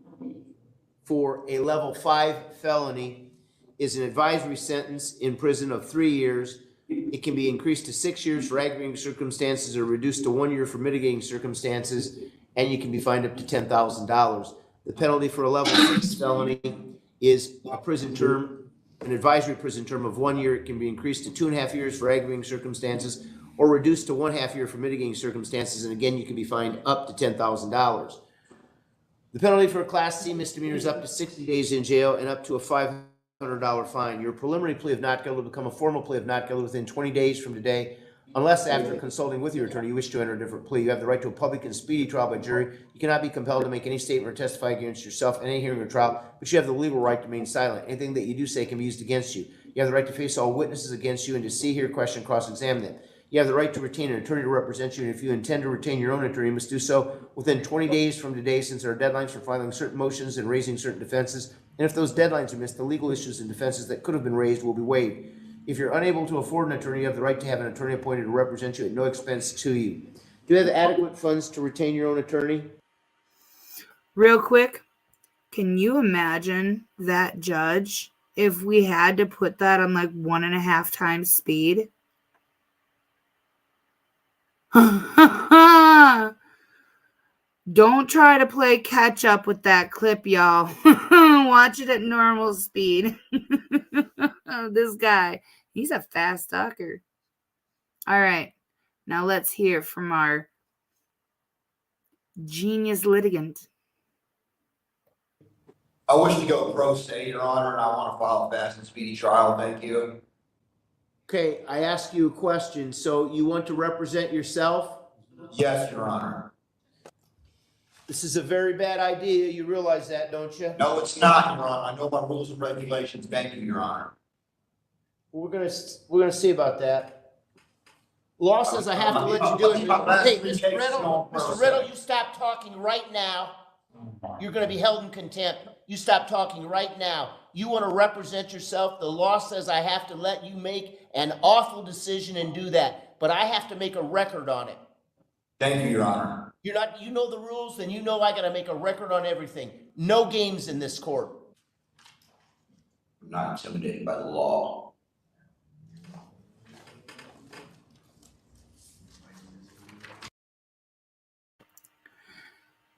for a level 5 felony is an advisory sentence in prison of 3 years. It can be increased to 6 years for aggravating circumstances or reduced to 1 year for mitigating circumstances, and you can be fined up to $10,000. The penalty for a level 6 felony is a prison term, an advisory prison term of 1 year. It can be increased to 2.5 years for aggravating circumstances or reduced to 1/2 year for mitigating circumstances, and again, you can be fined up to $10,000. The penalty for a Class C misdemeanor is up to 60 days in jail and up to a $500 fine. Your preliminary plea of not guilty will become a formal plea of not guilty within 20 days from today, unless after consulting with your attorney you wish to enter a different plea. You have the right to a public and speedy trial by jury. You cannot be compelled to make any statement or testify against yourself in any hearing or trial, but you have the legal right to remain silent. Anything that you do say can be used against you. You have the right to face all witnesses against you and to see, hear, question, cross-examine them. You have the right to retain an attorney to represent you, and if you intend to retain your own attorney, you must do so within 20 days from today, since there are deadlines for filing certain motions and raising certain defenses. And if those deadlines are missed, the legal issues and defenses that could have been raised will be waived. If you're unable to afford an attorney, you have the right to have an attorney appointed to represent you at no expense to you. Do you have adequate funds to retain your own attorney? Real quick, can you imagine that judge if we had to put that on like 1.5 times speed? Don't try to play catch up with that clip, y'all. Watch it at normal speed. This guy, he's a fast talker. All right, now let's hear from our genius litigant. I wish to go pro se, Your Honor, and I want to file a fast and speedy trial. Thank you. Okay, I ask you a question. So you want to represent yourself? Yes, Your Honor. This is a very bad idea. You realize that, don't you? No, it's not, Your Honor. I know my rules and regulations. Thank you, Your Honor. We're gonna see about that. Law says I have to let you do it. Hey, Mr. Riddle, you stop talking right now. You're gonna be held in contempt. You stop talking right now. You wanna represent yourself. The law says I have to let you make an awful decision and do that, but I have to make a record on it. Thank you, Your Honor. You know the rules, then you know I gotta make a record on everything. No games in this court. I'm not intimidated by the law.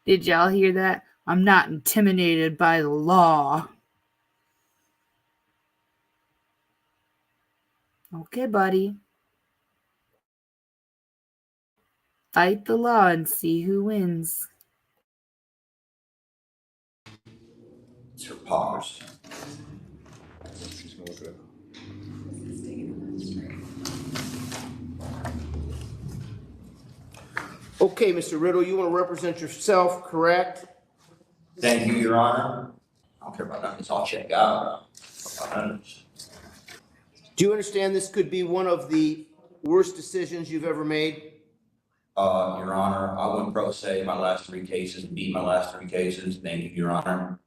Did y'all hear that? I'm not intimidated by the law. Okay, buddy. Fight the law and see who wins. It's hypocrisy. Okay, Mr. Riddle, you wanna represent yourself, correct? Thank you, Your Honor. I don't care about that. It's all checked out. Do you understand this could be one of the worst decisions you've ever made? Your Honor, I went pro se my last 3 cases, beat my last 3 cases. Thank you, Your Honor.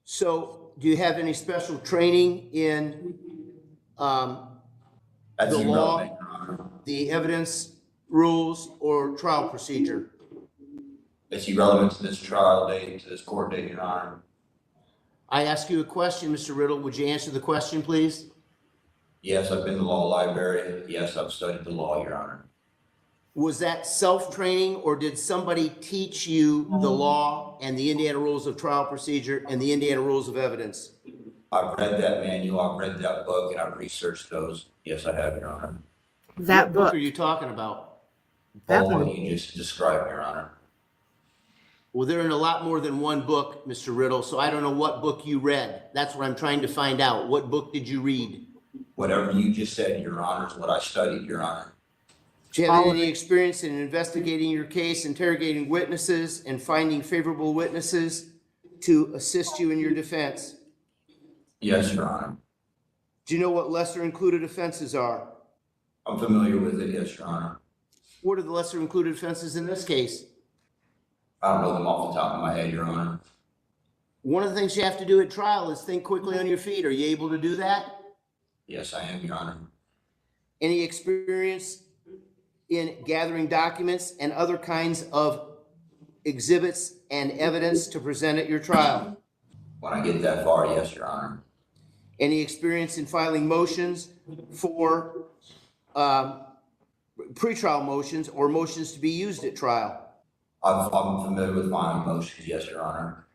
So, do you have any special training in, That's the law, irrelevant, Your Honor. the evidence rules, or trial procedure? It's irrelevant to this trial date, to this court date, Your Honor. I ask you a question, Mr. Riddle. Would you answer the question, please? Yes, I've been to the law library. Yes, I've studied the law, Your Honor. Was that self-training, or did somebody teach you the law and the Indiana rules of trial procedure and the Indiana rules of evidence? I've read that manual, I've read that book, and I've researched those. Yes, I have, Your Honor. That What book book. are you talking about? That All one. what you just described, Your Honor. Well, they're in a lot more than one book, Mr. Riddle, so I don't know what book you read. That's what I'm trying to find out. What book did you read? Whatever you just said, Your Honor, is what I studied, Your Honor. Do you have any experience in investigating your case, interrogating witnesses, and finding favorable witnesses to assist you in your defense? Yes, Your Honor. Do you know what lesser included offenses are? I'm familiar with it, yes, Your Honor. What are the lesser included offenses in this case? I don't know them off the top of my head, Your Honor. One of the things you have to do at trial is think quickly on your feet. Are you able to do that? Yes, I am, Your Honor. Any experience in gathering documents and other kinds of exhibits and evidence to present at your trial? When I get that far, yes, Your Honor. Any experience in filing motions for pretrial motions or motions to be used at trial? I'm familiar with filing motions, yes, Your Honor.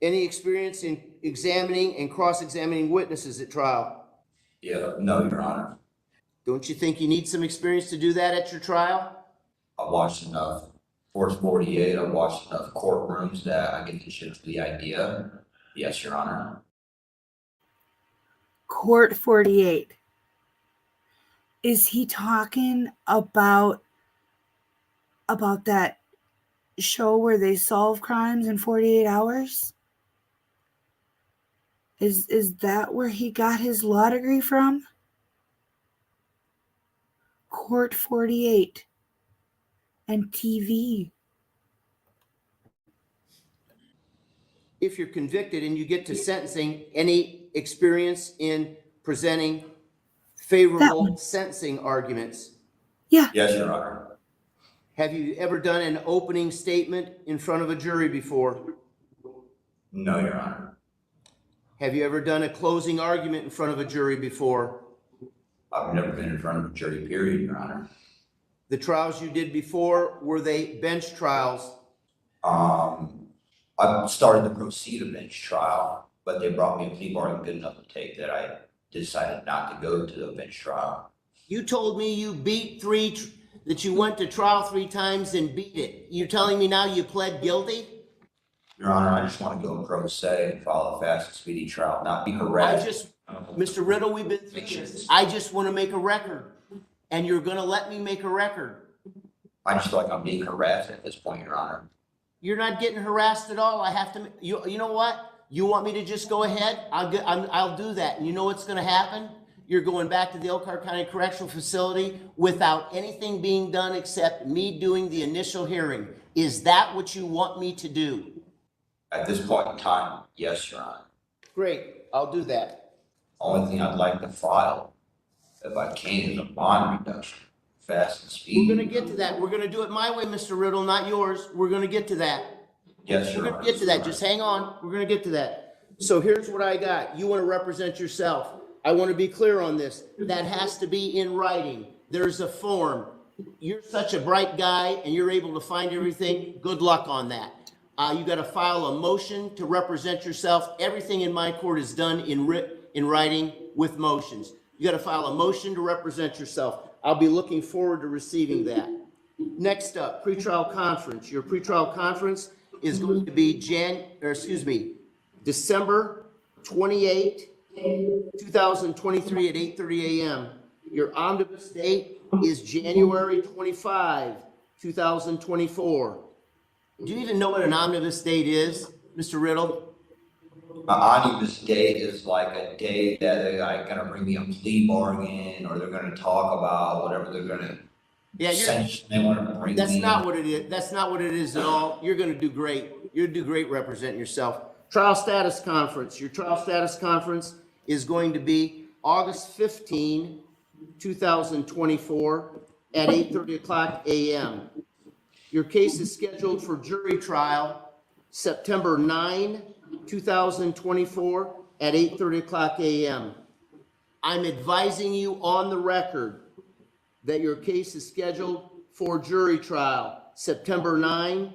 Any experience in examining and cross-examining witnesses at trial? Yeah, no, Your Honor. Don't you think you need some experience to do that at your trial? I've watched enough Force 48, I've watched enough courtrooms that I get the shift to the idea. Yes, Your Honor. Court 48. Is he talking about that show where they solve crimes in 48 hours? Is that where he got his law degree from? Court 48 and TV. If you're convicted and you get to sentencing, any experience in presenting favorable sentencing arguments? Yeah. Yes, Your Honor. Have you ever done an opening statement in front of a jury before? No, Your Honor. Have you ever done a closing argument in front of a jury before? I've never been in front of a jury, period, Your Honor. The trials you did before, were they bench trials? I started to proceed a bench trial, but they brought me a plea bargain good enough to take that I decided not to go to the bench trial. You told me you that you went to trial 3 times and beat it. You're telling me now you pled guilty? Your Honor, I just want to go pro se and file a fast and speedy trial, not be harassed. Mr. Riddle, we've been through this. I just want to make a record, and you're gonna let me make a record. I just feel like I'm being harassed at this point, Your Honor. You're not getting harassed at all. I have to, you know what? You want me to just go ahead? I'll do that. And you know what's gonna happen? you're going back to the Elkhart County Correctional Facility without anything being done except me doing the initial hearing. Is that what you want me to do? At this point in time, yes, Your Honor. Great, I'll do that. Only thing I'd like to file, if I can, is a bond reduction, fast and We're speedy. gonna get to that. We're gonna do it my way, Mr. Riddle, not yours. We're gonna get to that. Yes, We're Your gonna Honor. get to that. Just hang on. We're gonna get to that. So here's what I got. You wanna represent yourself. I wanna be clear on this. That has to be in writing. There's a form. You're such a bright guy and you're able to find everything. Good luck on that. You gotta file a motion to represent yourself. Everything in my court is done in writing with motions. You gotta file a motion to represent yourself. I'll be looking forward to receiving that. Next up, pretrial conference. Your pretrial conference is going to be December 28, 2023 at 8:30 a.m. Your omnibus date is January 25, 2024. Do you even know what an omnibus date is, Mr. Riddle? An omnibus date is like a day that they're like gonna bring me a plea bargain, or they're gonna talk about whatever they're gonna sanction they wanna bring me. That's not what it is. That's not what it is at all. You're gonna do great. You'll do great representing yourself. Trial status conference. Your trial status conference is going to be August 15, 2024 at 8:30 a.m. Your case is scheduled for jury trial September 9, 2024 at 8:30 a.m. I'm advising you on the record that your case is scheduled for jury trial September 9,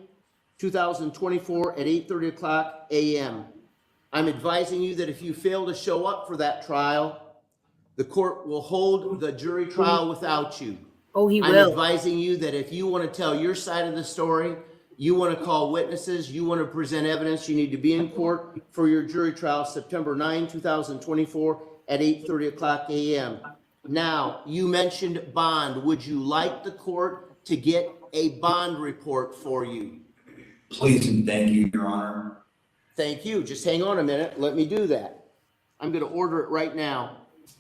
2024 at 8:30 a.m. I'm advising you that if you fail to show up for that trial, the court will hold the jury trial without you. Oh, he I'm will. advising you that if you want to tell your side of the story, you want to call witnesses, you want to present evidence, you need to be in court for your jury trial September 9, 2024 at 8:30 a.m. Now, you mentioned bond. Would you like the court to get a bond report for you? Please and thank you, Your Honor. Thank you. Just hang on a minute. Let me do that. I'm going to order it right now.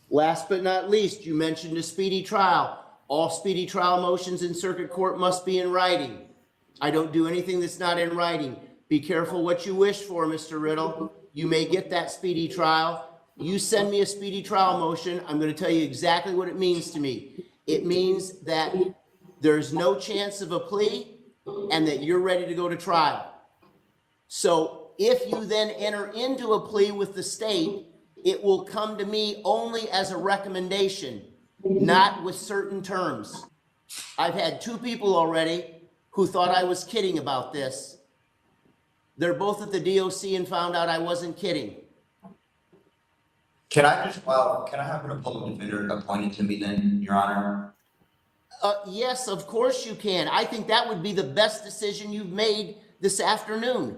Last but not least, you mentioned a speedy trial. All speedy trial motions in circuit court must be in writing. I don't do anything that's not in writing. Be careful what you wish for, Mr. Riddle. You may get that speedy trial. You send me a speedy trial motion, I'm going to tell you exactly what it means to me. It means that there's no chance of a plea and that you're ready to go to trial. So if you then enter into a plea with the state, it will come to me only as a recommendation, not with certain terms. I've had 2 people already who thought I was kidding about this. They're both at the DOC and found out I wasn't kidding. Can I have a public defender appointed to me then, Your Honor? Yes, of course you can. I think that would be the best decision you've made this afternoon.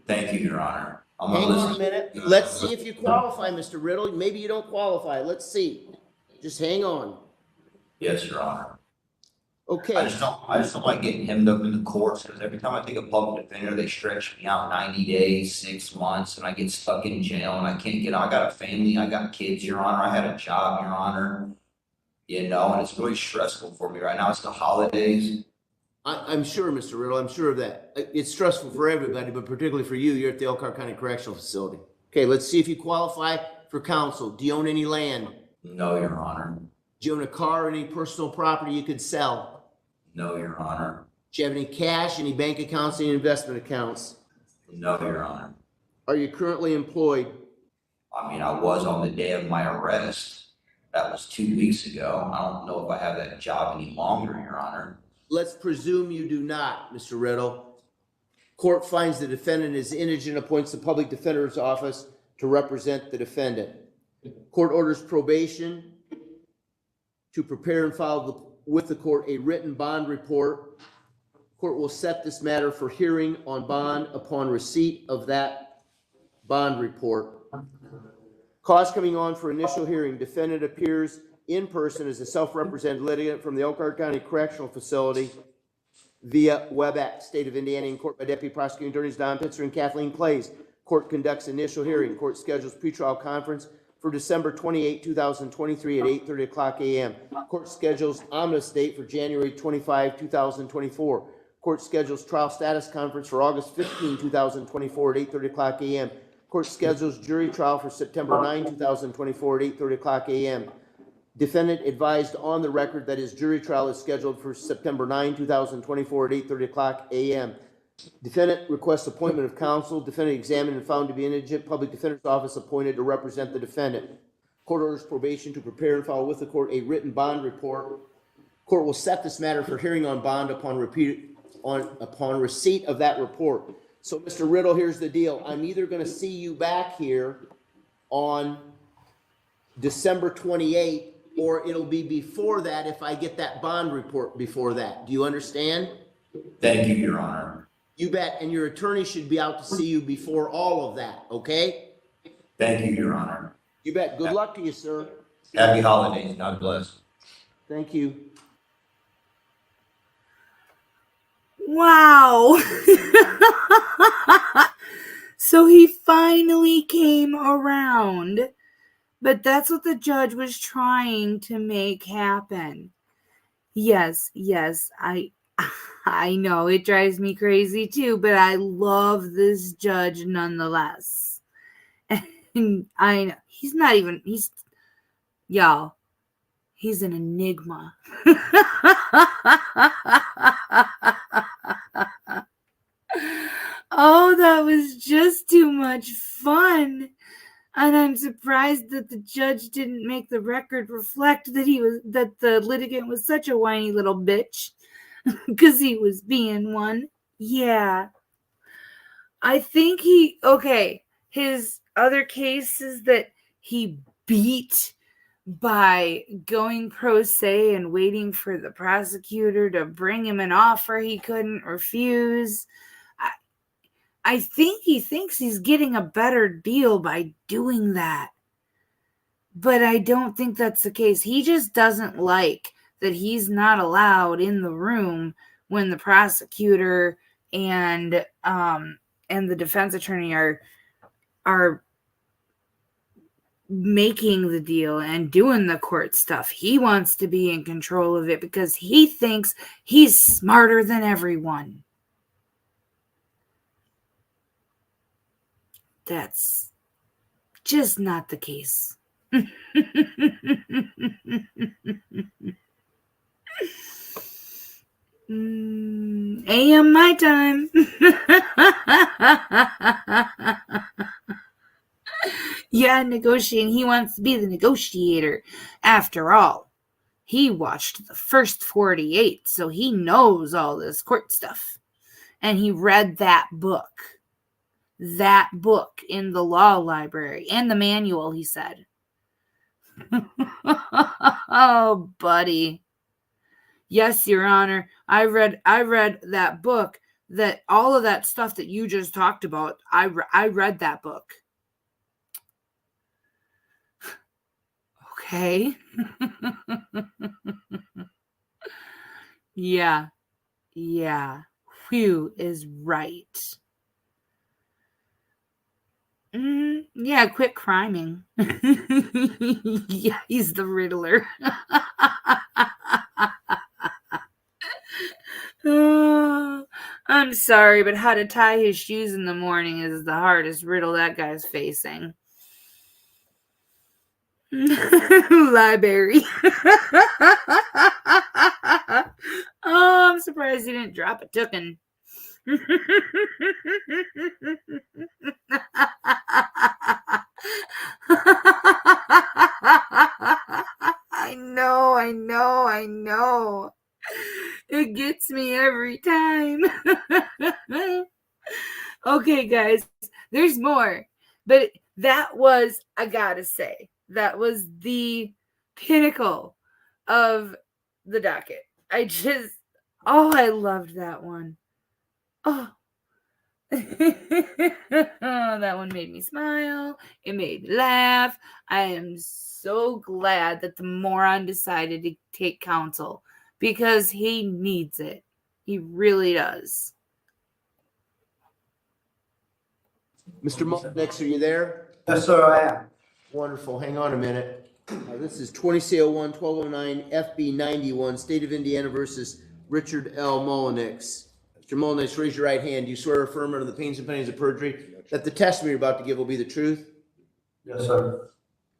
Thank you, Your Honor. Hang on a minute. Let's see if you qualify, Mr. Riddle. Maybe you don't qualify. Let's see. Just hang on. Yes, Your Honor. Okay. I just don't like getting hemmed up in the courts, because every time I take a public defender, they stretch me out 90 days, 6 months, and I get stuck in jail and I can't get out. I got a family, I got kids, Your Honor. I had a job, Your Honor. You know, and it's really stressful for me right now. It's the holidays. I'm sure, Mr. Riddle, I'm sure of that. It's stressful for everybody, but particularly for you. You're at the Elkhart County Correctional Facility. Okay, let's see if you qualify for counsel. Do you own any land? No, Your Honor. Do you own a car or any personal property you could sell? No, Your Honor. Do you have any cash, any bank accounts, any investment accounts? No, Your Honor. Are you currently employed? I mean, I was on the day of my arrest. That was 2 weeks ago. I don't know if I have that job any longer, Your Honor. Let's presume you do not, Mr. Riddle. Court finds the defendant is indigent, appoints the public defender's office to represent the defendant. Court orders probation to prepare and file with the court a written bond report. Court will set this matter for hearing on bond upon receipt of that bond report. Cause coming on for initial hearing. Defendant appears in person as a self-represented litigant from the Elkhart County Correctional Facility via WebEx, State of Indiana, in court by Deputy Prosecuting Attorneys Don Pitzer and Kathleen Clays. Court conducts initial hearing. Court schedules pretrial conference for December 28, 2023 at 8:30 o'clock a.m. Court schedules omnibus date for January 25, 2024. Court schedules trial status conference for August 15, 2024 at 8:30 o'clock a.m. Court schedules jury trial for September 9, 2024 at 8:30 o'clock a.m. Defendant advised on the record that his jury trial is scheduled for September 9, 2024 at 8:30 o'clock a.m. Defendant requests appointment of counsel. Defendant examined and found to be indigent. Public Defender's Office appointed to represent the defendant. Court orders probation to prepare and file with the court a written bond report. Court will set this matter for hearing on bond upon receipt of that report. So, Mr. Riddle, here's the deal. I'm either going to see you back here on December 28th, or it'll be before that if I get that bond report before that. Do you understand? Thank you, Your Honor. You bet. And your attorney should be out to see you before all of that, okay? Thank you, Your Honor. You bet. Good luck to you, sir. Happy holidays. God bless. Thank you. Wow. So he finally came around. But that's what the judge was trying to make happen. Yes, I know it drives me crazy too, but I love this judge nonetheless. And I know he's y'all, he's an enigma. Oh, that was just too much fun. And I'm surprised that the judge didn't make the record reflect that the litigant was such a whiny little bitch, because he was being one. Yeah. I think his other case is that he beat by going pro se and waiting for the prosecutor to bring him an offer he couldn't refuse. I think he thinks he's getting a better deal by doing that. But I don't think that's the case. He just doesn't like that he's not allowed in the room when the prosecutor and the defense attorney are making the deal and doing the court stuff. He wants to be in control of it because he thinks he's smarter than everyone. That's just not the case. AM my time. Yeah, negotiating. He wants to be the negotiator. After all, he watched the first 48, so he knows all this court stuff. And he read that book in the law library and the manual, he said. Oh, buddy. Yes, Your Honor. I read that book, that all of that stuff that you just talked about. I read that book. Okay. Yeah. Hugh is right. Yeah, quit criming. Yeah, he's the Riddler. Oh, I'm sorry, but how to tie his shoes in the morning is the hardest riddle that guy's facing. Library. Oh, I'm surprised he didn't drop a tooken. I know. It gets me every time. Okay, guys, there's more. But that was, I gotta say, that was the pinnacle of the docket. I loved that one. Oh. That one made me smile. It made me laugh. I am so glad that the moron decided to take counsel because he needs it. He really does. Mr. Mullenix, are you there? Yes, sir, I am. Wonderful. Hang on a minute. This is 20-01, 1209, FB 91, State of Indiana versus Richard L. Mullenix. Mr. Mullenix, raise your right hand. Do you swear or affirm under the pains and penalties of perjury that the testimony you're about to give will be the truth? Yes, sir.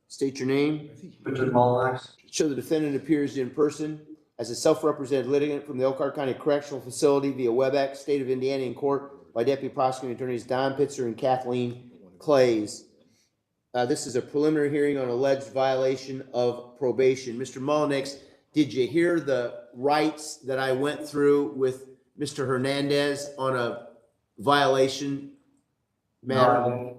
State your name. Richard Mullinax. Show the defendant appears in person as a self-represented litigant from the Elkhart County Correctional Facility via WebEx, State of Indiana in court by Deputy Prosecuting Attorneys Don Pitzer and Kathleen Clays. This is a preliminary hearing on alleged violation of probation. Mr. Mullenix, did you hear the rights that I went through with Mr. Hernandez on a violation matter?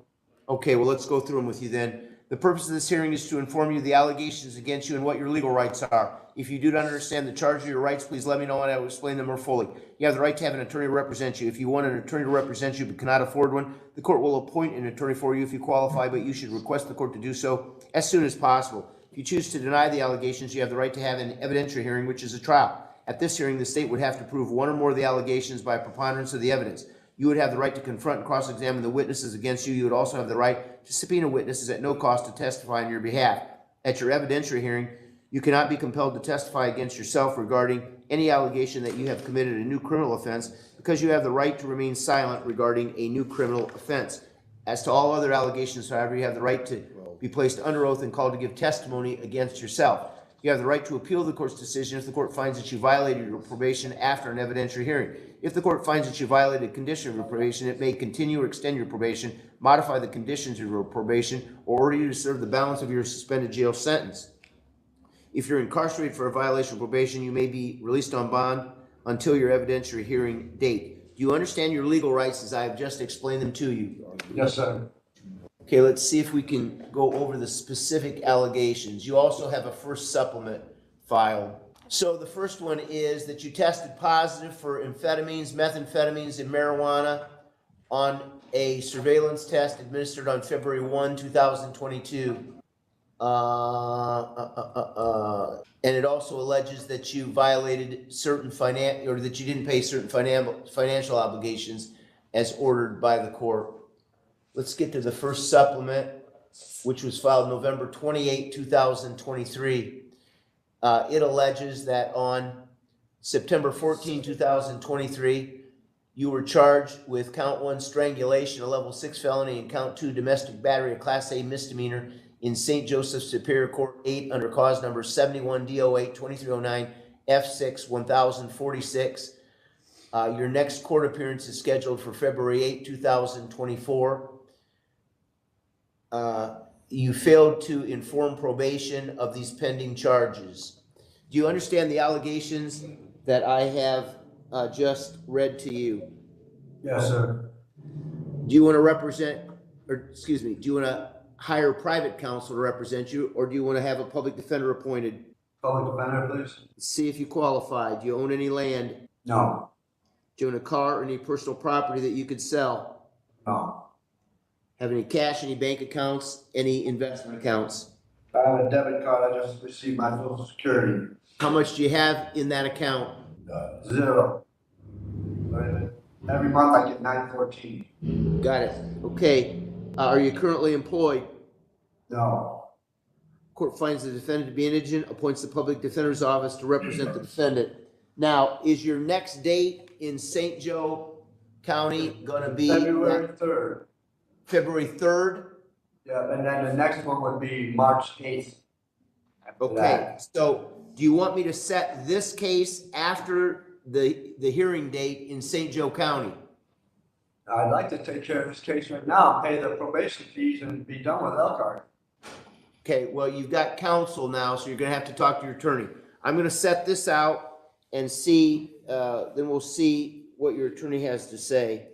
Okay, well, let's go through them with you then. The purpose of this hearing is to inform you of the allegations against you and what your legal rights are. If you do not understand the charge of your rights, please let me know and I will explain them more fully. You have the right to have an attorney represent you. If you want an attorney to represent you but cannot afford one, the court will appoint an attorney for you if you qualify, but you should request the court to do so as soon as possible. If you choose to deny the allegations, you have the right to have an evidentiary hearing, which is a trial. At this hearing, the state would have to prove one or more of the allegations by a preponderance of the evidence. You would have the right to confront and cross-examine the witnesses against you. You would also have the right to subpoena witnesses at no cost to testify on your behalf. At your evidentiary hearing, you cannot be compelled to testify against yourself regarding any allegation that you have committed a new criminal offense because you have the right to remain silent regarding a new criminal offense. As to all other allegations, however, you have the right to be placed under oath and called to give testimony against yourself. You have the right to appeal the court's decision if the court finds that you violated your probation after an evidentiary hearing. If the court finds that you violated a condition of your probation, it may continue or extend your probation, modify the conditions of your probation, or order you to serve the balance of your suspended jail sentence. If you're incarcerated for a violation of probation, you may be released on bond until your evidentiary hearing date. Do you understand your legal rights as I have just explained them to you? Yes, sir. Okay, let's see if we can go over the specific allegations. You also have a first supplement file. So the first one is that you tested positive for amphetamines, methamphetamines, and marijuana on a surveillance test administered on February 1, 2022. And it also alleges that you violated certain or that you didn't pay certain financial obligations as ordered by the court. Let's get to the first supplement, which was filed November 28, 2023. It alleges that on September 14, 2023, you were charged with count 1 strangulation, a level 6 felony, and count 2 domestic battery, a class A misdemeanor in St. Joseph Superior Court 8 under cause number 71 D08 2309 F6 1046. Your next court appearance is scheduled for February 8, 2024. You failed to inform probation of these pending charges. Do you understand the allegations that I have just read to you? Yes, sir. Do you want to do you want to hire private counsel to represent you, or do you want to have a public defender appointed? Public defender, please. See if you qualify. Do you own any land? No. Do you own a car or any personal property that you could sell? No. Have any cash, any bank accounts, any investment accounts? I have a debit card. I just received my Social Security. How much do you have in that account? 0. Every month I get $9.14. Got it. Okay. Are you currently employed? No. Court finds the defendant to be indigent, appoints the public defender's office to represent the defendant. Now, is your next date in St. Joe County going to be February 3rd. February 3rd? Yeah, and then the next one would be March 8th. Okay, so do you want me to set this case after the hearing date in St. Joe County? I'd like to take care of this case right now, pay the probation fees and be done with Elkhart. Okay, well, you've got counsel now, so you're gonna have to talk to your attorney. I'm gonna set this out and see, then we'll see what your attorney has to say.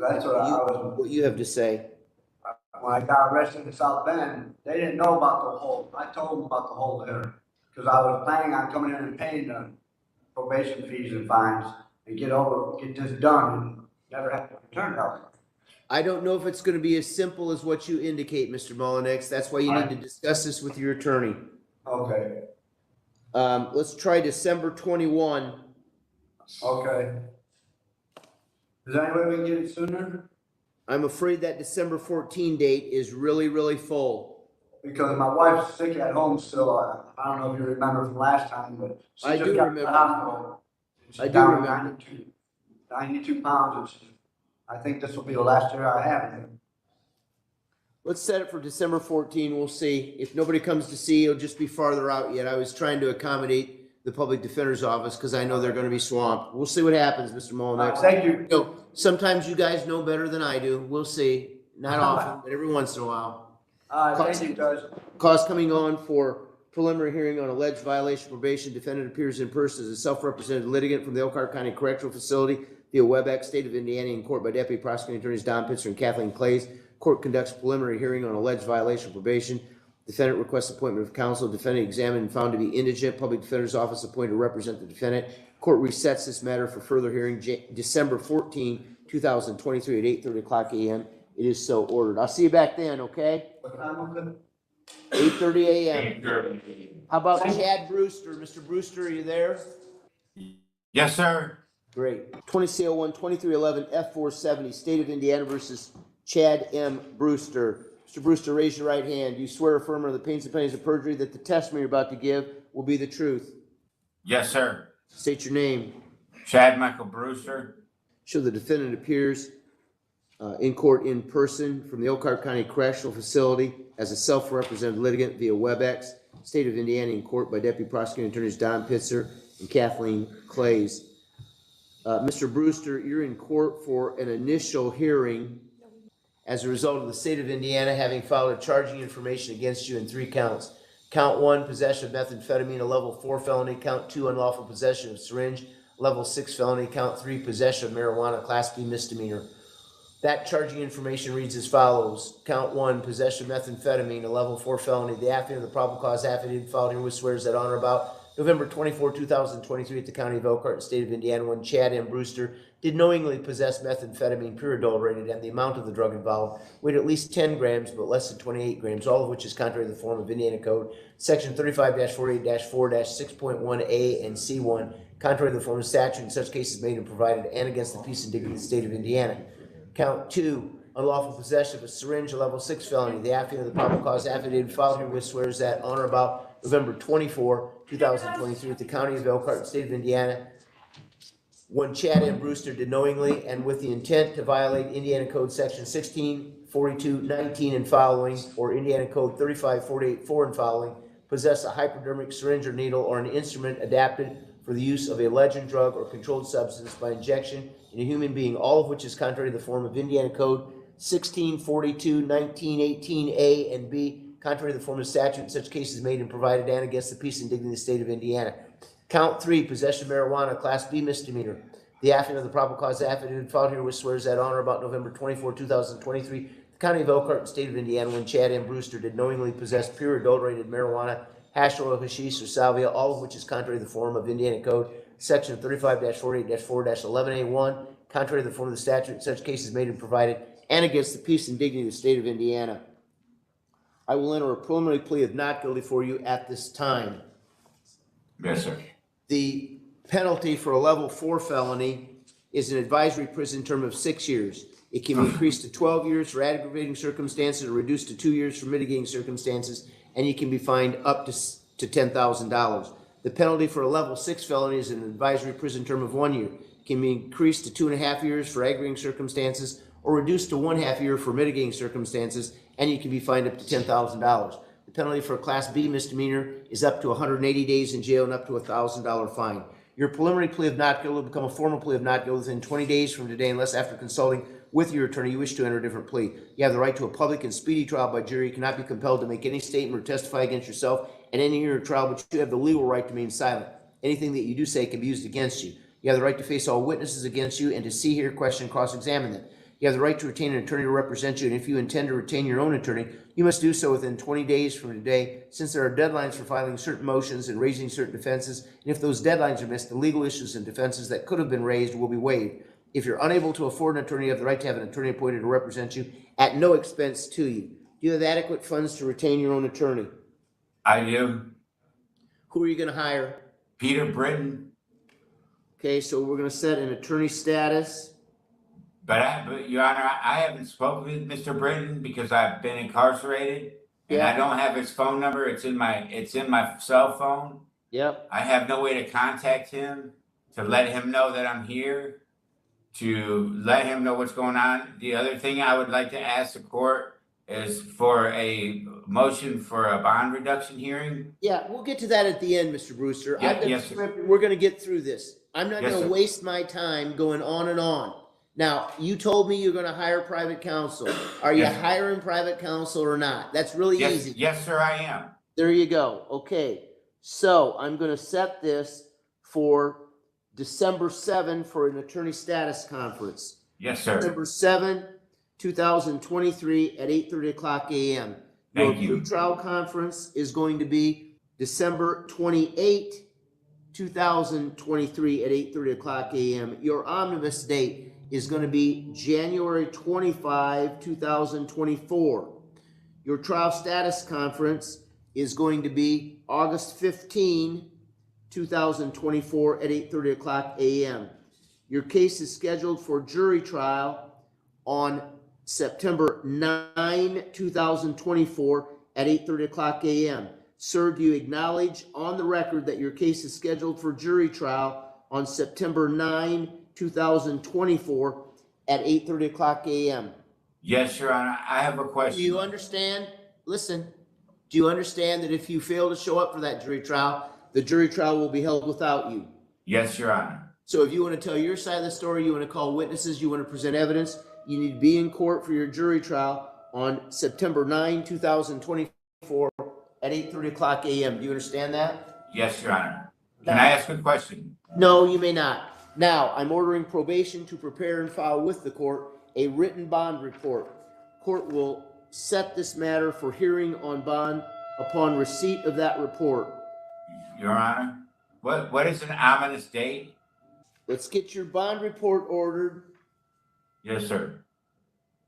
That's what What you have to say. when I got arrested in South Bend, they didn't know about the hold. I told them about the hold there, because I was planning on coming in and paying the probation fees and fines and get this done and never have to return to Elkhart. I don't know if it's gonna be as simple as what you indicate, Mr. Mullenix. That's why you need to discuss this with your attorney. Okay. Let's try December 21. Okay. Is there any way we can get it sooner? I'm afraid that December 14 date is really, really full. because my wife's sick at home still. I don't know if you remember from last time, but she I just do got to the remember. hospital. She's I do down remember. 92 pounds. I think this will be the last year I have it. Let's set it for December 14. We'll see. If nobody comes to see, it'll just be farther out yet. I was trying to accommodate the public defender's office because I know they're going to be swamped. We'll see what happens, Mr. Molinax. Thank you. Sometimes you guys know better than I do. We'll see. Not often, but every once in a while. Thank you, Judge. Cause coming on for preliminary hearing on alleged violation of probation. Defendant appears in person as a self-represented litigant from the Elkhart County Correctional Facility via WebEx, State of Indiana, in court by Deputy Prosecuting Attorneys Don Pitzer and Kathleen Clays. Court conducts preliminary hearing on alleged violation of probation. Defendant requests appointment of counsel. Defendant examined and found to be indigent. Public Defender's Office appointed to represent the defendant. Court resets this matter for further hearing December 14, 2023 at 8:30 o'clock a.m. It is so ordered. I'll see you back then, okay? 8:30 a.m. How about Chad Brewster? Mr. Brewster, are you there? Yes, sir. Great. 20 CL1 2311 F470, State of Indiana versus Chad M. Brewster. Mr. Brewster, raise your right hand. Do you swear or affirm under the pains and penalties of perjury that the testimony you're about to give will be the truth? Yes, sir. State your name. Chad Michael Brewster. Show the defendant appears in court in person from the Elkhart County Correctional Facility as a self-represented litigant via WebEx, State of Indiana, in court by Deputy Prosecuting Attorneys Don Pitzer and Kathleen Clays. Mr. Brewster, you're in court for an initial hearing as a result of the State of Indiana having filed a charging information against you in 3 counts. Count 1, possession of methamphetamine, a level 4 felony. Count 2, unlawful possession of syringe, level 6 felony. Count 3, possession of marijuana, class B misdemeanor. That charging information reads as follows. Count 1, possession of methamphetamine, a level 4 felony. The affidavit of the probable cause affidavit filed herewith swears that on or about November 24, 2023 at the County of Elkhart, State of Indiana, when Chad M. Brewster did knowingly possess methamphetamine, pure adulterated, and the amount of the drug involved weighed at least 10 grams, but less than 28 grams, all of which is contrary to the form of Indiana Code, Section 35-48-4-6.1A and C1, contrary to the form of statute in such cases made and provided, and against the peace and dignity of the State of Indiana. Count 2, unlawful possession of a syringe, a level 6 felony. The affidavit of the probable cause affidavit filed herewith swears that on or about November 24, 2023 at the County of Elkhart, State of Indiana, when Chad M. Brewster did knowingly and with the intent to violate Indiana Code Section 1642-19 and following, or Indiana Code 3548-4 and following, possess a hypodermic syringe or needle or an instrument adapted for the use of a legend drug or controlled substance by injection in a human being, all of which is contrary to the form of Indiana Code 1642-1918A and B, contrary to the form of statute in such cases made and provided, and against the peace and dignity of the State of Indiana. Count 3, possession of marijuana, class B misdemeanor. The affidavit of the probable cause affidavit filed herewith swears that on or about November 24, 2023, the County of Elkhart, State of Indiana, when Chad M. Brewster did knowingly possess pure adulterated marijuana, hash oil, hashish, or salvia, all of which is contrary to the form of Indiana Code, Section 35-48-4-11A1, contrary to the form of the statute in such cases made and provided, and against the peace and dignity of the State of Indiana. I will enter a preliminary plea of not guilty for you at this time. Yes, sir. The penalty for a level 4 felony is an advisory prison term of 6 years. It can be increased to 12 years for aggravating circumstances or reduced to 2 years for mitigating circumstances, and you can be fined up to $10,000. The penalty for a level 6 felony is an advisory prison term of 1 year. It can be increased to 2.5 years for aggravating circumstances or reduced to 1/2 year for mitigating circumstances, and you can be fined up to $10,000. The penalty for a Class B misdemeanor is up to 180 days in jail and up to a $1,000 fine. Your preliminary plea of not guilty will become a formal plea of not guilty within 20 days from today, unless after consulting with your attorney you wish to enter a different plea. You have the right to a public and speedy trial by jury. You cannot be compelled to make any statement or testify against yourself at any hearing or trial, but you have the legal right to remain silent. Anything that you do say can be used against you. You have the right to face all witnesses against you and to see, hear, question, and cross-examine them. You have the right to retain an attorney to represent you, and if you intend to retain your own attorney, you must do so within 20 days from today, since there are deadlines for filing certain motions and raising certain defenses, and if those deadlines are missed, the legal issues and defenses that could have been raised will be waived. If you're unable to afford an attorney, you have the right to have an attorney appointed to represent you at no expense to you. Do you have adequate funds to retain your own attorney? I do. Who are you going to hire? Peter Britton. Okay, so we're going to set an attorney status. But Your Honor, I haven't spoken with Mr. Britton because I've been incarcerated And I Yeah. don't have his phone number. It's in my cell phone. Yep. I have no way to contact him to let him know that I'm here, to let him know what's going on. The other thing I would like to ask the court is for a motion for a bond reduction hearing. Yeah, we'll get to that at the end, Mr. Brewster. Yeah, I've been yes, sir. scripted. We're gonna get through this. I'm not Yes, gonna sir. waste my time going on and on. Now, you told me you're gonna hire private counsel. Are you Yes, sir. hiring private counsel or not? That's really Yes, easy. yes, sir, I am. There you go. Okay. So I'm gonna set this for December 7 for an attorney status conference. Yes, sir. December 7, 2023 at 8:30 o'clock a.m. Thank you. Your pre-trial conference is going to be December 28, 2023 at 8:30 o'clock a.m. Your omnibus date is going to be January 25, 2024. Your trial status conference is going to be August 15, 2024 at 8:30 o'clock a.m. Your case is scheduled for jury trial on September 9, 2024 at 8:30 o'clock a.m. Sir, do you acknowledge on the record that your case is scheduled for jury trial on September 9, 2024 at 8:30 o'clock a.m.? Yes, Your Honor, I have a question. Do you understand? Listen, do you understand that if you fail to show up for that jury trial, the jury trial will be held without you? Yes, Your Honor. So if you want to tell your side of the story, you want to call witnesses, you want to present evidence, you need to be in court for your jury trial on September 9, 2024 at 8:30 o'clock a.m. Do you understand that? Yes, Your Honor. Can I ask a question? No, you may not. Now, I'm ordering probation to prepare and file with the court a written bond report. Court will set this matter for hearing on bond upon receipt of that report. Your Honor, what is an ominous date? Let's get your bond report ordered. Yes, sir.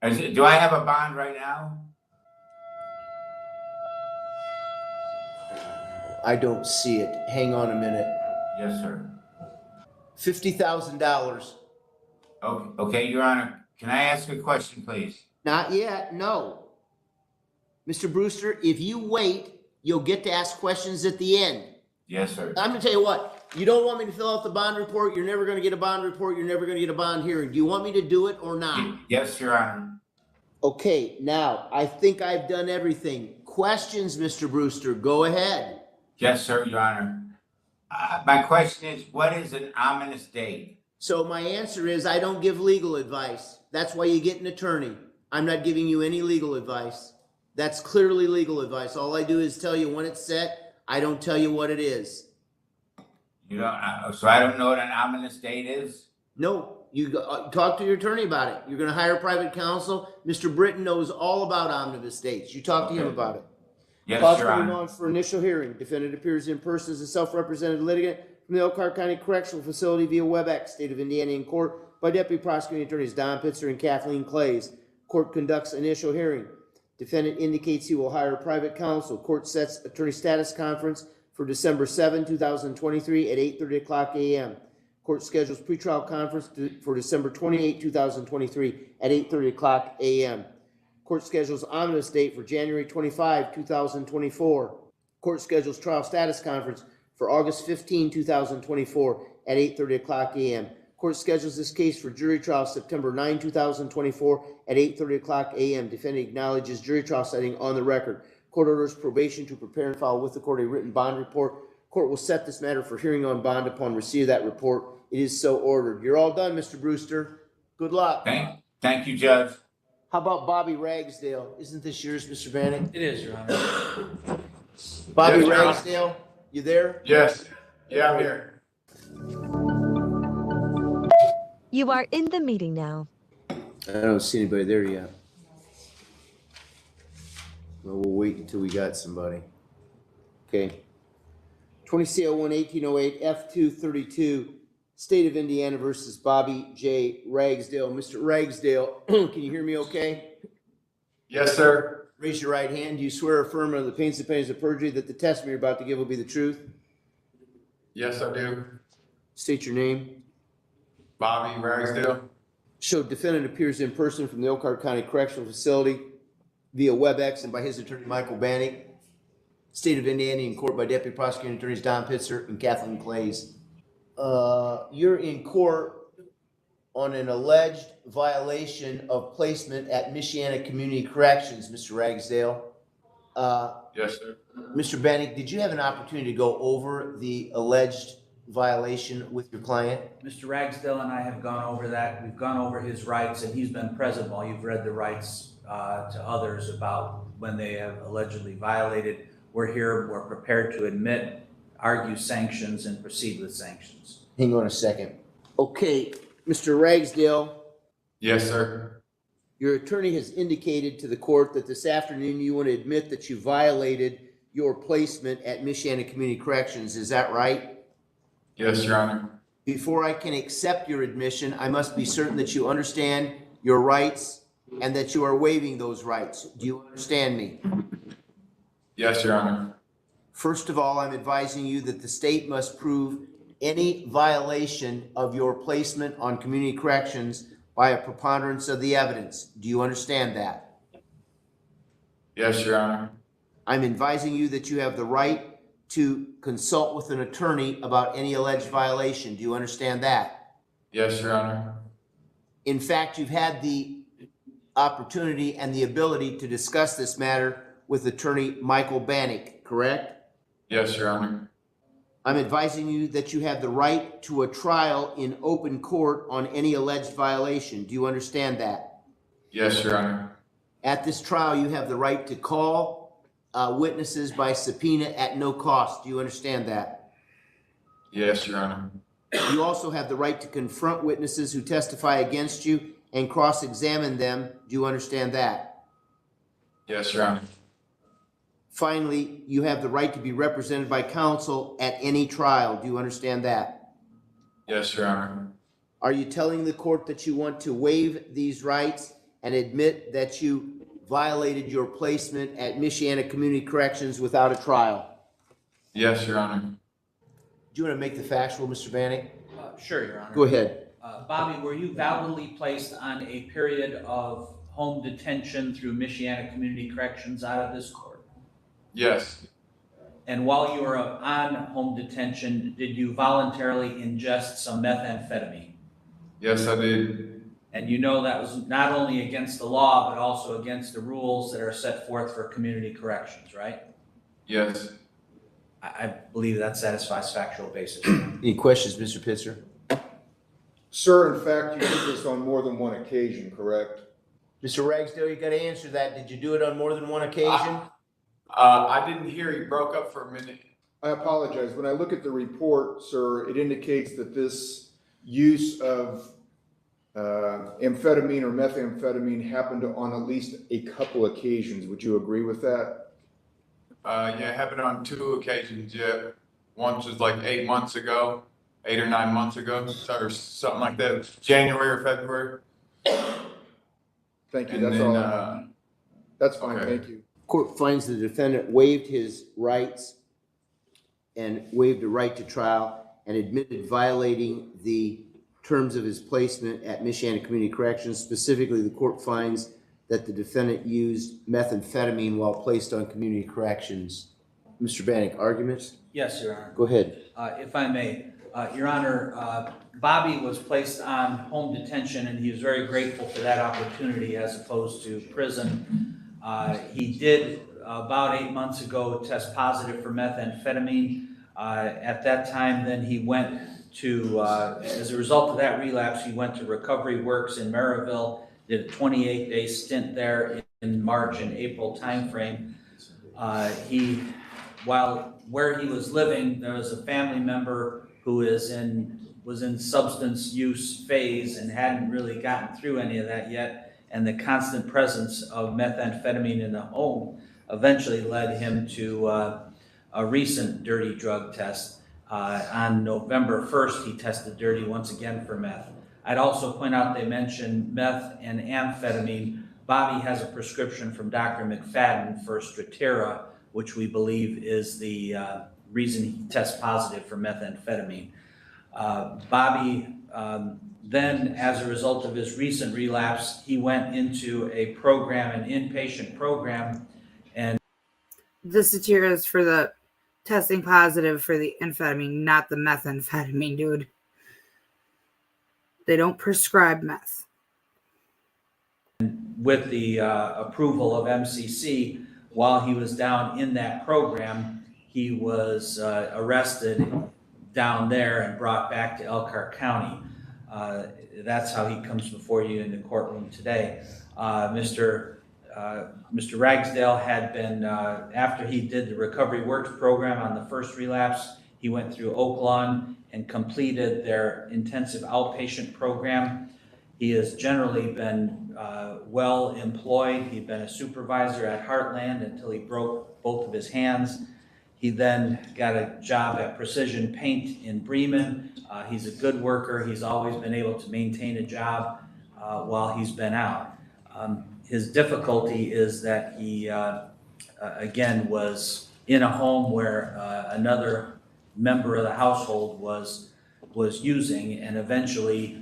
Do I have a bond right now? I don't see it. Hang on a minute. Yes, sir. $50,000. Okay, Your Honor. Can I ask a question, please? Not yet, no. Mr. Brewster, if you wait, you'll get to ask questions at the end. Yes, sir. I'm gonna tell you what, you don't want me to fill out the bond report, you're never gonna get a bond report, you're never gonna get a bond hearing. Do you want me to do it or not? Yes, Your Honor. Okay, now, I think I've done everything. Questions, Mr. Brewster, go ahead. Yes, sir, Your Honor. My question is, what is an ominous date? So my answer is, I don't give legal advice. That's why you get an attorney. I'm not giving you any legal advice. That's clearly legal advice. All I do is tell you when it's set. I don't tell you what it is. You don't, so I don't know what an ominous date is? No, you talk to your attorney about it. You're gonna hire private counsel. Mr. Britton knows all about omnibus dates. You talk to him about it. Yes, Cause Your for Honor. remand for initial hearing. Defendant appears in person as a self-represented litigant from the Elkhart County Correctional Facility via WebEx, State of Indiana, in court by Deputy Prosecuting Attorneys Don Pitzer and Kathleen Clays. Court conducts initial hearing. Defendant indicates he will hire private counsel. Court sets attorney status conference for December 7, 2023 at 8:30 o'clock a.m. Court schedules pretrial conference for December 28, 2023 at 8:30 o'clock a.m. Court schedules omnibus date for January 25, 2024. Court schedules trial status conference for August 15, 2024 at 8:30 o'clock a.m. Court schedules this case for jury trial September 9, 2024 at 8:30 o'clock a.m. Defendant acknowledges jury trial setting on the record. Court orders probation to prepare and file with the court a written bond report. Court will set this matter for hearing on bond upon receipt of that report. It is so ordered. You're all done, Mr. Brewster. Good luck. Thank you, Judge. How about Bobby Ragsdale? Isn't this yours, Mr. Bannock? It is, Your Honor. Bobby Yes, Your Honor. Ragsdale, you there? Yes. Yeah, I'm here. You are in the meeting now. I don't see anybody there yet. Well, we'll wait until we got somebody. Okay. 20 CL1 1808 F232, State of Indiana versus Bobby J. Ragsdale. Mr. Ragsdale, can you hear me okay? Yes, sir. Raise your right hand. Do you swear or affirm under the pains and penalties of perjury that the testimony you're about to give will be the truth? Yes, I do. State your name. Bobby Ragsdale. Show defendant appears in person from the Elkhart County Correctional Facility via WebEx and by his attorney, Michael Bannick. State of Indiana in court by Deputy Prosecuting Attorneys Don Pitzer and Kathleen Clays. You're in court on an alleged violation of placement at Michiana Community Corrections, Mr. Ragsdale. Yes, sir. Mr. Bannick, did you have an opportunity to go over the alleged violation with your client? Mr. Ragsdale and I have gone over that. We've gone over his rights, and he's been present while you've read the rights to others about when they have allegedly violated. We're here, we're prepared to admit, argue sanctions, and proceed with sanctions. Hang on a second. Okay, Mr. Ragsdale. Yes, sir. Your attorney has indicated to the court that this afternoon you want to admit that you violated your placement at Michiana Community Corrections. Is that right? Yes, Your Honor. Before I can accept your admission, I must be certain that you understand your rights and that you are waiving those rights. Do you understand me? Yes, Your Honor. First of all, I'm advising you that the state must prove any violation of your placement on community corrections by a preponderance of the evidence. Do you understand that? Yes, Your Honor. I'm advising you that you have the right to consult with an attorney about any alleged violation. Do you understand that? Yes, Your Honor. In fact, you've had the opportunity and the ability to discuss this matter with attorney Michael Bannick, correct? Yes, Your Honor. I'm advising you that you have the right to a trial in open court on any alleged violation. Do you understand that? Yes, Your Honor. At this trial, you have the right to call witnesses by subpoena at no cost. Do you understand that? Yes, Your Honor. You also have the right to confront witnesses who testify against you and cross-examine them. Do you understand that? Yes, Your Honor. Finally, you have the right to be represented by counsel at any trial. Do you understand that? Yes, Your Honor. Are you telling the court that you want to waive these rights and admit that you violated your placement at Michiana Community Corrections without a trial? Yes, Your Honor. Do you want to make the factual, Mr. Bannick? Sure, Your Honor. Go ahead. Bobby, were you validly placed on a period of home detention through Michiana Community Corrections out of this court? Yes. And while you were on home detention, did you voluntarily ingest some methamphetamine? Yes, I did. And you know that was not only against the law, but also against the rules that are set forth for community corrections, right? Yes. I believe that satisfies factual basis. Any questions, Mr. Pitzer? Sir, in fact, you did this on more than one occasion, correct? Mr. Ragsdale, you got to answer that. Did you do it on more than one occasion? I didn't hear you. Broke up for a minute. I apologize. When I look at the report, sir, it indicates that this use of amphetamine or methamphetamine happened on at least a couple occasions. Would you agree with that? Yeah, it happened on 2 occasions, yeah. Once was like 8 months ago, 8 or 9 months ago, or something like that. January or February. Thank you. And That's then, all. That's fine. okay. Thank you. Court finds the defendant waived his rights and waived the right to trial and admitted violating the terms of his placement at Michiana Community Corrections. Specifically, the court finds that the defendant used methamphetamine while placed on community corrections. Mr. Bannick, arguments? Yes, Your Honor. Go ahead. If I may, Your Honor, Bobby was placed on home detention, and he was very grateful for that opportunity as opposed to prison. He did, about 8 months ago, test positive for methamphetamine. At that time, then he went to, as a result of that relapse, he went to Recovery Works in Maryville, did a 28-day stint there in March and April timeframe. While where he was living, there was a family member who was in substance use phase and hadn't really gotten through any of that yet. And the constant presence of methamphetamine in the home eventually led him to a recent dirty drug test. On November 1st, he tested dirty once again for meth. I'd also point out they mentioned meth and amphetamine. Bobby has a prescription from Dr. McFadden for Strattera, which we believe is the reason he tests positive for methamphetamine. Bobby Then, as a result of his recent relapse, he went into a program, an inpatient program, and This material is for the testing positive for the amphetamine, not the methamphetamine, dude. They don't prescribe meth. with the approval of MCC, while he was down in that program, he was arrested down there and brought back to Elkhart County. That's how he comes before you in the courtroom today. Mr. Ragsdale had been, after he did the Recovery Works program on the first relapse, he went through Oaklawn and completed their intensive outpatient program. He has generally been well employed. He'd been a supervisor at Heartland until he broke both of his hands. He then got a job at Precision Paint in Bremen. He's a good worker. He's always been able to maintain a job while he's been out. His difficulty is that he, again, was in a home where another member of the household was using, and eventually,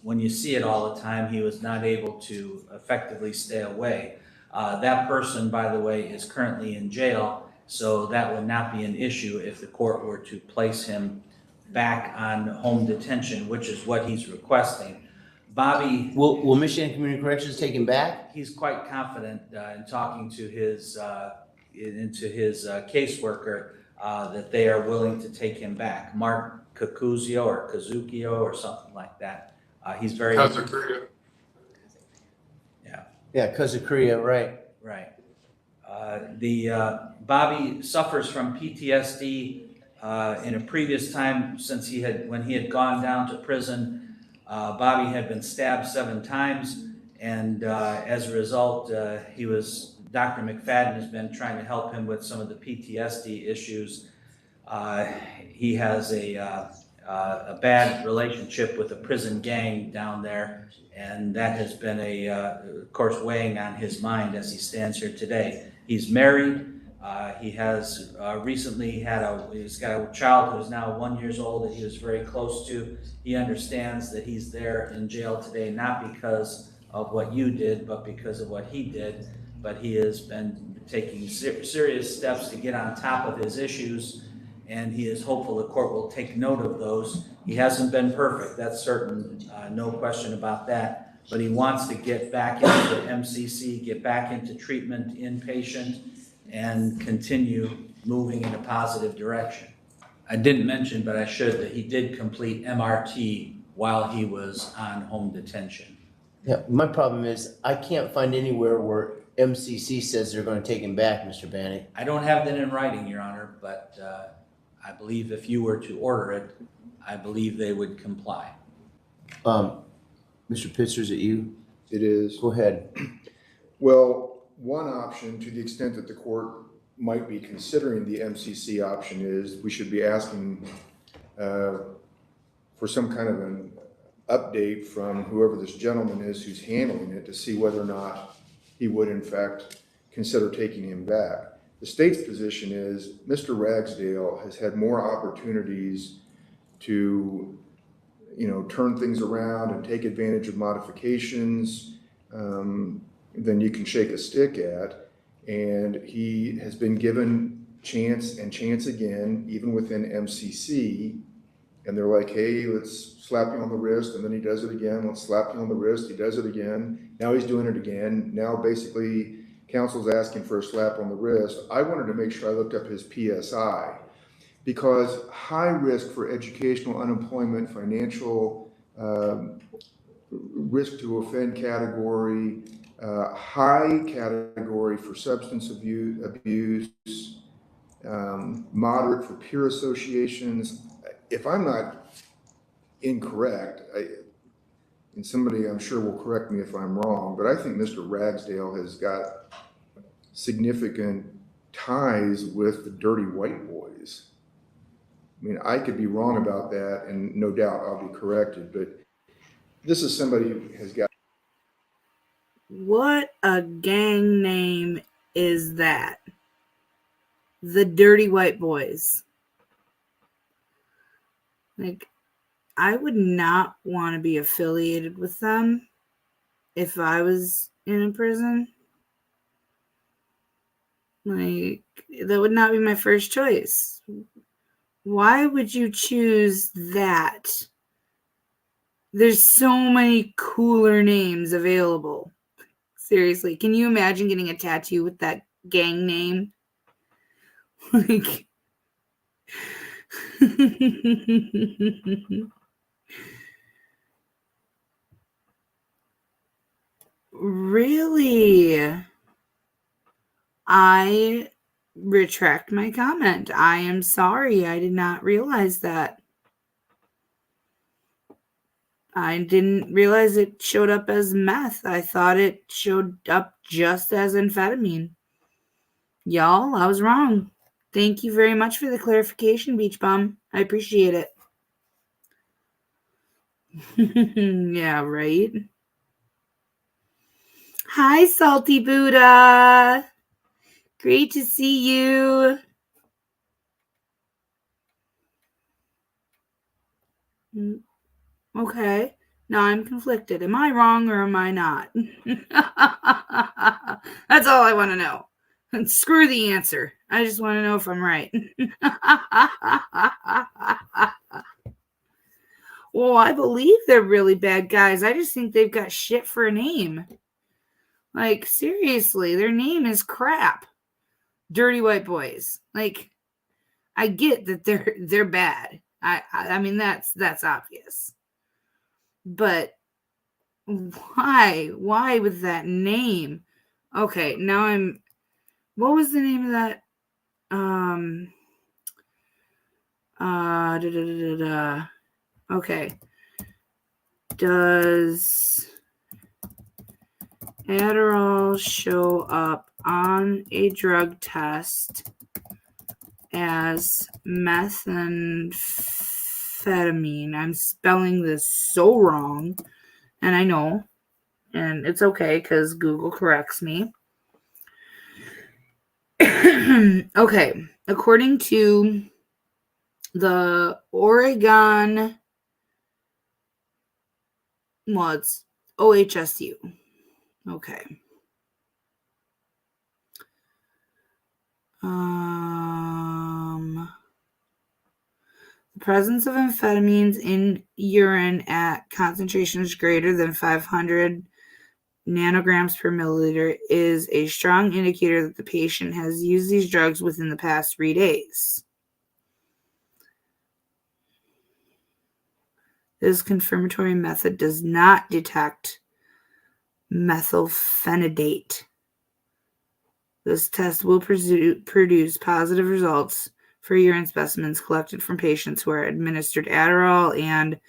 when you see it all the time, he was not able to effectively stay away. That person, by the way, is currently in jail, so that would not be an issue if the court were to place him back on home detention, which is what he's requesting. Bobby. Will Michigan Community Corrections take him back? He's quite confident in talking to his caseworker that they are willing to take him back. Mark Kazukio or something like that. He's very. Kazukuya. Yeah, Kazukuya, right. Right. Bobby suffers from PTSD in a previous time since when he had gone down to prison. Bobby had been stabbed 7 times, and as a result, Dr. McFadden has been trying to help him with some of the PTSD issues. He has a bad relationship with a prison gang down there, and that has been of course, weighing on his mind as he stands here today. He's married. He has recently he's got a child who is now 1 year old that he was very close to. He understands that he's there in jail today, not because of what you did, but because of what he did. But he has been taking serious steps to get on top of his issues, and he is hopeful the court will take note of those. He hasn't been perfect, that's certain, no question about that. But he wants to get back into MCC, get back into treatment inpatient, and continue moving in a positive direction. I didn't mention, but I should, that he did complete MRT while he was on home detention. Yeah, my problem is I can't find anywhere where MCC says they're going to take him back, Mr. Bannock. I don't have that in writing, Your Honor, but I believe if you were to order it, I believe they would comply. Mr. Pitzer, is it you? It is. Go ahead. Well, one option, to the extent that the court might be considering the MCC option, is we should be asking for some kind of an update from whoever this gentleman is who's handling it to see whether or not he would in fact consider taking him back. The state's position is Mr. Ragsdale has had more opportunities to, turn things around and take advantage of modifications than you can shake a stick at. And he has been given chance and chance again, even within MCC. And they're like, hey, let's slap you on the wrist. And then he does it again. Let's slap you on the wrist. He does it again. Now he's doing it again. Now basically counsel's asking for a slap on the wrist. I wanted to make sure I looked up his PSI, because high risk for educational unemployment, financial risk to offend category, high category for substance abuse, moderate for peer associations. If I'm not incorrect, and somebody I'm sure will correct me if I'm wrong, but I think Mr. Ragsdale has got significant ties with the dirty white boys. I mean, I could be wrong about that, and no doubt I'll be corrected, but this is somebody who has got. What a gang name is that? The Dirty White Boys. Like, I would not want to be affiliated with them if I was in a prison. Like, that would not be my first choice. Why would you choose that? There's so many cooler names available. Seriously, can you imagine getting a tattoo with that gang name? Like, really? I retract my comment. I am sorry. I did not realize that. I didn't realize it showed up as meth. I thought it showed up just as amphetamine. Y'all, I was wrong. Thank you very much for the clarification, Beach Bum. I appreciate it. Yeah, right. Hi, Salty Buddha. Great to see you. Okay. Now I'm conflicted. Am I wrong or am I not? That's all I want to know. And screw the answer. I just want to know if I'm right. Well, I believe they're really bad guys. I just think they've got shit for a name. Like, seriously, their name is crap. Dirty White Boys. Like, I get that they're bad. I mean that's obvious. But why? Why with that name? Okay, now what was the name of that? Okay. Does Adderall show up on a drug test as methamphetamine? I'm spelling this so wrong, and I know, and it's okay because Google corrects me. Okay, according to the Oregon, well, it's OHSU. Okay. The presence of amphetamines in urine at concentrations greater than 500 nanograms per milliliter is a strong indicator that the patient has used these drugs within the past 3 days. This confirmatory method does not detect methylphenidate. This test will produce positive results for urine specimens collected from patients who are administered Adderall and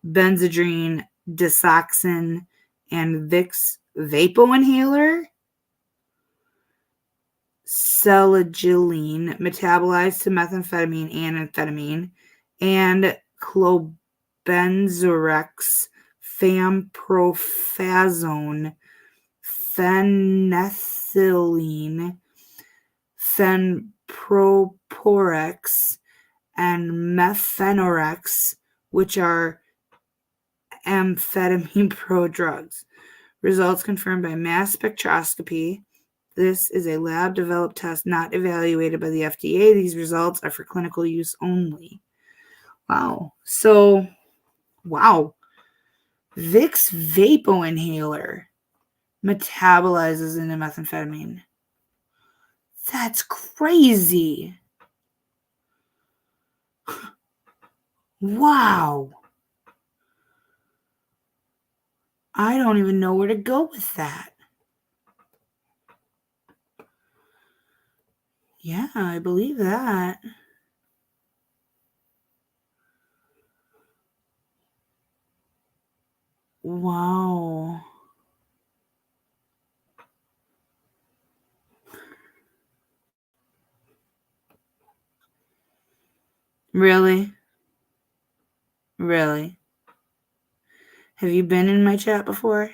Benzedrine, Disoxin, and Vicks Vapo Inhaler, Selagiline, metabolized to methamphetamine and amphetamine, and Clobenzorex, Famprofazone, Phenethylene, Fenproporex, and Mefenorex, which are amphetamine prodrugs. Results confirmed by mass spectroscopy. This is a lab-developed test not evaluated by the FDA. These results are for clinical use only. Wow. So, wow. Vicks Vapo Inhaler metabolizes into methamphetamine. That's crazy. Wow. I don't even know where to go with that. Yeah, I believe that. Wow. Really? Really? Have you been in my chat before?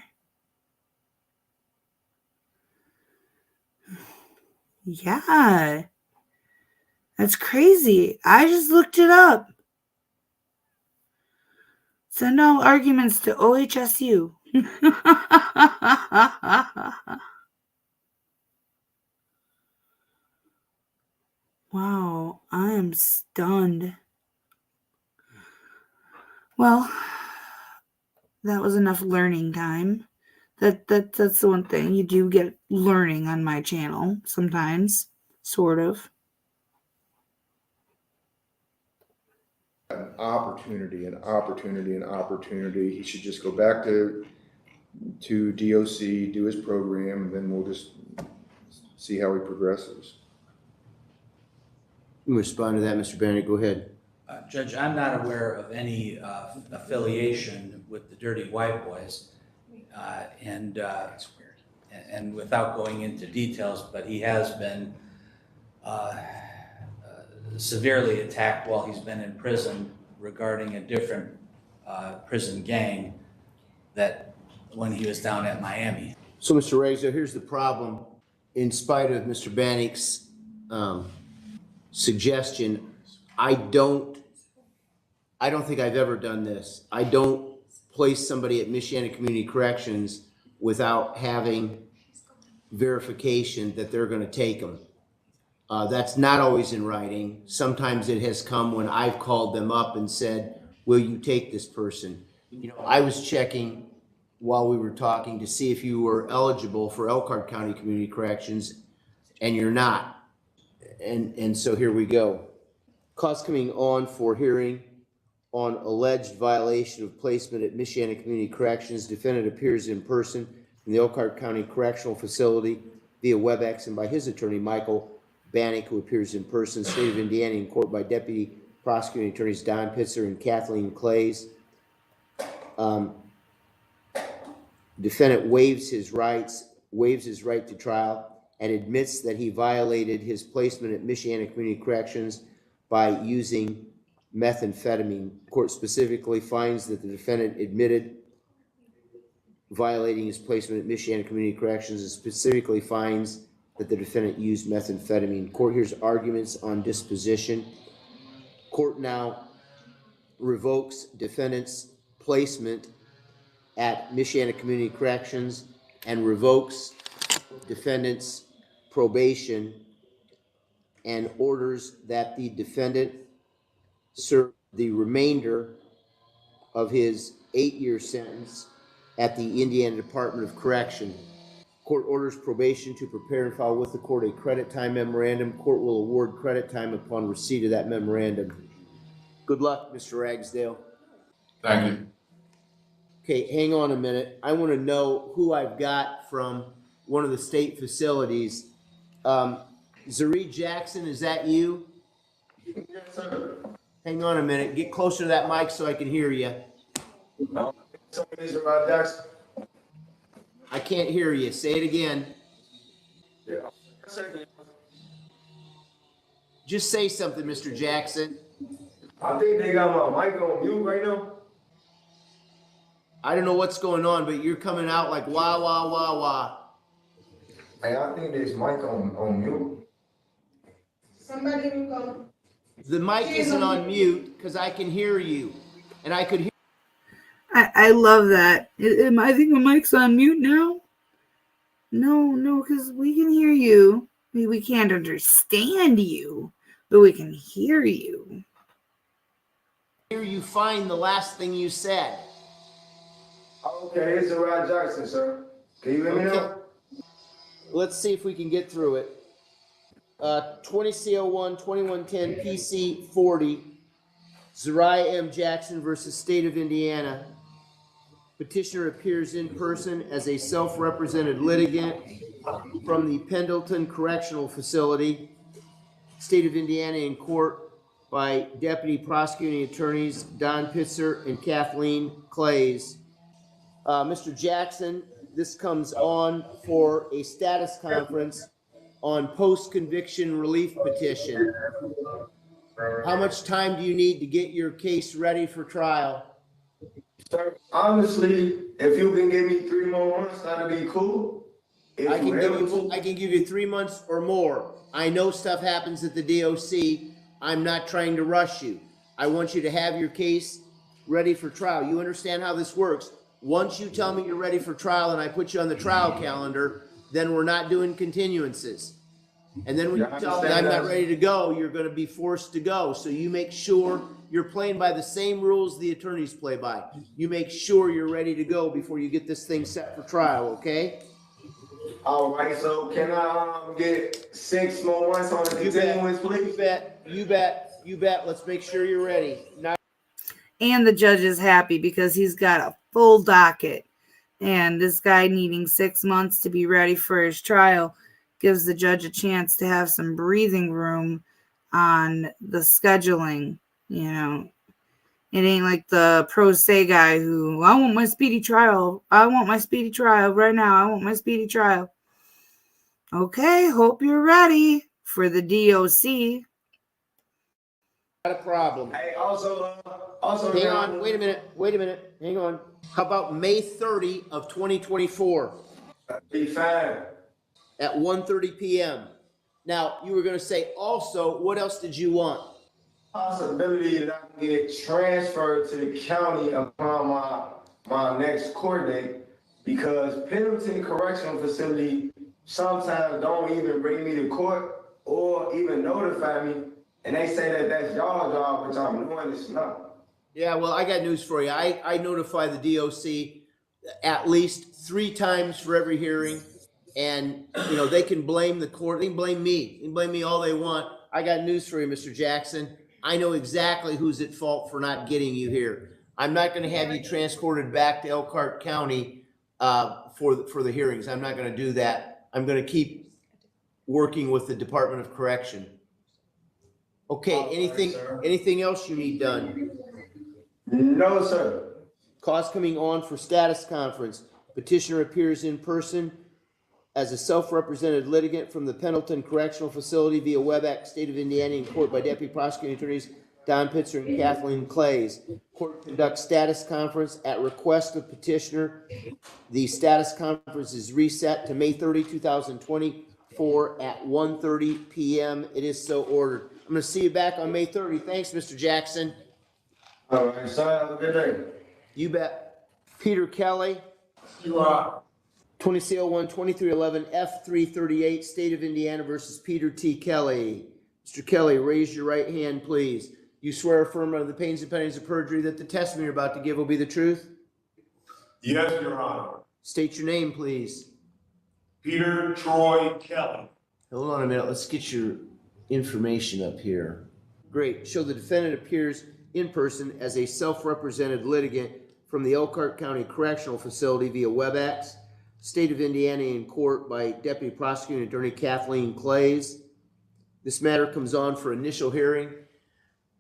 Yeah. That's crazy. I just looked it up. Send all arguments to OHSU. Wow, I am stunned. Well, that was enough learning time. That's the one thing. You do get learning on my channel sometimes, sort of. An opportunity, an opportunity, an opportunity. He should just go back to DOC, do his program, and then we'll just see how he progresses. You respond to that, Mr. Bennett, go ahead. Judge, I'm not aware of any affiliation with the Dirty White Boys. And without going into details, but he has been severely attacked while he's been in prison regarding a different prison gang that when he was down at Miami. So, Mr. Razor, here's the problem. In spite of Mr. Bannock's suggestion, I don't think I've ever done this. I don't place somebody at Michiana Community Corrections without having verification that they're going to take them. That's not always in writing. Sometimes it has come when I've called them up and said, will you take this person? You know, I was checking while we were talking to see if you were eligible for Elkhart County Community Corrections, and you're not. And so here we go. Cause coming on for hearing on alleged violation of placement at Michiana Community Corrections. Defendant appears in person in the Elkhart County Correctional Facility via WebEx and by his attorney, Michael Bannock, who appears in person, State of Indiana, in court by Deputy Prosecuting Attorneys Don Pitzer and Kathleen Clays. Defendant waives his right to trial and admits that he violated his placement at Michiana Community Corrections by using methamphetamine. Court specifically finds that the defendant admitted violating his placement at Michiana Community Corrections and specifically finds that the defendant used methamphetamine. Court hears arguments on disposition. Court now revokes defendant's placement at Michiana Community Corrections and revokes defendant's probation and orders that the defendant serve the remainder of his 8-year sentence at the Indiana Department of Correction. Court orders probation to prepare and file with the court a credit time memorandum. Court will award credit time upon receipt of that memorandum. Good luck, Mr. Ragsdale. Thank you. Okay, hang on a minute. I want to know who I've got from one of the state facilities. Zari Jackson, is that you? Yes, sir. Hang on a minute. Get closer to that mic so I can hear you. No, somebody's about Jackson. I can't hear you. Say it again. Yeah. Yes, sir. Just say something, Mr. Jackson. I think they got my mic on mute right now. I don't know what's going on, but you're coming out like wah, wah, wah, wah. Hey, I think this mic on mute. Somebody go. The mic isn't on mute because I can hear you. And I could hear. I love that. I think my mic's on mute now. No, because we can hear you. We can't understand you, but we can hear you. Hear you find the last thing you said. Okay, it's Rod Jackson, sir. Can you hear me now? Let's see if we can get through it. 20 CO1 2110 PC 40. Zariah M. Jackson versus State of Indiana. Petitioner appears in person as a self-represented litigant from the Pendleton Correctional Facility, State of Indiana, in court by Deputy Prosecuting Attorneys Don Pitzer and Kathleen Clays. Mr. Jackson, this comes on for a status conference on post-conviction relief petition. How much time do you need to get your case ready for trial? Sir, honestly, if you can give me 3 more months, that'd be cool. I can give you 3 months or more. I know stuff happens at the DOC. I'm not trying to rush you. I want you to have your case ready for trial. You understand how this works. Once you tell me you're ready for trial and I put you on the trial calendar, then we're not doing continuances. And then when you tell me I'm not ready to go, you're gonna be forced to go. So you make sure you're playing by the same rules the attorneys play by. You make sure you're ready to go before you get this thing set for trial, okay? All right, so can I get 6 more months on the continuance, please? You bet. Let's make sure you're ready. Now, And the judge is happy because he's got a full docket. And this guy needing 6 months to be ready for his trial gives the judge a chance to have some breathing room on the scheduling. You know, it ain't like the pro se guy who, I want my speedy trial. I want my speedy trial right now. I want my speedy trial. Okay, hope you're ready for the DOC. not a problem. Hey, also, Hang on, wait a minute, hang on. How about May 30 of 2024? Be fine. At 1:30 p.m. Now, you were gonna say also, what else did you want? Possibility that I can get transferred to the county upon my next court date, because Pendleton Correctional Facility sometimes don't even bring me to court or even notify me, and they say that that's y'all job, which I'm doing it's not. Yeah, well, I got news for you. I notify the DOC at least 3 times for every hearing. And, you know, they can blame the court, they can blame me, they can blame me all they want. I got news for you, Mr. Jackson. I know exactly who's at fault for not getting you here. I'm not gonna have you transported back to Elkhart County for the hearings. I'm not gonna do that. I'm gonna keep working with the Department of Correction. Okay, anything else you need done? No, sir. Cause coming on for status conference. Petitioner appears in person as a self-represented litigant from the Pendleton Correctional Facility via WebEx, State of Indiana, in court by Deputy Prosecuting Attorneys Don Pitzer and Kathleen Clays. Court conducts status conference at request of petitioner. The status conference is reset to May 30, 2024 at 1:30 p.m. It is so ordered. I'm going to see you back on May 30. Thanks, Mr. Jackson. All right, sir. Have a good day. You bet. Peter Kelly. You are. 20 CL1 2311 F338 State of Indiana versus Peter T. Kelly. Mr. Kelly, raise your right hand, please. You swear affirm under the pains and penalties of perjury that the testimony you're about to give will be the truth? Yes, Your Honor. State your name, please. Peter Troy Kelly. Hold on a minute. Let's get your information up here. Great. Show the defendant appears in person as a self-represented litigant from the Elkhart County Correctional Facility via WebEx, State of Indiana, in court by Deputy Prosecuting Attorney Kathleen Clays. This matter comes on for initial hearing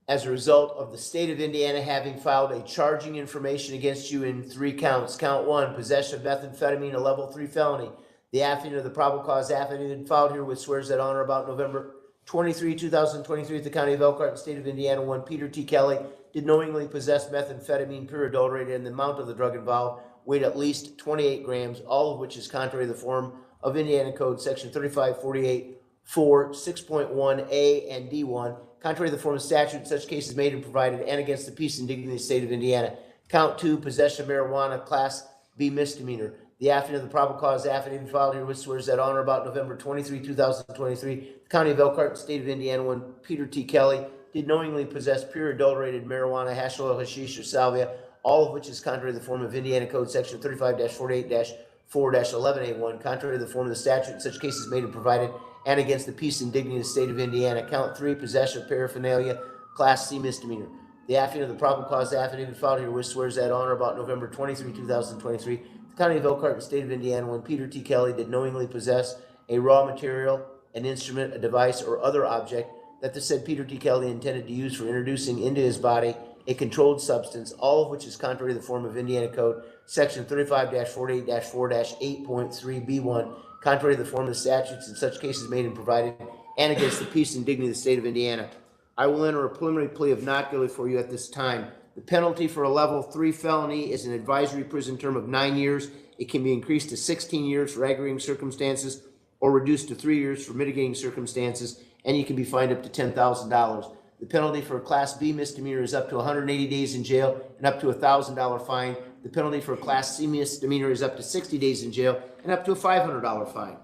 as a result of the State of Indiana having filed a charging information against you in 3 counts. Count 1, possession of methamphetamine, a level 3 felony. The affidavit of the probable cause affidavit filed herewith swears that on or about November 23, 2023 at the County of Elkhart, State of Indiana, one Peter T. Kelly did knowingly possess methamphetamine, pure adulterated, and the amount of the drug involved weighed at least 28 grams, all of which is contrary to the form of Indiana Code Section 3548, 4, 6.1a and D1, contrary to the form of statute in such cases made and provided, and against the peace and dignity of the State of Indiana. Count 2, possession of marijuana, Class B misdemeanor. The affidavit of the probable cause affidavit filed herewith swears that on or about November 23, 2023, the County of Elkhart, State of Indiana, one Peter T. Kelly did knowingly possess pure adulterated marijuana, hash oil, hashish, or salvia, all of which is contrary to the form of Indiana Code Section 35-48-4-11A1, contrary to the form of the statute in such cases made and provided, and against the peace and dignity of the State of Indiana. Count 3, possession of paraphernalia, Class C misdemeanor. The affidavit of the probable cause affidavit filed herewith swears that on or about November 23, 2023, the County of Elkhart and State of Indiana, when Peter T. Kelly did knowingly possess a raw material, an instrument, a device, or other object that the said Peter T. Kelly intended to use for introducing into his body a controlled substance, all of which is contrary to the form of Indiana Code Section 35-48-4-8.3b1, contrary to the form of the statutes in such cases made and provided, and against the peace and dignity of the State of Indiana. I will enter a preliminary plea of not guilty for you at this time. The penalty for a level 3 felony is an advisory prison term of 9 years. It can be increased to 16 years for aggravating circumstances or reduced to 3 years for mitigating circumstances, and you can be fined up to $10,000. The penalty for a Class B misdemeanor is up to 180 days in jail and up to a $1,000 fine. The penalty for a Class C misdemeanor is up to 60 days in jail and up to a $500 fine.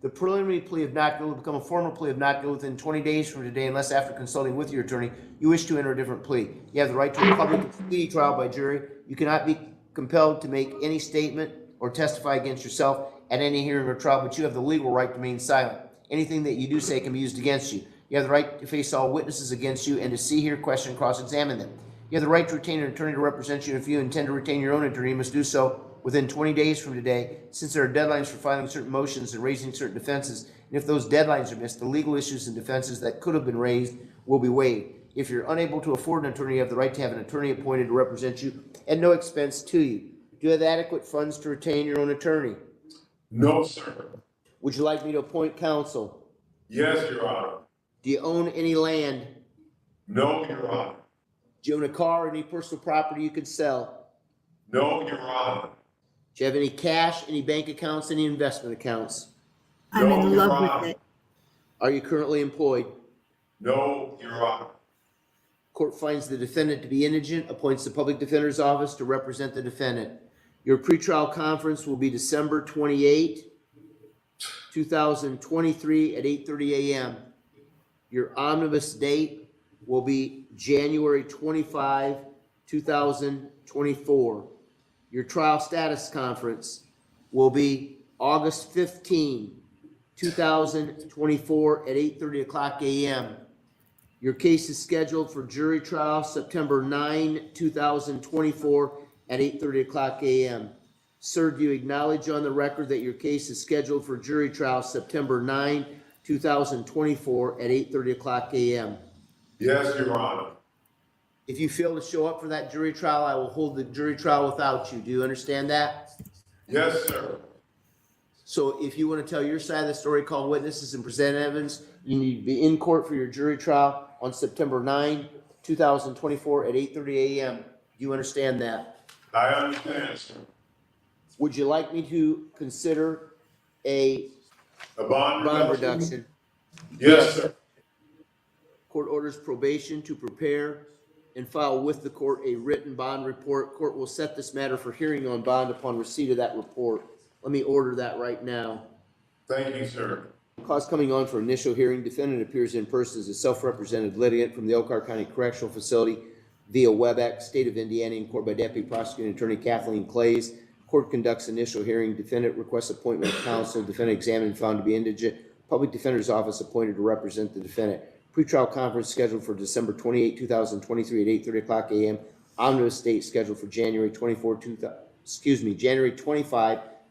The preliminary plea of not guilty will become a formal plea of not guilty within 20 days from today, unless after consulting with your attorney, you wish to enter a different plea. You have the right to a public and speedy trial by jury. You cannot be compelled to make any statement or testify against yourself at any hearing or trial, but you have the legal right to remain silent. Anything that you do say can be used against you. You have the right to face all witnesses against you and to see, hear, question, and cross-examine them. You have the right to retain an attorney to represent you. If you intend to retain your own attorney, you must do so within 20 days from today, since there are deadlines for filing certain motions and raising certain defenses. And if those deadlines are missed, the legal issues and defenses that could have been raised will be waived. If you're unable to afford an attorney, you have the right to have an attorney appointed to represent you at no expense to you. Do you have adequate funds to retain your own attorney? No, sir. Would you like me to appoint counsel? Yes, Your Honor. Do you own any land? No, Your Honor. Do you own a car or any personal property you could sell? No, Your Honor. Do you have any cash, any bank accounts, any investment accounts? I'm No, in Your love Honor. with it. Are you currently employed? No, Your Honor. Court finds the defendant to be indigent, appoints the public defender's office to represent the defendant. Your pretrial conference will be December 28, 2023 at 8:30 a.m. Your omnibus date will be January 25, 2024. Your trial status conference will be August 15, 2024 at 8:30 o'clock a.m. Your case is scheduled for jury trial September 9, 2024 at 8:30 o'clock a.m. Sir, do you acknowledge on the record that your case is scheduled for jury trial September 9, 2024 at 8:30 o'clock a.m.? Yes, Your Honor. If you fail to show up for that jury trial, I will hold the jury trial without you. Do you understand that? Yes, sir. So if you want to tell your side of the story, call witnesses and present evidence, you need to be in court for your jury trial on September 9, 2024 at 8:30 a.m. Do you understand that? I understand, sir. Would you like me to consider a bond reduction? Yes, sir. Court orders probation to prepare and file with the court a written bond report. Court will set this matter for hearing on bond upon receipt of that report. Let me order that right now. Thank you, sir. Cause coming on for initial hearing, defendant appears in person as a self-represented litigant from the Elkhart County Correctional Facility via WebEx, State of Indiana, in court by Deputy Prosecuting Attorney Kathleen Clays. Court conducts initial hearing. Defendant requests appointment of counsel. Defendant examined and found to be indigent. Public Defender's Office appointed to represent the defendant. Pretrial conference scheduled for December 28, 2023 at 8:30 o'clock a.m. Omnibus date scheduled for January 25,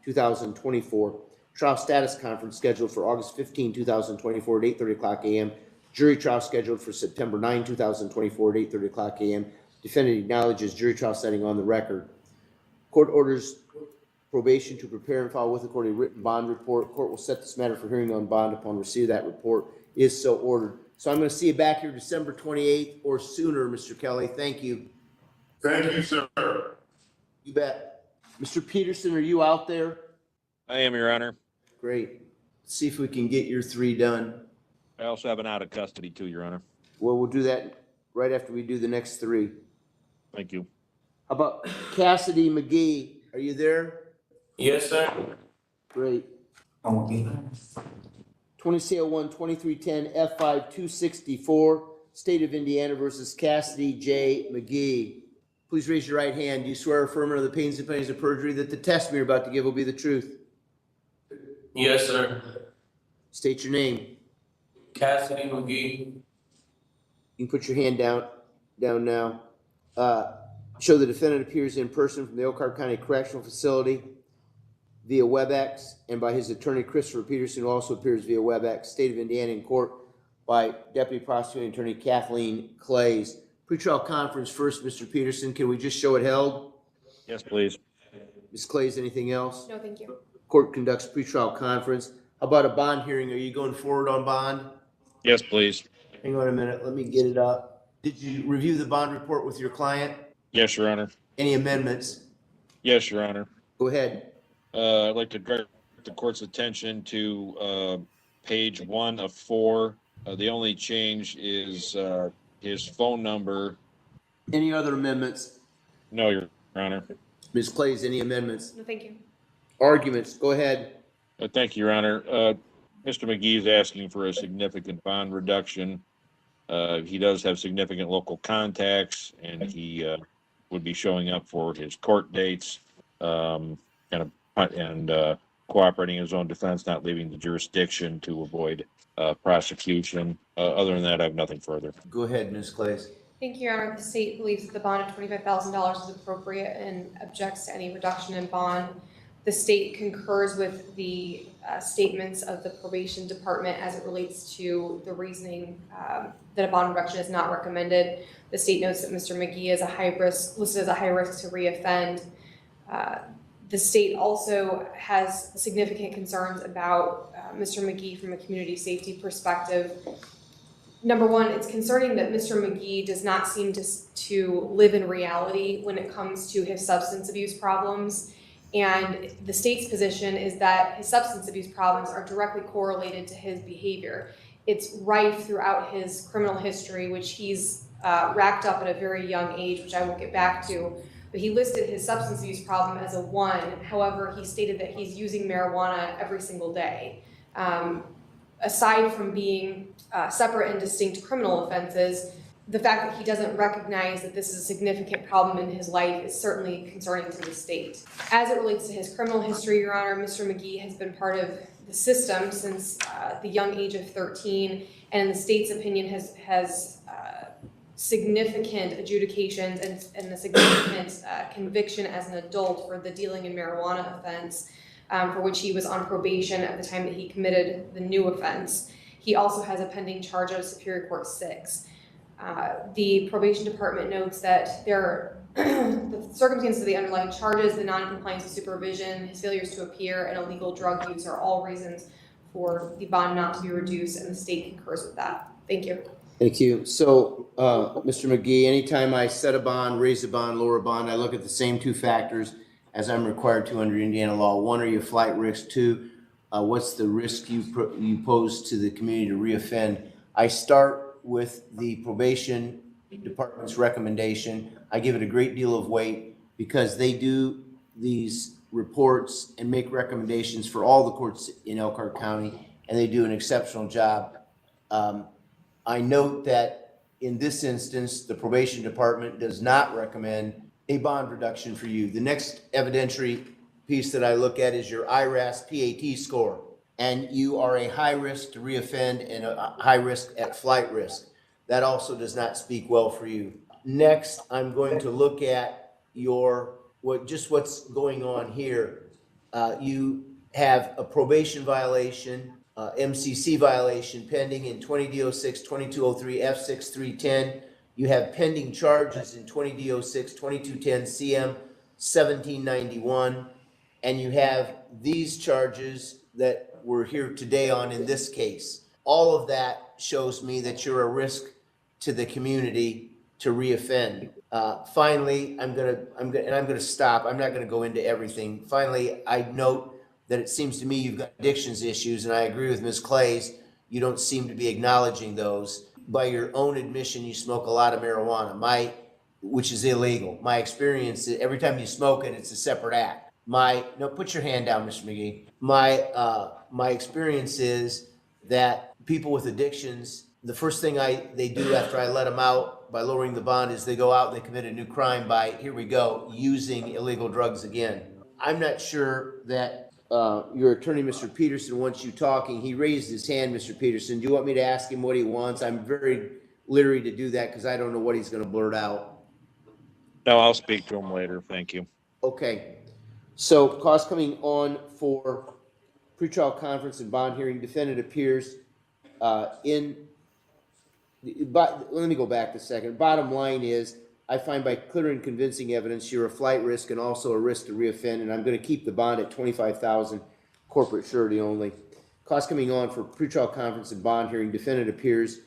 2024. Trial status conference scheduled for August 15, 2024 at 8:30 o'clock a.m. Jury trial scheduled for September 9, 2024 at 8:30 o'clock a.m. Defendant acknowledges jury trial setting on the record. Court orders probation to prepare and file with the court a written bond report. Court will set this matter for hearing on bond upon receipt of that report. Is so ordered. So I'm going to see you back here December 28th or sooner, Mr. Kelly. Thank you. Thank you, sir. You bet. Mr. Peterson, are you out there? I am, Your Honor. Great. Let's see if we can get your 3 done. I also have an out of custody too, Your Honor. Well, we'll do that right after we do the next 3. Thank you. How about Cassidy McGee? Are you there? Yes, sir. Great. 20 CL1 2310 F5 264, State of Indiana versus Cassidy J. McGee. Please raise your right hand. Do you swear or affirm under the pains and penalties of perjury that the testimony you're about to give will be the truth? Yes, sir. State your name. Cassidy McGee. You can put your hand down now. Show the defendant appears in person from the Elkhart County Correctional Facility via WebEx, and by his attorney, Christopher Peterson, who also appears via WebEx, State of Indiana, in court by Deputy Prosecuting Attorney Kathleen Clays. Pretrial conference first, Mr. Peterson. Can we just show it held? Yes, please. Ms. Clays, anything else? No, thank you. Court conducts pretrial conference. How about a bond hearing? Are you going forward on bond? Yes, please. Hang on a minute. Let me get it up. Did you review the bond report with your client? Yes, Your Honor. Any amendments? Yes, Your Honor. Go ahead. I'd like to direct the court's attention to page 1 of 4. The only change is his phone number. Any other amendments? No, Your Honor. Ms. Clays, any amendments? No, thank you. Arguments? Go ahead. Thank you, Your Honor. Mr. McGee is asking for a significant bond reduction. He does have significant local contacts, and he would be showing up for his court dates, and cooperating in his own defense, not leaving the jurisdiction to avoid prosecution. Other than that, I have nothing further. Go ahead, Ms. Clays. Thank you, Your Honor. The state believes that the bond of $25,000 is appropriate and objects to any reduction in bond. The state concurs with the statements of the probation department as it relates to the reasoning that a bond reduction is not recommended. The state notes that Mr. McGee is listed as a high risk to reoffend. The state also has significant concerns about Mr. McGee from a community safety perspective. Number one, it's concerning that Mr. McGee does not seem to live in reality when it comes to his substance abuse problems. And the state's position is that his substance abuse problems are directly correlated to his behavior. It's rife throughout his criminal history, which he's racked up at a very young age, which I will get back to. But he listed his substance abuse problem as a 1. However, he stated that he's using marijuana every single day. Aside from being separate and distinct criminal offenses, the fact that he doesn't recognize that this is a significant problem in his life is certainly concerning to the state. As it relates to his criminal history, Your Honor, Mr. McGee has been part of the system since the young age of 13, and in the state's opinion has significant adjudications and a significant conviction as an adult for the dealing in marijuana offense, for which he was on probation at the time that he committed the new offense. He also has a pending charge out of Superior Court 6. The probation department notes that the circumstances of the underlying charges, the non-compliance with supervision, his failures to appear, and illegal drug use are all reasons for the bond not to be reduced, and the state concurs with that. Thank you. Thank you. So, Mr. McGee, anytime I set a bond, raise a bond, lower a bond, I look at the same 2 factors as I'm required to under Indiana law. 1, are you flight risk? 2, what's the risk you pose to the community to reoffend? I start with the probation department's recommendation. I give it a great deal of weight because they do these reports and make recommendations for all the courts in Elkhart County, and they do an exceptional job. I note that in this instance, the probation department does not recommend a bond reduction for you. The next evidentiary piece that I look at is your IRAS PAT score. And you are a high risk to reoffend and a high risk at flight risk. That also does not speak well for you. Next, I'm going to look at what's going on here. You have a probation violation, MCC violation pending in 20 DO6, 2203, F6 310. You have pending charges in 20 DO6, 2210, CM 1791. And you have these charges that we're here today on in this case. All of that shows me that you're a risk to the community to reoffend. Finally, I'm gonna stop. I'm not gonna go into everything. Finally, I note that it seems to me you've got addictions issues, and I agree with Ms. Clays. You don't seem to be acknowledging those. By your own admission, you smoke a lot of marijuana, which is illegal. My experience, every time you smoke it, it's a separate act. Put your hand down, Mr. McGee. My experience is that people with addictions, the first thing they do after I let them out by lowering the bond is they go out and they commit a new crime by, here we go, using illegal drugs again. I'm not sure that your attorney, Mr. Peterson, wants you talking. He raised his hand, Mr. Peterson. Do you want me to ask him what he wants? I'm very leery to do that because I don't know what he's going to blurt out. No, I'll speak to him later. Thank you. Okay. So cost coming on for pretrial conference and bond hearing. Defendant appears let me go back a second. Bottom line is, I find by clear and convincing evidence you're a flight risk and also a risk to reoffend, and I'm going to keep the bond at $25,000, corporate surety only. Cost coming on for pretrial conference and bond hearing. Defendant appears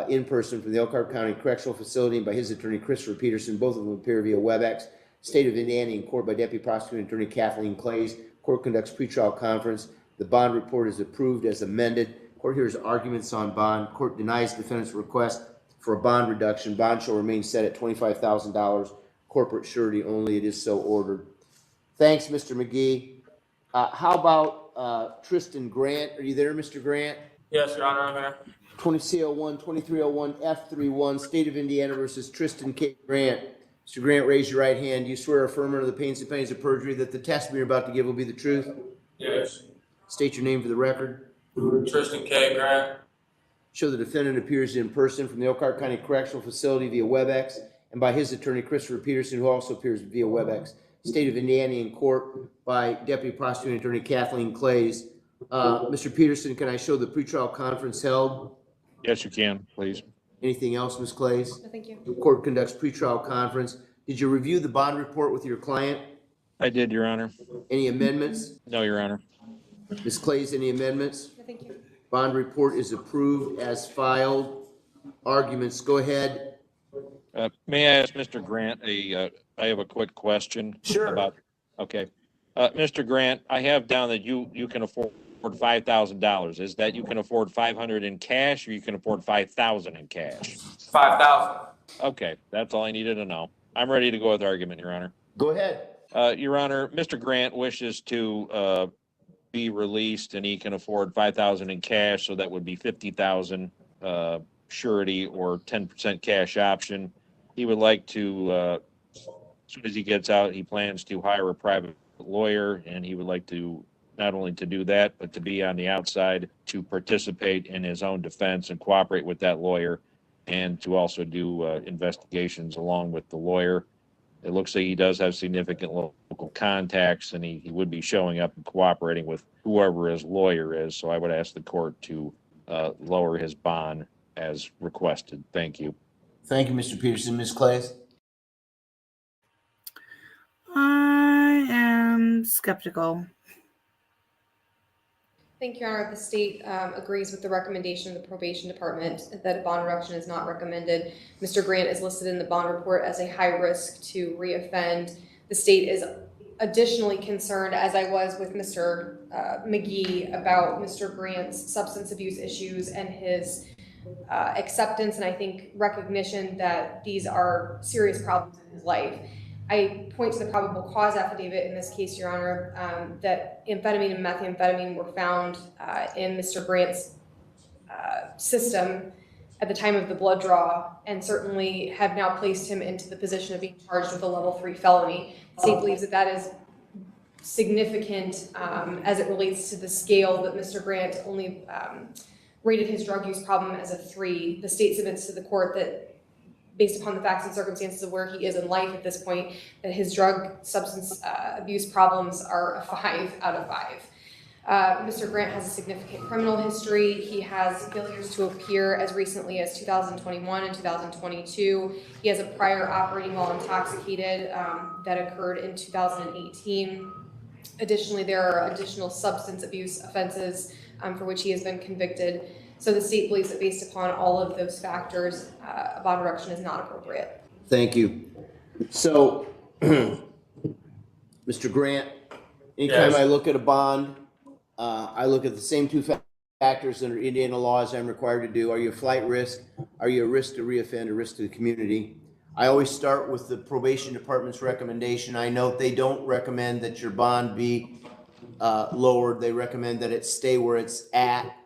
in person from the Elkhart County Correctional Facility and by his attorney Christopher Peterson. Both of them appear via WebEx. State of Indiana in court by Deputy Prosecuting Attorney Kathleen Clays. Court conducts pretrial conference. The bond report is approved as amended. Court hears arguments on bond. Court denies defendant's request for a bond reduction. Bond shall remain set at $25,000. Corporate surety only. It is so ordered. Thanks, Mr. McGee. How about Tristan Grant? Are you there, Mr. Grant? Yes, Your Honor, I'm here. 20 CL1 2301 F31 State of Indiana versus Tristan K. Grant. Mr. Grant, raise your right hand. Do you swear or affirm under the pains and penalties of perjury that the testimony you're about to give will be the truth? Yes. State your name for the record. Tristan K. Grant. Show the defendant appears in person from the Elkhart County Correctional Facility via WebEx, and by his attorney, Christopher Peterson, who also appears via WebEx. State of Indiana in court by Deputy Prosecuting Attorney Kathleen Clays. Mr. Peterson, can I show the pretrial conference held? Yes, you can, please. Anything else, Ms. Clays? No, thank you. The court conducts pretrial conference. Did you review the bond report with your client? I did, Your Honor. Any amendments? No, Your Honor. Ms. Clays, any amendments? No, thank you. Bond report is approved as filed. Arguments, go ahead. May I ask Mr. Grant I have a quick question. Sure. About, okay. Mr. Grant, I have down that you can afford $5,000. Is that you can afford 500 in cash, or you can afford 5,000 in cash? 5,000. Okay, that's all I needed to know. I'm ready to go with argument, Your Honor. Go ahead. Your Honor, Mr. Grant wishes to be released, and he can afford 5,000 in cash, so that would be 50,000 surety or 10% cash option. He would like to, as soon as he gets out, he plans to hire a private lawyer, and he would like to not only to do that, but to be on the outside to participate in his own defense and cooperate with that lawyer, and to also do investigations along with the lawyer. It looks like he does have significant local contacts, and he would be showing up and cooperating with whoever his lawyer is. So I would ask the court to lower his bond as requested. Thank you. Thank you, Mr. Peterson. Ms. Clays? I am skeptical. Thank you, Your Honor. The state agrees with the recommendation of the probation department that a bond reduction is not recommended. Mr. Grant is listed in the bond report as a high risk to reoffend. The state is additionally concerned, as I was with Mr. McGee, about Mr. Grant's substance abuse issues and his acceptance and I think recognition that these are serious problems in his life. I point to the probable cause affidavit in this case, Your Honor, that amphetamine and methamphetamine were found in Mr. Grant's system at the time of the blood draw, and certainly have now placed him into the position of being charged with a level 3 felony. The state believes that that is significant as it relates to the scale that Mr. Grant only rated his drug use problem as a 3. The state submits to the court that based upon the facts and circumstances of where he is in life at this point, that his drug substance abuse problems are a 5 out of 5. Mr. Grant has a significant criminal history. He has failures to appear as recently as 2021 and 2022. He has a prior operating while intoxicated that occurred in 2018. Additionally, there are additional substance abuse offenses for which he has been convicted. So the state believes that based upon all of those factors, a bond reduction is not appropriate. Thank you. So, Mr. Grant, anytime Yes. I look at a bond, I look at the same two factors under Indiana law as I'm required to do. Are you a flight risk? Are you a risk to reoffend, a risk to the community? I always start with the probation department's recommendation. I note they don't recommend that your bond be lowered. They recommend that it stay where it's at.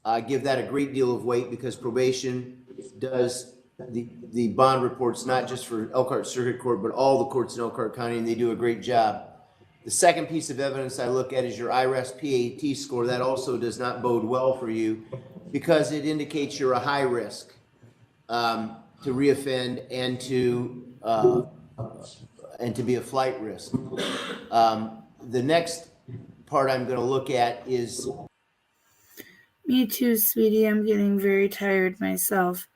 I give that a great deal of weight because probation does the bond reports, not just for Elkhart Circuit Court, but all the courts in Elkhart County, and they do a great job. The second piece of evidence I look at is your IRS PAT score. That also does not bode well for you because it indicates you're a high risk to reoffend and to be a flight risk. The next part I'm going to look at is. Me too, sweetie. I'm getting very tired myself.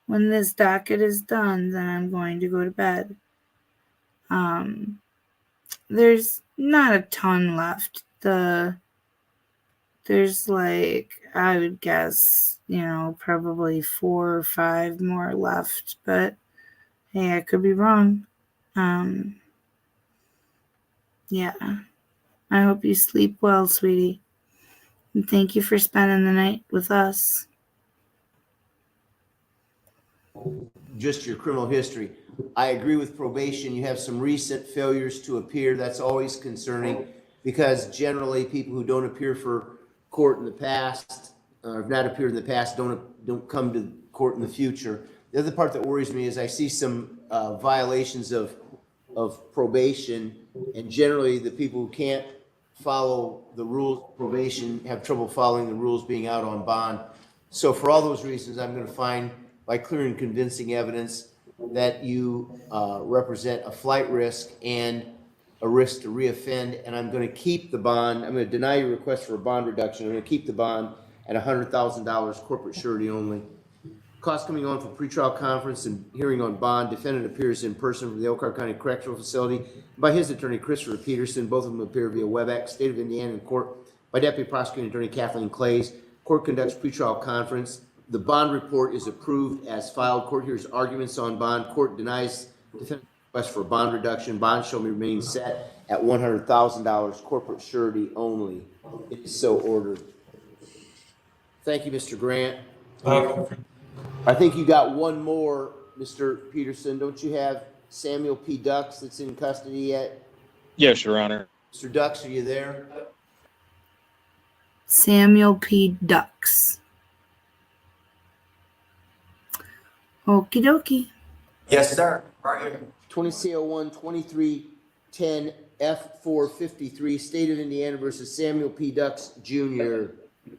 When this docket is done, then I'm going to go to bed. There's not a ton left. There's like, I would guess, probably 4 or 5 more left, but hey, I could be wrong. Yeah. I hope you sleep well, sweetie. And thank you for spending the night with us. just your criminal history. I agree with probation. You have some recent failures to appear. That's always concerning because generally people who don't appear for court in the past, or have not appeared in the past, don't come to court in the future. The other part that worries me is I see some violations of probation, and generally the people who can't follow the rules of probation have trouble following the rules being out on bond. So for all those reasons, I'm going to find by clear and convincing evidence that you represent a flight risk and a risk to reoffend, and I'm going to keep the bond. I'm going to deny your request for a bond reduction. I'm going to keep the bond at $100,000 corporate surety only. Cost coming on for pretrial conference and hearing on bond. Defendant appears in person from the Elkhart County Correctional Facility by his attorney, Christopher Peterson. Both of them appear via WebEx. State of Indiana in court by Deputy Prosecuting Attorney Kathleen Clays. Court conducts pretrial conference. The bond report is approved as filed. Court hears arguments on bond. Court denies defendant's request for bond reduction. Bond shall remain set at $100,000 corporate surety only. It is so ordered. Thank you, Mr. Grant. I think you got one more, Mr. Peterson. Don't you have Samuel P. Dux that's in custody yet? Yes, Your Honor. Mr. Dux, are you there? Samuel P. Dux. Okie dokie. Yes, sir. Right here. 20 CL1 2310 F453, State of Indiana versus Samuel P. Dux Jr.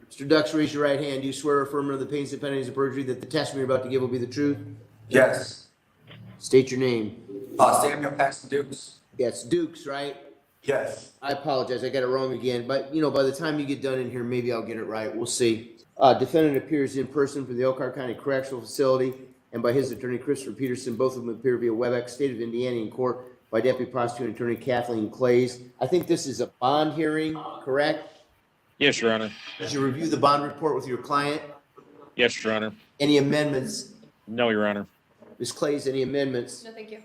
Mr. Dux, raise your right hand. Do you swear or affirm under the pains and penalties of perjury that the testimony you're about to give will be the truth? Yes. State your name. Samuel Paxton Dukes. Yes, Dukes, right? Yes. I apologize. I got it wrong again. But, by the time you get done in here, maybe I'll get it right. We'll see. Defendant appears in person for the Elkhart County Correctional Facility and by his attorney, Christopher Peterson. Both of them appear via WebEx. State of Indiana in court by Deputy Prosecuting Attorney Kathleen Clays. I think this is a bond hearing, correct? Yes, Your Honor. Did you review the bond report with your client? Yes, Your Honor. Any amendments? No, Your Honor. Ms. Clays, any amendments? No, thank you.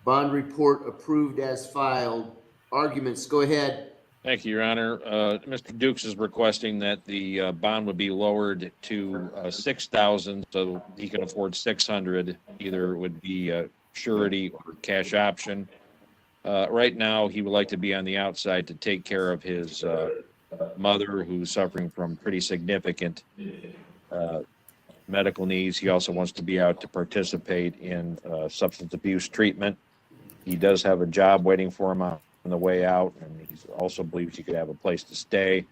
Bond report approved as filed. Arguments, go ahead. Thank you, Your Honor. Mr. Dukes is requesting that the bond would be lowered to $6,000 so he can afford $600. Either it would be surety or cash option. Right now, he would like to be on the outside to take care of his mother who's suffering from pretty significant medical needs. He also wants to be out to participate in substance abuse treatment. He does have a job waiting for him on the way out, and he also believes he could have a place to stay.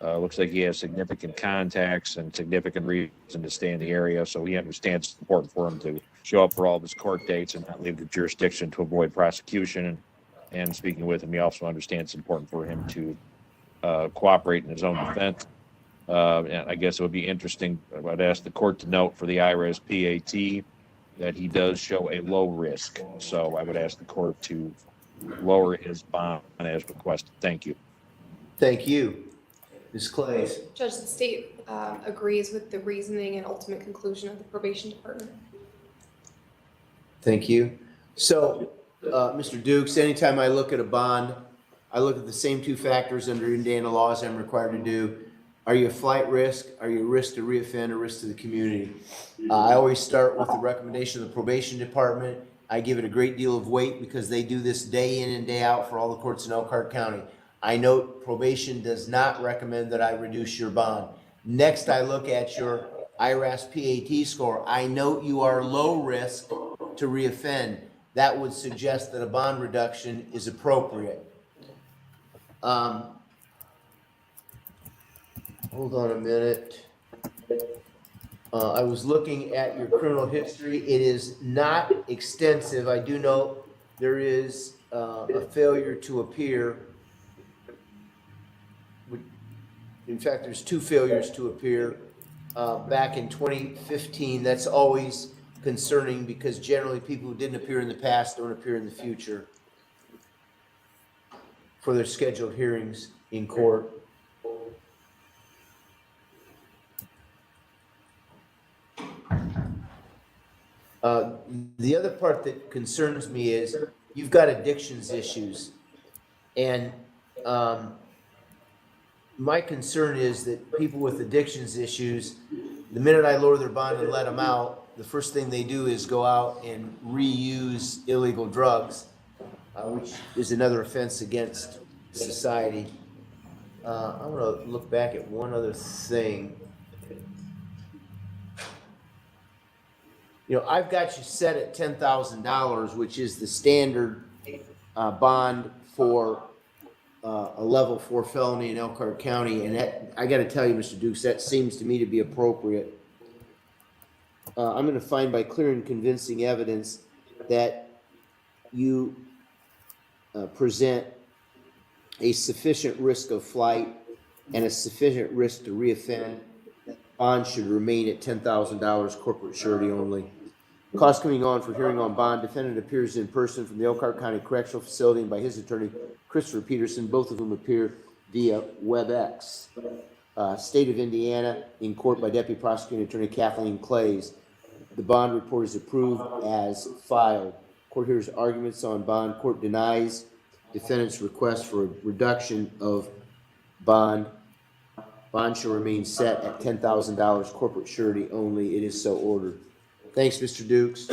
Looks like he has significant contacts and significant reason to stay in the area, so he understands it's important for him to show up for all of his court dates and not leave the jurisdiction to avoid prosecution. And speaking with him, he also understands it's important for him to cooperate in his own defense. And I guess it would be interesting, I'd ask the court to note for the IRS PAT that he does show a low risk. So I would ask the court to lower his bond as requested. Thank you. Thank you. Ms. Clays. Judge, the state agrees with the reasoning and ultimate conclusion of the probation department. Thank you. So, Mr. Dukes, anytime I look at a bond, I look at the same two factors under Indiana law as I'm required to do. Are you a flight risk? Are you a risk to reoffend or risk to the community? I always start with the recommendation of the probation department. I give it a great deal of weight because they do this day in and day out for all the courts in Elkhart County. I note probation does not recommend that I reduce your bond. Next, I look at your IRAS PAT score. I note you are low risk to reoffend. That would suggest that a bond reduction is appropriate. Hold on a minute. I was looking at your criminal history. It is not extensive. I do know there is a failure to appear. In fact, there's two failures to appear back in 2015. That's always concerning because generally people who didn't appear in the past don't appear in the future for their scheduled hearings in court. The other part that concerns me is you've got addictions issues. And my concern is that people with addictions issues, the minute I lower their bond and let them out, the first thing they do is go out and reuse illegal drugs, which is another offense against society. I want to look back at one other thing. You know, I've got you set at $10,000, which is the standard bond for a level 4 felony in Elkhart County, and that, I got to tell you, Mr. Dukes, that seems to me to be appropriate. I'm going to find by clear and convincing evidence that you present a sufficient risk of flight and a sufficient risk to reoffend. Bond should remain at $10,000, corporate surety only. Cost coming on for hearing on bond. Defendant appears in person from the Elkhart County Correctional Facility and by his attorney, Christopher Peterson, both of whom appear via WebEx. State of Indiana, in court by Deputy Prosecuting Attorney Kathleen Clays. The bond report is approved as filed. Court hears arguments on bond. Court denies defendant's request for a reduction of bond. Bond shall remain set at $10,000, corporate surety only. It is so ordered. Thanks, Mr. Dukes.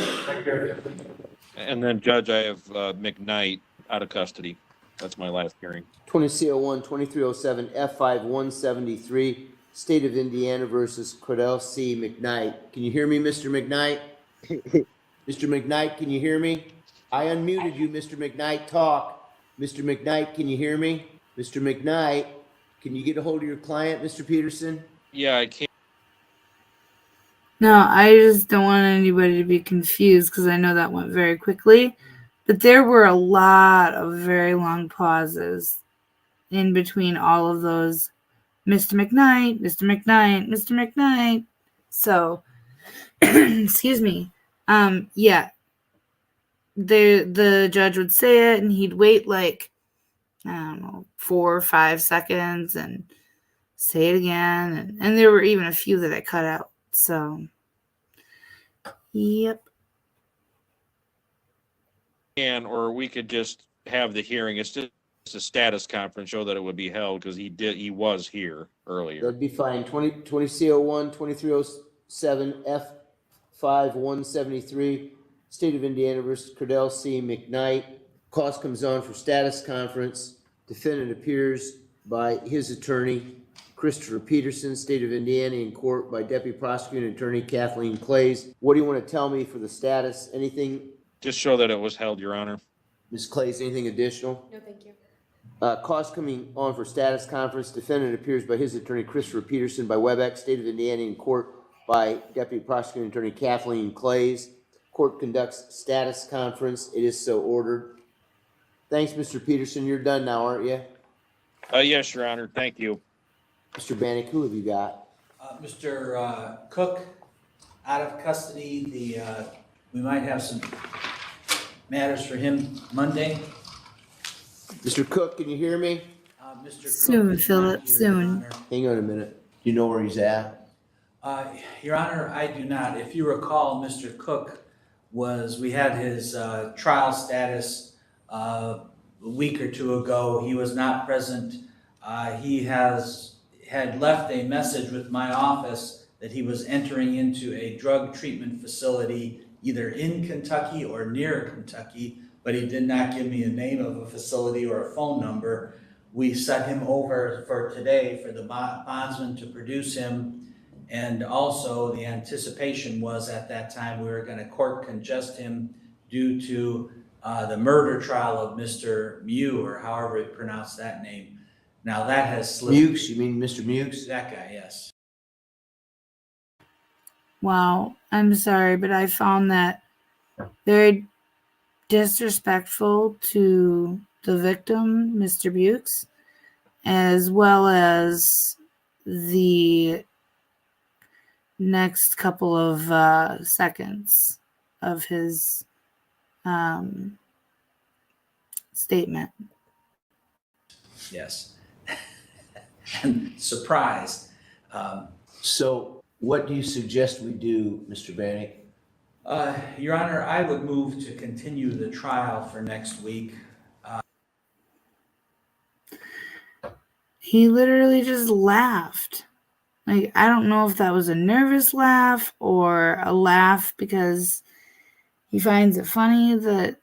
And then, Judge, I have McKnight out of custody. That's my last hearing. 20 CO1 2307 F5 173, State of Indiana versus Cordell C. McKnight. Can you hear me, Mr. McKnight? Mr. McKnight, can you hear me? I unmuted you, Mr. McKnight. Talk. Mr. McKnight, can you hear me? Mr. McKnight, can you get a hold of your client, Mr. Peterson? Yeah, I can't. No, I just don't want anybody to be confused because I know that went very quickly. But there were a lot of very long pauses in between all of those. Mr. McKnight, Mr. McKnight, Mr. McKnight. So, excuse me. Yeah. The judge would say it and he'd wait like, I don't know, 4 or 5 seconds and say it again. And there were even a few that I cut out. So, yep. Or we could just have the hearing. It's just a status conference, show that it would be held because he was here earlier. That'd be fine. 20 CO1 2307 F5 173, State of Indiana versus Cordell C. McKnight. Cost comes on for status conference. Defendant appears by his attorney, Christopher Peterson, State of Indiana, in court by Deputy Prosecuting Attorney Kathleen Clays. What do you want to tell me for the status? Anything? Just show that it was held, Your Honor. Ms. Clays, anything additional? No, thank you. Cost coming on for status conference. Defendant appears by his attorney, Christopher Peterson, by WebEx, State of Indiana, in court by Deputy Prosecuting Attorney Kathleen Clays. Court conducts status conference. It is so ordered. Thanks, Mr. Peterson. You're done now, aren't you? Yes, Your Honor. Thank you. Mr. Bannock, who have you got? Mr. Cook, out of custody. We might have some matters for him Monday. Mr. Cook, can you hear me? Mr. Soon, Cook is Philip, not here, soon. Your Honor. Hang on a minute. Do you know where he's at? Your Honor, I do not. If you recall, Mr. Cook we had his trial status a week or two ago. He was not present. He had left a message with my office that he was entering into a drug treatment facility either in Kentucky or near Kentucky, but he did not give me a name of a facility or a phone number. We set him over for today for the bondsman to produce him. And also the anticipation was at that time we were going to court congest him due to the murder trial of Mr. Mew, or however you pronounce that name. Now that has slipped. Mukes, you mean Mr. Mukes? That guy, yes. Wow, I'm sorry, but I found that very disrespectful to the victim, Mr. Bukes, as well as the next couple of seconds of his statement. Yes. And surprised. So what do you suggest we do, Mr. Bannock? Your Honor, I would move to continue the trial for next week. He literally just laughed. Like, I don't know if that was a nervous laugh or a laugh because he finds it funny that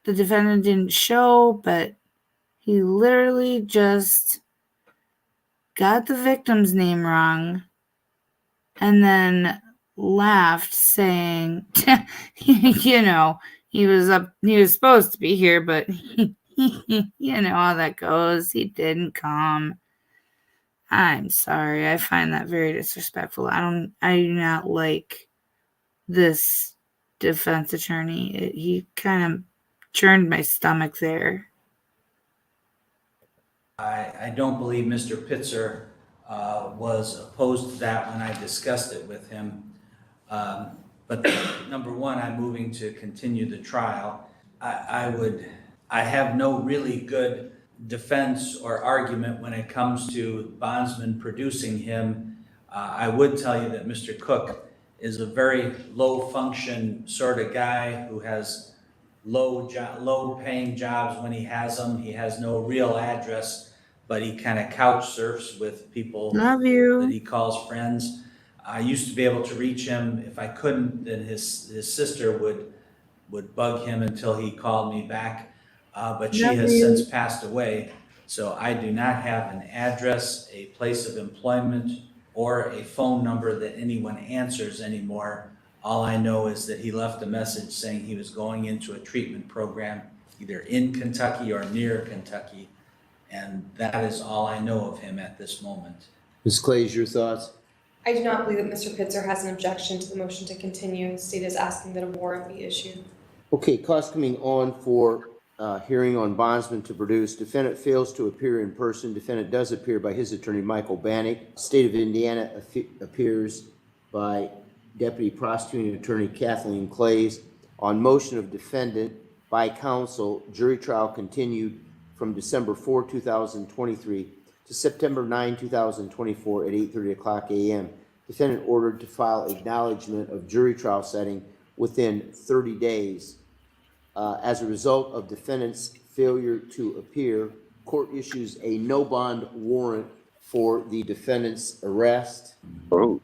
the defendant didn't show, but he literally just got the victim's name wrong and then laughed, saying, you know, he was supposed to be here, but you know how that goes. He didn't come. I'm sorry. I find that very disrespectful. I do not like this defense attorney. He kind of churned my stomach there. I don't believe Mr. Pitzer was opposed to that when I discussed it with him. But number one, I'm moving to continue the trial. I have no really good defense or argument when it comes to bondsman producing him. I would tell you that Mr. Cook is a very low function sort of guy who has low paying jobs when he has them. He has no real address, but he kind of couch surfs with people Love you. that he calls friends. I used to be able to reach him. If I couldn't, then his sister would bug him until he called me back. But she Love has you. since passed away. So I do not have an address, a place of employment, or a phone number that anyone answers anymore. All I know is that he left a message saying he was going into a treatment program either in Kentucky or near Kentucky. And that is all I know of him at this moment. Ms. Clays, your thoughts? I do not believe that Mr. Pitzer has an objection to the motion to continue. The state is asking that a warrant be issued. Okay, cause coming on for hearing on bondsman to produce. Defendant fails to appear in person. Defendant does appear by his attorney, Michael Bannock. State of Indiana appears by Deputy Prosecuting Attorney Kathleen Clays. On motion of defendant by counsel, jury trial continued from December 4, 2023 to September 9, 2024 at 8:30 a.m. Defendant ordered to file acknowledgement of jury trial setting within 30 days. As a result of defendant's failure to appear, court issues a no bond warrant for the defendant's arrest. Oh,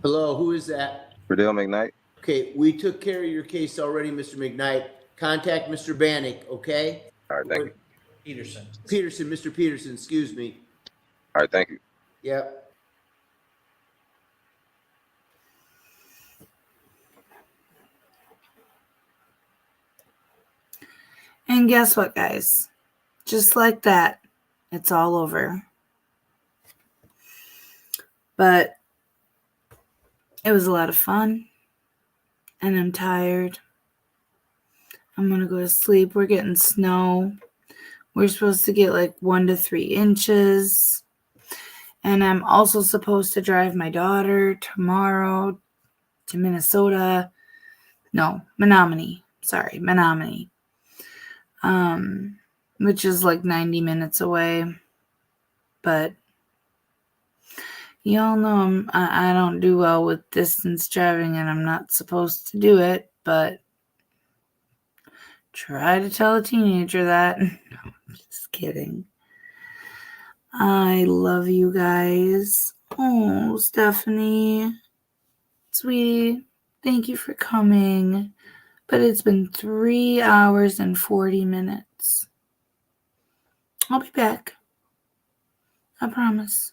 Hello, who is that? Verdell McKnight. Okay, we took care of your case already, Mr. McKnight. Contact Mr. Bannock, okay? All right, thank you. Mr. Peterson, excuse me. All right, thank you. Yep. And guess what, guys? Just like that, it's all over. But it was a lot of fun. And I'm tired. I'm going to go to sleep. We're getting snow. We're supposed to get like 1 to 3 inches. And I'm also supposed to drive my daughter tomorrow to Minnesota. No, Menominee. Sorry, Menominee. Which is like 90 minutes away. But y'all know I don't do well with distance driving, and I'm not supposed to do it, but try to tell a teenager that. No, I'm just kidding. I love you guys. Oh, Stephanie. Sweetie, thank you for coming. But it's been 3 hours and 40 minutes. I'll be back. I promise.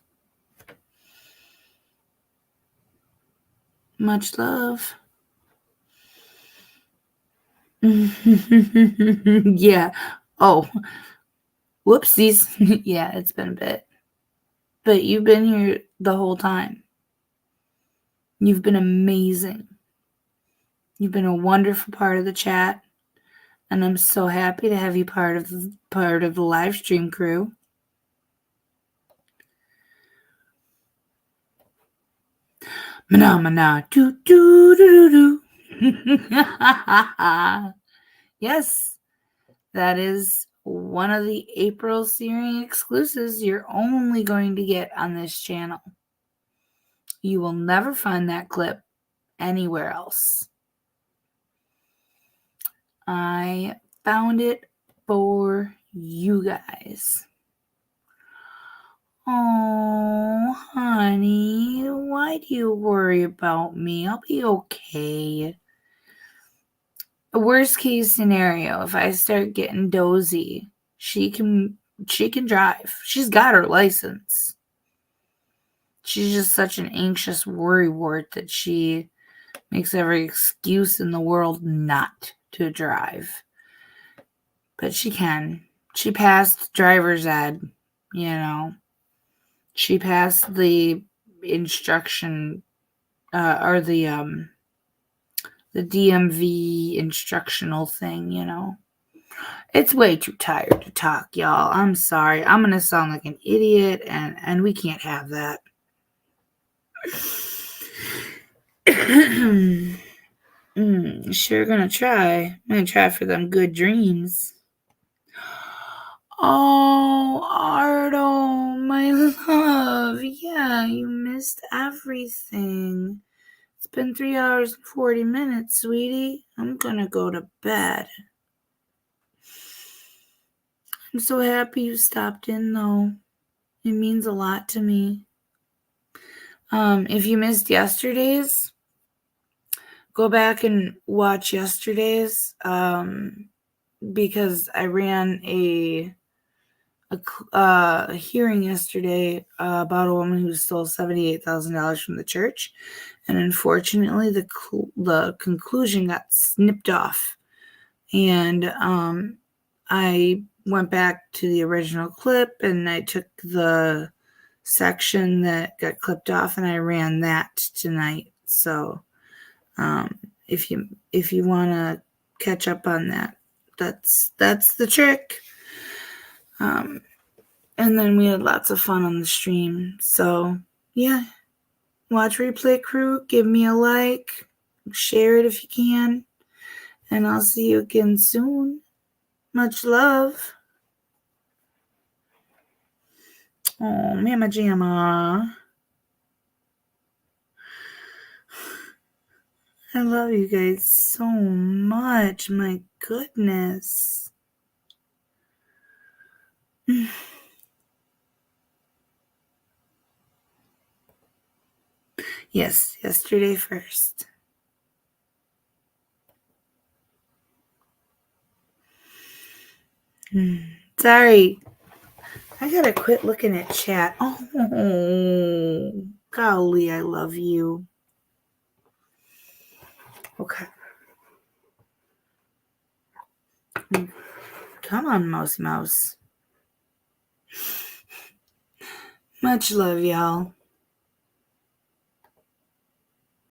Much love. Yeah. Oh. Whoopsies. Yeah, it's been a bit. But you've been here the whole time. You've been amazing. You've been a wonderful part of the chat. And I'm so happy to have you part of the live stream crew. Mana do do do do do. Yes, that is one of the AprlSeering exclusives you're only going to get on this channel. You will never find that clip anywhere else. I found it for you guys. Oh, hi. Why do you worry about me? I'll be okay. Worst case scenario, if I start getting dozy, she can drive. She's got her license. She's just such an anxious worrywart that she makes every excuse in the world not to drive. But she can. She passed driver's ed, you know. She passed the instruction or the DMV instructional thing, you know. It's way too tired to talk, y'all. I'm sorry. I'm going to sound like an idiot, and we can't have that. Sure gonna try. I'm gonna try for them good dreams. Oh, Ardo, my love. Yeah, you missed everything. It's been 3 hours and 40 minutes, sweetie. I'm gonna go to bed. I'm so happy you stopped in, though. It means a lot to me. If you missed yesterday's, go back and watch yesterday's. Because I ran a hearing yesterday about a woman who stole $78,000 from the church, and unfortunately, the conclusion got snipped off. And I went back to the original clip, and I took the section that got clipped off, and I ran that tonight. So, if you want to catch up on that, that's the trick. And then we had lots of fun on the stream. So yeah, watch Replay Crew, give me a like, share it if you can, and I'll see you again soon. Much love. Oh, Mama Jamma. I love you guys so much. My goodness. Yes, yesterday first. Sorry. I gotta quit looking at chat. Oh, golly, I love you. Okay. Come on, Mouse. Much love, y'all.